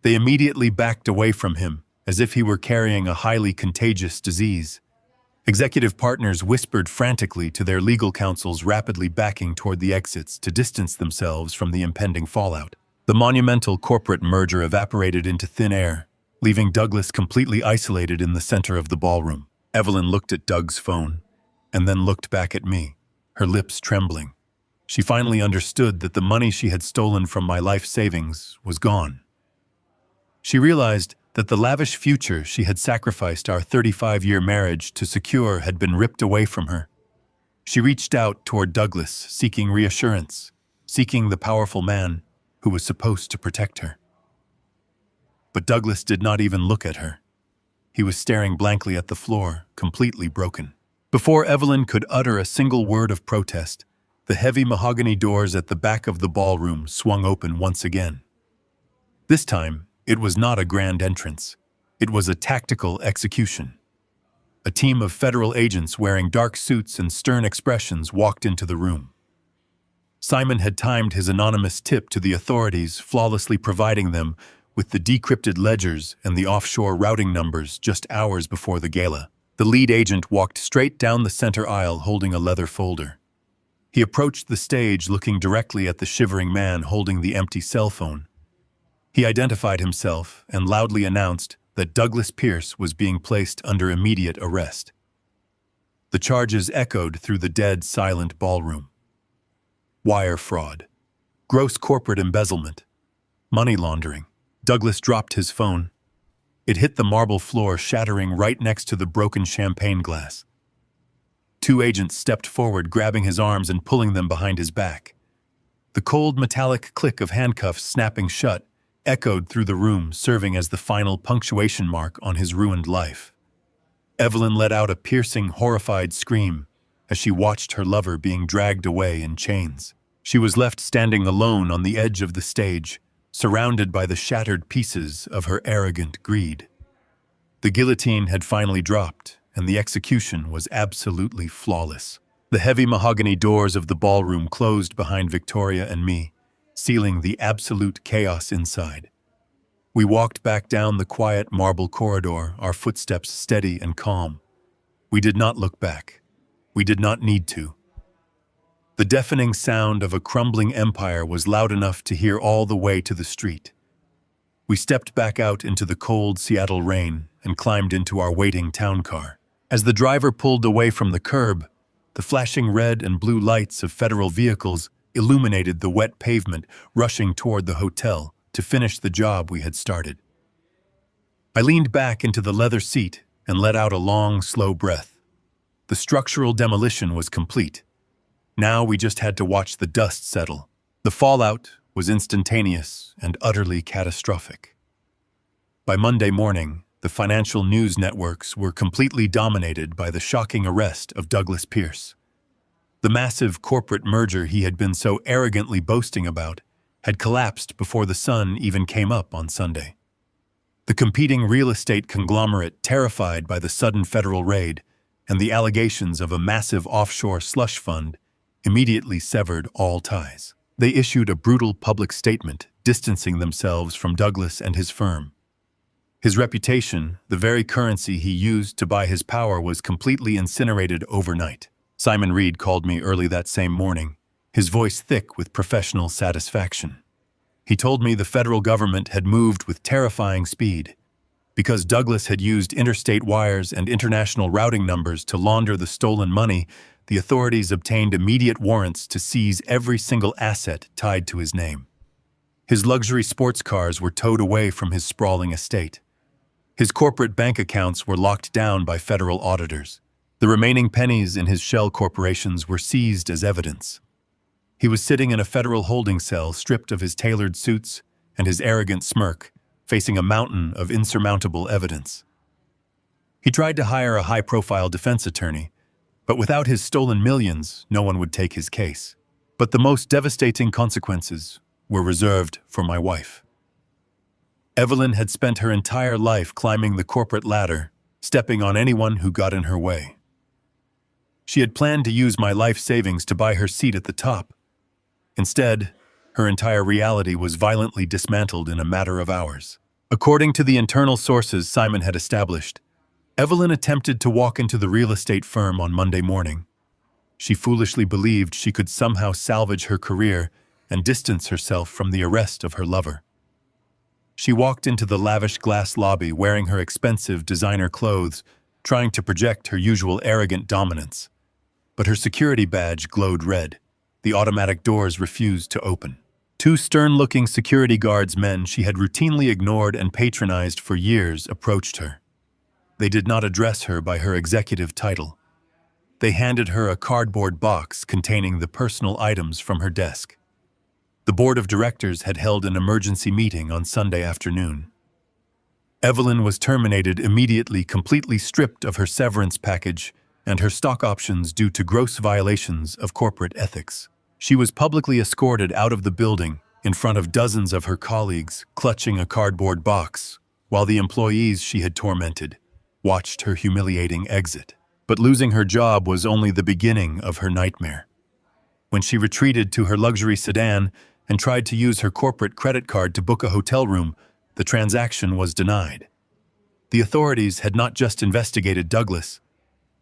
They immediately backed away from him, as if he were carrying a highly contagious disease. Executive partners whispered frantically to their legal counsels, rapidly backing toward the exits to distance themselves from the impending fallout. The monumental corporate merger evaporated into thin air, leaving Douglas completely isolated in the center of the ballroom. Evelyn looked at Doug's phone, and then looked back at me, her lips trembling. She finally understood that the money she had stolen from my life savings was gone. She realized that the lavish future she had sacrificed our 35-year marriage to secure had been ripped away from her. She reached out toward Douglas, seeking reassurance, seeking the powerful man who was supposed to protect her. But Douglas did not even look at her. He was staring blankly at the floor, completely broken. Before Evelyn could utter a single word of protest, the heavy mahogany doors at the back of the ballroom swung open once again. This time, it was not a grand entrance. It was a tactical execution. A team of federal agents wearing dark suits and stern expressions walked into the room. Simon had timed his anonymous tip to the authorities, flawlessly providing them with the decrypted ledgers and the offshore routing numbers just hours before the gala. The lead agent walked straight down the center aisle holding a leather folder. He approached the stage looking directly at the shivering man holding the empty cell phone. He identified himself and loudly announced that Douglas Pierce was being placed under immediate arrest. The charges echoed through the dead, silent ballroom. Wire fraud, gross corporate embezzlement, money laundering. Douglas dropped his phone. It hit the marble floor, shattering right next to the broken champagne glass. Two agents stepped forward, grabbing his arms and pulling them behind his back. The cold, metallic click of handcuffs snapping shut echoed through the room, serving as the final punctuation mark on his ruined life. Evelyn let out a piercing, horrified scream as she watched her lover being dragged away in chains. She was left standing alone on the edge of the stage, surrounded by the shattered pieces of her arrogant greed. The guillotine had finally dropped, and the execution was absolutely flawless. The heavy mahogany doors of the ballroom closed behind Victoria and me, sealing the absolute chaos inside. We walked back down the quiet marble corridor, our footsteps steady and calm. We did not look back. We did not need to. The deafening sound of a crumbling empire was loud enough to hear all the way to the street. We stepped back out into the cold Seattle rain and climbed into our waiting town car. As the driver pulled away from the curb, the flashing red and blue lights of federal vehicles illuminated the wet pavement, rushing toward the hotel to finish the job we had started. I leaned back into the leather seat and let out a long, slow breath. The structural demolition was complete. Now we just had to watch the dust settle. The fallout was instantaneous and utterly catastrophic. By Monday morning, the financial news networks were completely dominated by the shocking arrest of Douglas Pierce. The massive corporate merger he had been so arrogantly boasting about had collapsed before the sun even came up on Sunday. The competing real estate conglomerate, terrified by the sudden federal raid and the allegations of a massive offshore slush fund, immediately severed all ties. They issued a brutal public statement distancing themselves from Douglas and his firm. His reputation, the very currency he used to buy his power, was completely incinerated overnight. Simon Reed called me early that same morning, his voice thick with professional satisfaction. He told me the federal government had moved with terrifying speed. Because Douglas had used interstate wires and international routing numbers to launder the stolen money, the authorities obtained immediate warrants to seize every single asset tied to his name. His luxury sports cars were towed away from his sprawling estate. His corporate bank accounts were locked down by federal auditors. The remaining pennies in his shell corporations were seized as evidence. He was sitting in a federal holding cell, stripped of his tailored suits and his arrogant smirk, facing a mountain of insurmountable evidence. He tried to hire a high-profile defense attorney, but without his stolen millions, no one would take his case. But the most devastating consequences were reserved for my wife. Evelyn had spent her entire life climbing the corporate ladder, stepping on anyone who got in her way. She had planned to use my life savings to buy her seat at the top. Instead, her entire reality was violently dismantled in a matter of hours. According to the internal sources Simon had established, Evelyn attempted to walk into the real estate firm on Monday morning. She foolishly believed she could somehow salvage her career and distance herself from the arrest of her lover. She walked into the lavish glass lobby wearing her expensive designer clothes, trying to project her usual arrogant dominance. But her security badge glowed red. The automatic doors refused to open. Two stern-looking security guards men she had routinely ignored and patronized for years approached her. They did not address her by her executive title. They handed her a cardboard box containing the personal items from her desk. The board of directors had held an emergency meeting on Sunday afternoon. Evelyn was terminated immediately, completely stripped of her severance package and her stock options due to gross violations of corporate ethics. She was publicly escorted out of the building in front of dozens of her colleagues, clutching a cardboard box, while the employees she had tormented watched her humiliating exit. But losing her job was only the beginning of her nightmare. When she retreated to her luxury sedan and tried to use her corporate credit card to book a hotel room, the transaction was denied. The authorities had not just investigated Douglas.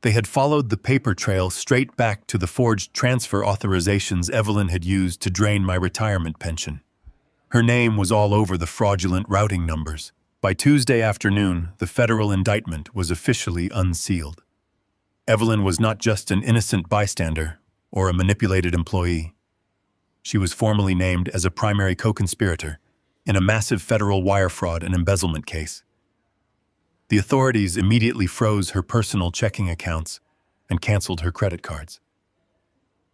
They had followed the paper trail straight back to the forged transfer authorizations Evelyn had used to drain my retirement pension. Her name was all over the fraudulent routing numbers. By Tuesday afternoon, the federal indictment was officially unsealed. Evelyn was not just an innocent bystander or a manipulated employee. She was formally named as a primary co-conspirator in a massive federal wire fraud and embezzlement case. The authorities immediately froze her personal checking accounts and canceled her credit cards.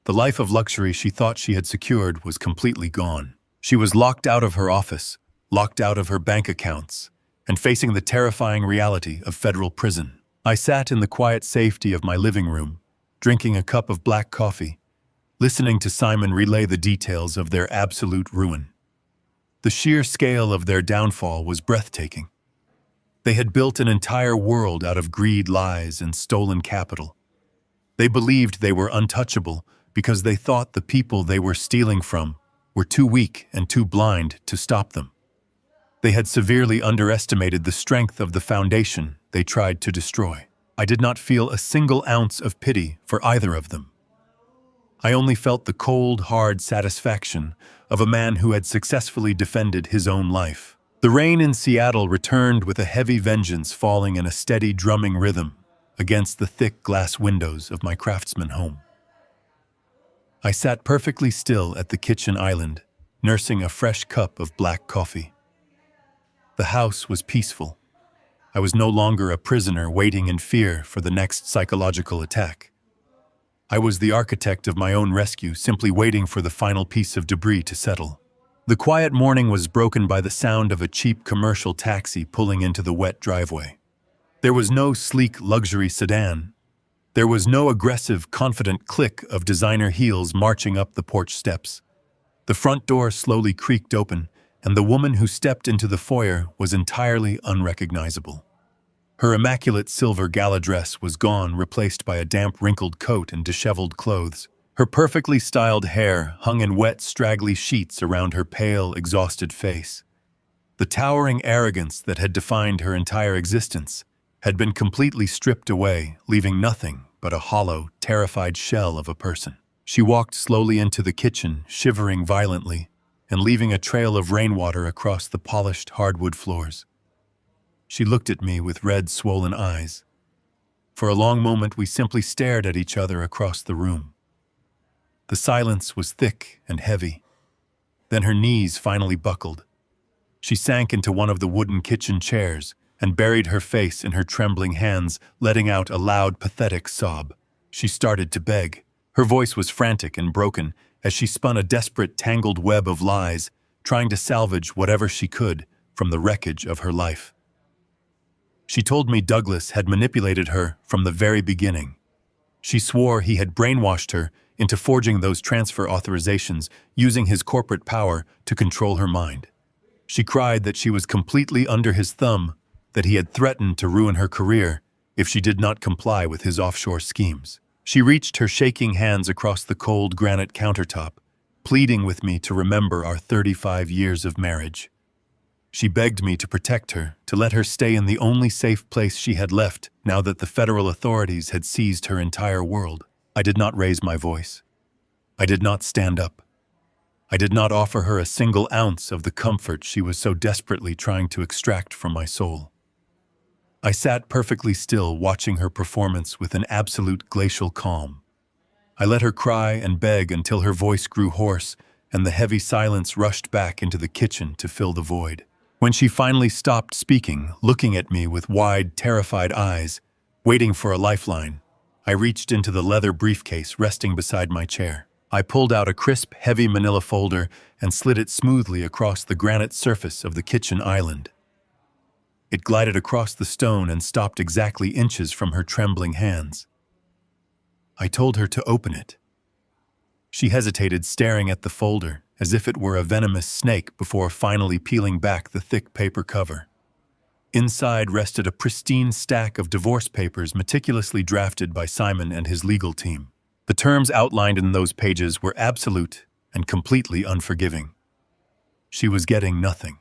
The life of luxury she thought she had secured was completely gone. She was locked out of her office, locked out of her bank accounts, and facing the terrifying reality of federal prison. I sat in the quiet safety of my living room, drinking a cup of black coffee, listening to Simon relay the details of their absolute ruin. The sheer scale of their downfall was breathtaking. They had built an entire world out of greed, lies, and stolen capital. They believed they were untouchable because they thought the people they were stealing from were too weak and too blind to stop them. They had severely underestimated the strength of the foundation they tried to destroy. I did not feel a single ounce of pity for either of them. I only felt the cold, hard satisfaction of a man who had successfully defended his own life. The rain in Seattle returned with a heavy vengeance, falling in a steady drumming rhythm against the thick glass windows of my Craftsman home. I sat perfectly still at the kitchen island, nursing a fresh cup of black coffee. The house was peaceful. I was no longer a prisoner waiting in fear for the next psychological attack. I was the architect of my own rescue, simply waiting for the final piece of debris to settle. The quiet morning was broken by the sound of a cheap commercial taxi pulling into the wet driveway. There was no sleek luxury sedan. There was no aggressive, confident click of designer heels marching up the porch steps. The front door slowly creaked open, and the woman who stepped into the foyer was entirely unrecognizable. Her immaculate silver gala dress was gone, replaced by a damp, wrinkled coat and disheveled clothes. Her perfectly styled hair hung in wet, straggly sheets around her pale, exhausted face. The towering arrogance that had defined her entire existence had been completely stripped away, leaving nothing but a hollow, terrified shell of a person. She walked slowly into the kitchen, shivering violently, and leaving a trail of rainwater across the polished hardwood floors. She looked at me with red, swollen eyes. For a long moment, we simply stared at each other across the room. The silence was thick and heavy. Then her knees finally buckled. She sank into one of the wooden kitchen chairs and buried her face in her trembling hands, letting out a loud, pathetic sob. She started to beg. Her voice was frantic and broken as she spun a desperate, tangled web of lies, trying to salvage whatever she could from the wreckage of her life. She told me Douglas had manipulated her from the very beginning. She swore he had brainwashed her into forging those transfer authorizations, using his corporate power to control her mind. She cried that she was completely under his thumb, that he had threatened to ruin her career if she did not comply with his offshore schemes. She reached her shaking hands across the cold granite countertop, pleading with me to remember our 35 years of marriage. She begged me to protect her, to let her stay in the only safe place she had left now that the federal authorities had seized her entire world. I did not raise my voice. I did not stand up. I did not offer her a single ounce of the comfort she was so desperately trying to extract from my soul. I sat perfectly still, watching her performance with an absolute glacial calm. I let her cry and beg until her voice grew hoarse and the heavy silence rushed back into the kitchen to fill the void. When she finally stopped speaking, looking at me with wide, terrified eyes, waiting for a lifeline, I reached into the leather briefcase resting beside my chair. I pulled out a crisp, heavy manila folder and slid it smoothly across the granite surface of the kitchen island. It glided across the stone and stopped exactly inches from her trembling hands. I told her to open it. She hesitated, staring at the folder, as if it were a venomous snake, before finally peeling back the thick paper cover. Inside rested a pristine stack of divorce papers meticulously drafted by Simon and his legal team. The terms outlined in those pages were absolute and completely unforgiving. She was getting nothing.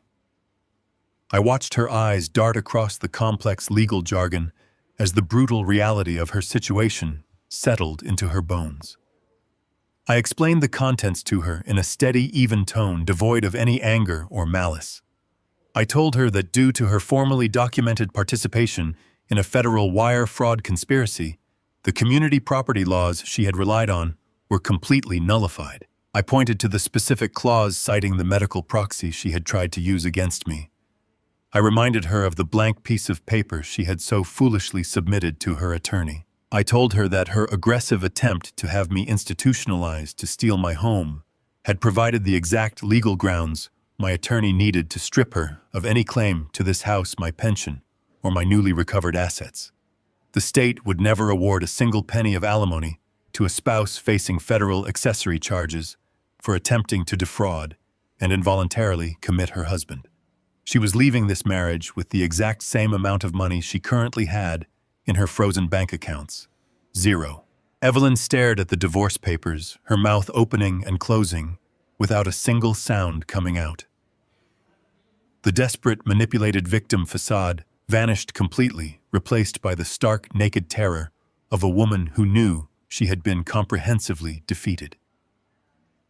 I watched her eyes dart across the complex legal jargon as the brutal reality of her situation settled into her bones. I explained the contents to her in a steady, even tone devoid of any anger or malice. I told her that due to her formally documented participation in a federal wire fraud conspiracy, the community property laws she had relied on were completely nullified. I pointed to the specific clause citing the medical proxy she had tried to use against me. I reminded her of the blank piece of paper she had so foolishly submitted to her attorney. I told her that her aggressive attempt to have me institutionalized to steal my home had provided the exact legal grounds my attorney needed to strip her of any claim to this house, my pension, or my newly recovered assets. The state would never award a single penny of alimony to a spouse facing federal accessory charges for attempting to defraud and involuntarily commit her husband. She was leaving this marriage with the exact same amount of money she currently had in her frozen bank accounts. 0. Evelyn stared at the divorce papers, her mouth opening and closing, without a single sound coming out. The desperate, manipulated victim facade vanished completely, replaced by the stark, naked terror of a woman who knew she had been comprehensively defeated.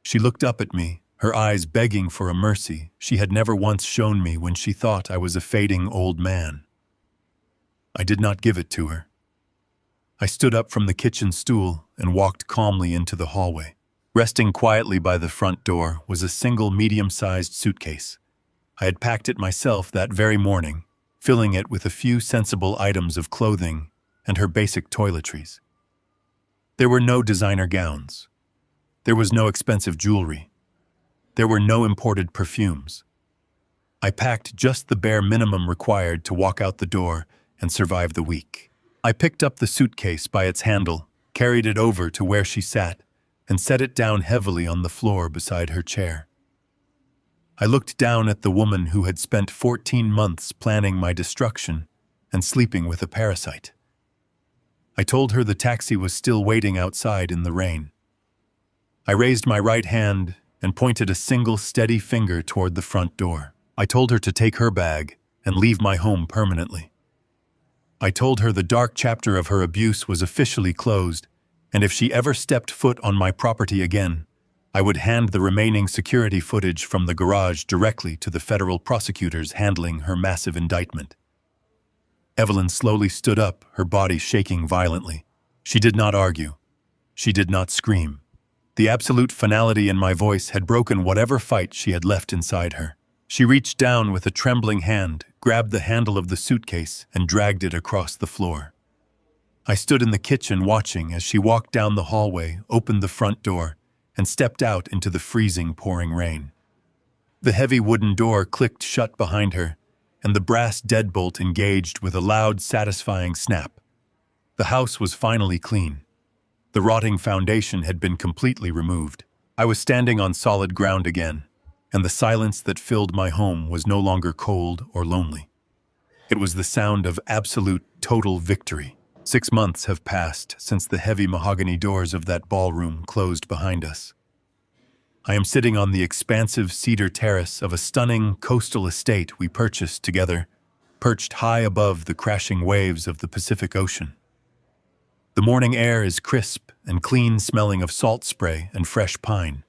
She looked up at me, her eyes begging for a mercy she had never once shown me when she thought I was a fading old man. I did not give it to her. I stood up from the kitchen stool and walked calmly into the hallway. Resting quietly by the front door was a single medium-sized suitcase. I had packed it myself that very morning, filling it with a few sensible items of clothing and her basic toiletries. There were no designer gowns. There was no expensive jewelry. There were no imported perfumes. I packed just the bare minimum required to walk out the door and survive the week. I picked up the suitcase by its handle, carried it over to where she sat, and set it down heavily on the floor beside her chair. I looked down at the woman who had spent 14 months planning my destruction and sleeping with a parasite. I told her the taxi was still waiting outside in the rain. I raised my right hand and pointed a single steady finger toward the front door. I told her to take her bag and leave my home permanently. I told her the dark chapter of her abuse was officially closed, and if she ever stepped foot on my property again, I would hand the remaining security footage from the garage directly to the federal prosecutors handling her massive indictment. Evelyn slowly stood up, her body shaking violently. She did not argue. She did not scream. The absolute finality in my voice had broken whatever fight she had left inside her. She reached down with a trembling hand, grabbed the handle of the suitcase, and dragged it across the floor. I stood in the kitchen watching as she walked down the hallway, opened the front door, and stepped out into the freezing, pouring rain. The heavy wooden door clicked shut behind her, and the brass deadbolt engaged with a loud, satisfying snap. The house was finally clean. The rotting foundation had been completely removed. I was standing on solid ground again, and the silence that filled my home was no longer cold or lonely. It was the sound of absolute, total victory. 6 months have passed since the heavy mahogany doors of that ballroom closed behind us. I am sitting on the expansive cedar terrace of a stunning coastal estate we purchased together, perched high above the crashing waves of the Pacific Ocean. The morning air is crisp and clean, smelling of salt spray and fresh pine.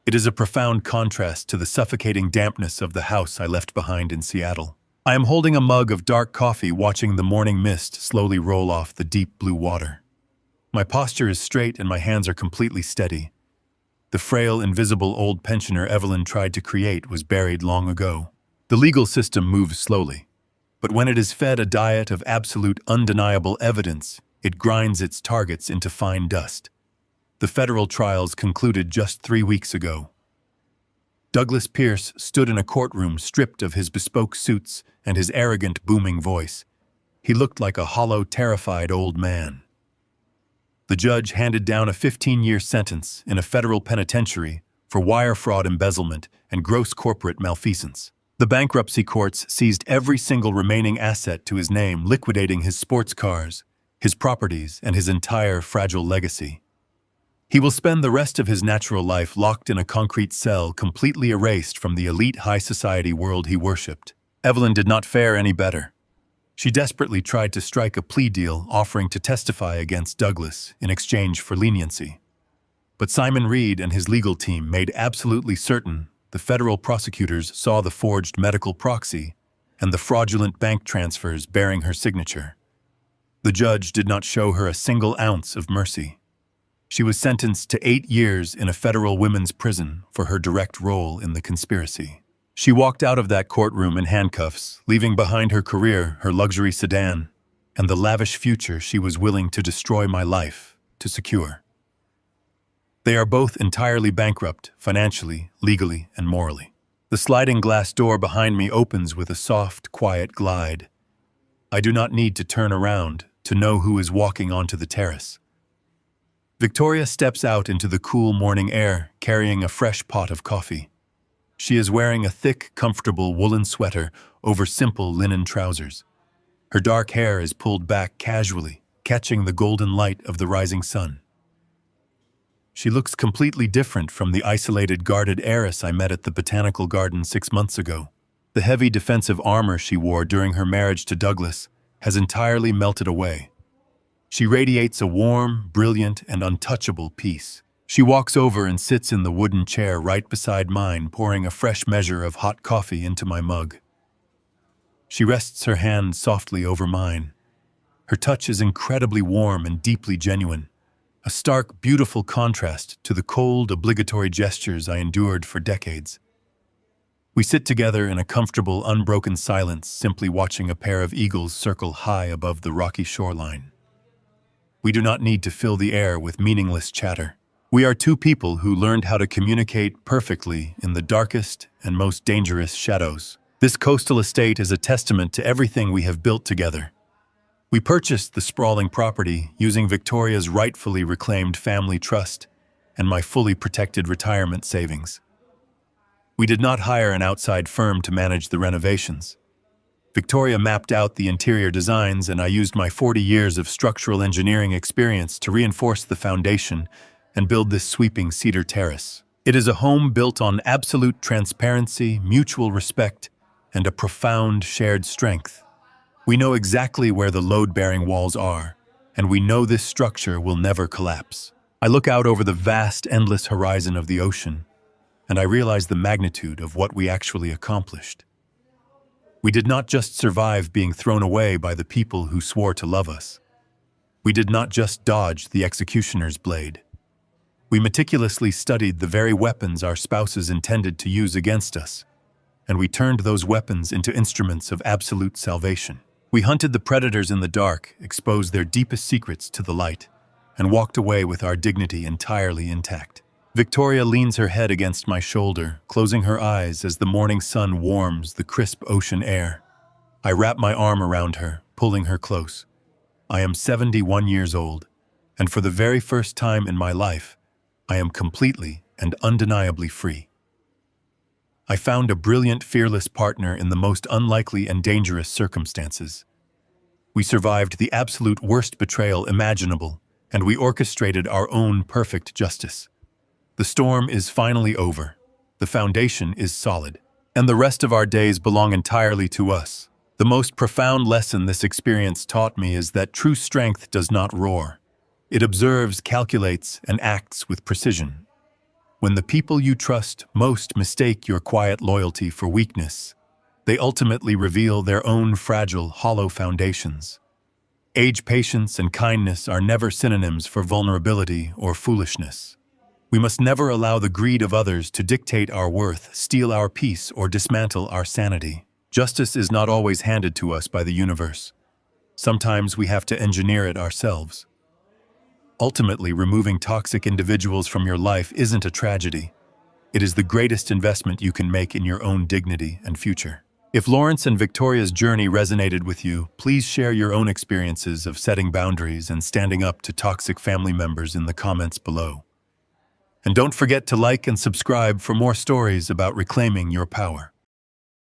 It is a profound contrast to the suffocating dampness of the house I left behind in Seattle. I am holding a mug of dark coffee, watching the morning mist slowly roll off the deep blue water. My posture is straight and my hands are completely steady. The frail, invisible old pensioner Evelyn tried to create was buried long ago. The legal system moves slowly, but when it is fed a diet of absolute, undeniable evidence, it grinds its targets into fine dust. The federal trials concluded just 3 weeks ago. Douglas Pierce stood in a courtroom stripped of his bespoke suits and his arrogant, booming voice. He looked like a hollow, terrified old man. The judge handed down a 15-year sentence in a federal penitentiary for wire fraud, embezzlement, and gross corporate malfeasance. The bankruptcy courts seized every single remaining asset to his name, liquidating his sports cars, his properties, and his entire fragile legacy. He will spend the rest of his natural life locked in a concrete cell, completely erased from the elite high society world he worshipped. Evelyn did not fare any better. She desperately tried to strike a plea deal offering to testify against Douglas in exchange for leniency. But Simon Reed and his legal team made absolutely certain the federal prosecutors saw the forged medical proxy and the fraudulent bank transfers bearing her signature. The judge did not show her a single ounce of mercy. She was sentenced to 8 years in a federal women's prison for her direct role in the conspiracy. She walked out of that courtroom in handcuffs, leaving behind her career, her luxury sedan, and the lavish future she was willing to destroy my life to secure. They are both entirely bankrupt, financially, legally, and morally. The sliding glass door behind me opens with a soft, quiet glide. I do not need to turn around to know who is walking onto the terrace. Victoria steps out into the cool morning air, carrying a fresh pot of coffee. She is wearing a thick, comfortable woolen sweater over simple linen trousers. Her dark hair is pulled back casually, catching the golden light of the rising sun. She looks completely different from the isolated, guarded heiress I met at the botanical garden 6 months ago. The heavy defensive armor she wore during her marriage to Douglas has entirely melted away. She radiates a warm, brilliant, and untouchable peace. She walks over and sits in the wooden chair right beside mine, pouring a fresh measure of hot coffee into my mug. She rests her hand softly over mine. Her touch is incredibly warm and deeply genuine, a stark, beautiful contrast to the cold, obligatory gestures I endured for decades. We sit together in a comfortable, unbroken silence, simply watching a pair of eagles circle high above the rocky shoreline. We do not need to fill the air with meaningless chatter. We are two people who learned how to communicate perfectly in the darkest and most dangerous shadows. This coastal estate is a testament to everything we have built together. We purchased the sprawling property using Victoria's rightfully reclaimed family trust and my fully protected retirement savings. We did not hire an outside firm to manage the renovations. Victoria mapped out the interior designs, and I used my 40 years of structural engineering experience to reinforce the foundation and build this sweeping cedar terrace. It is a home built on absolute transparency, mutual respect, and a profound shared strength. We know exactly where the load-bearing walls are, and we know this structure will never collapse. I look out over the vast, endless horizon of the ocean, and I realize the magnitude of what we actually accomplished. We did not just survive being thrown away by the people who swore to love us. We did not just dodge the executioner's blade. We meticulously studied the very weapons our spouses intended to use against us, and we turned those weapons into instruments of absolute salvation. We hunted the predators in the dark, exposed their deepest secrets to the light, and walked away with our dignity entirely intact. Victoria leans her head against my shoulder, closing her eyes as the morning sun warms the crisp ocean air. I wrap my arm around her, pulling her close. I am 71 years old, and for the very first time in my life, I am completely and undeniably free. I found a brilliant, fearless partner in the most unlikely and dangerous circumstances. We survived the absolute worst betrayal imaginable, and we orchestrated our own perfect justice. The storm is finally over. The foundation is solid, and the rest of our days belong entirely to us. The most profound lesson this experience taught me is that true strength does not roar. It observes, calculates, and acts with precision. When the people you trust most mistake your quiet loyalty for weakness, they ultimately reveal their own fragile, hollow foundations. Age, patience, and kindness are never synonyms for vulnerability or foolishness. We must never allow the greed of others to dictate our worth, steal our peace, or dismantle our sanity. Justice is not always handed to us by the universe. Sometimes we have to engineer it ourselves. Ultimately, removing toxic individuals from your life isn't a tragedy. It is the greatest investment you can make in your own dignity and future. If Lawrence and Victoria's journey resonated with you, please share your own experiences of setting boundaries and standing up to toxic family members in the comments below. And don't forget to like and subscribe for more stories about reclaiming your power.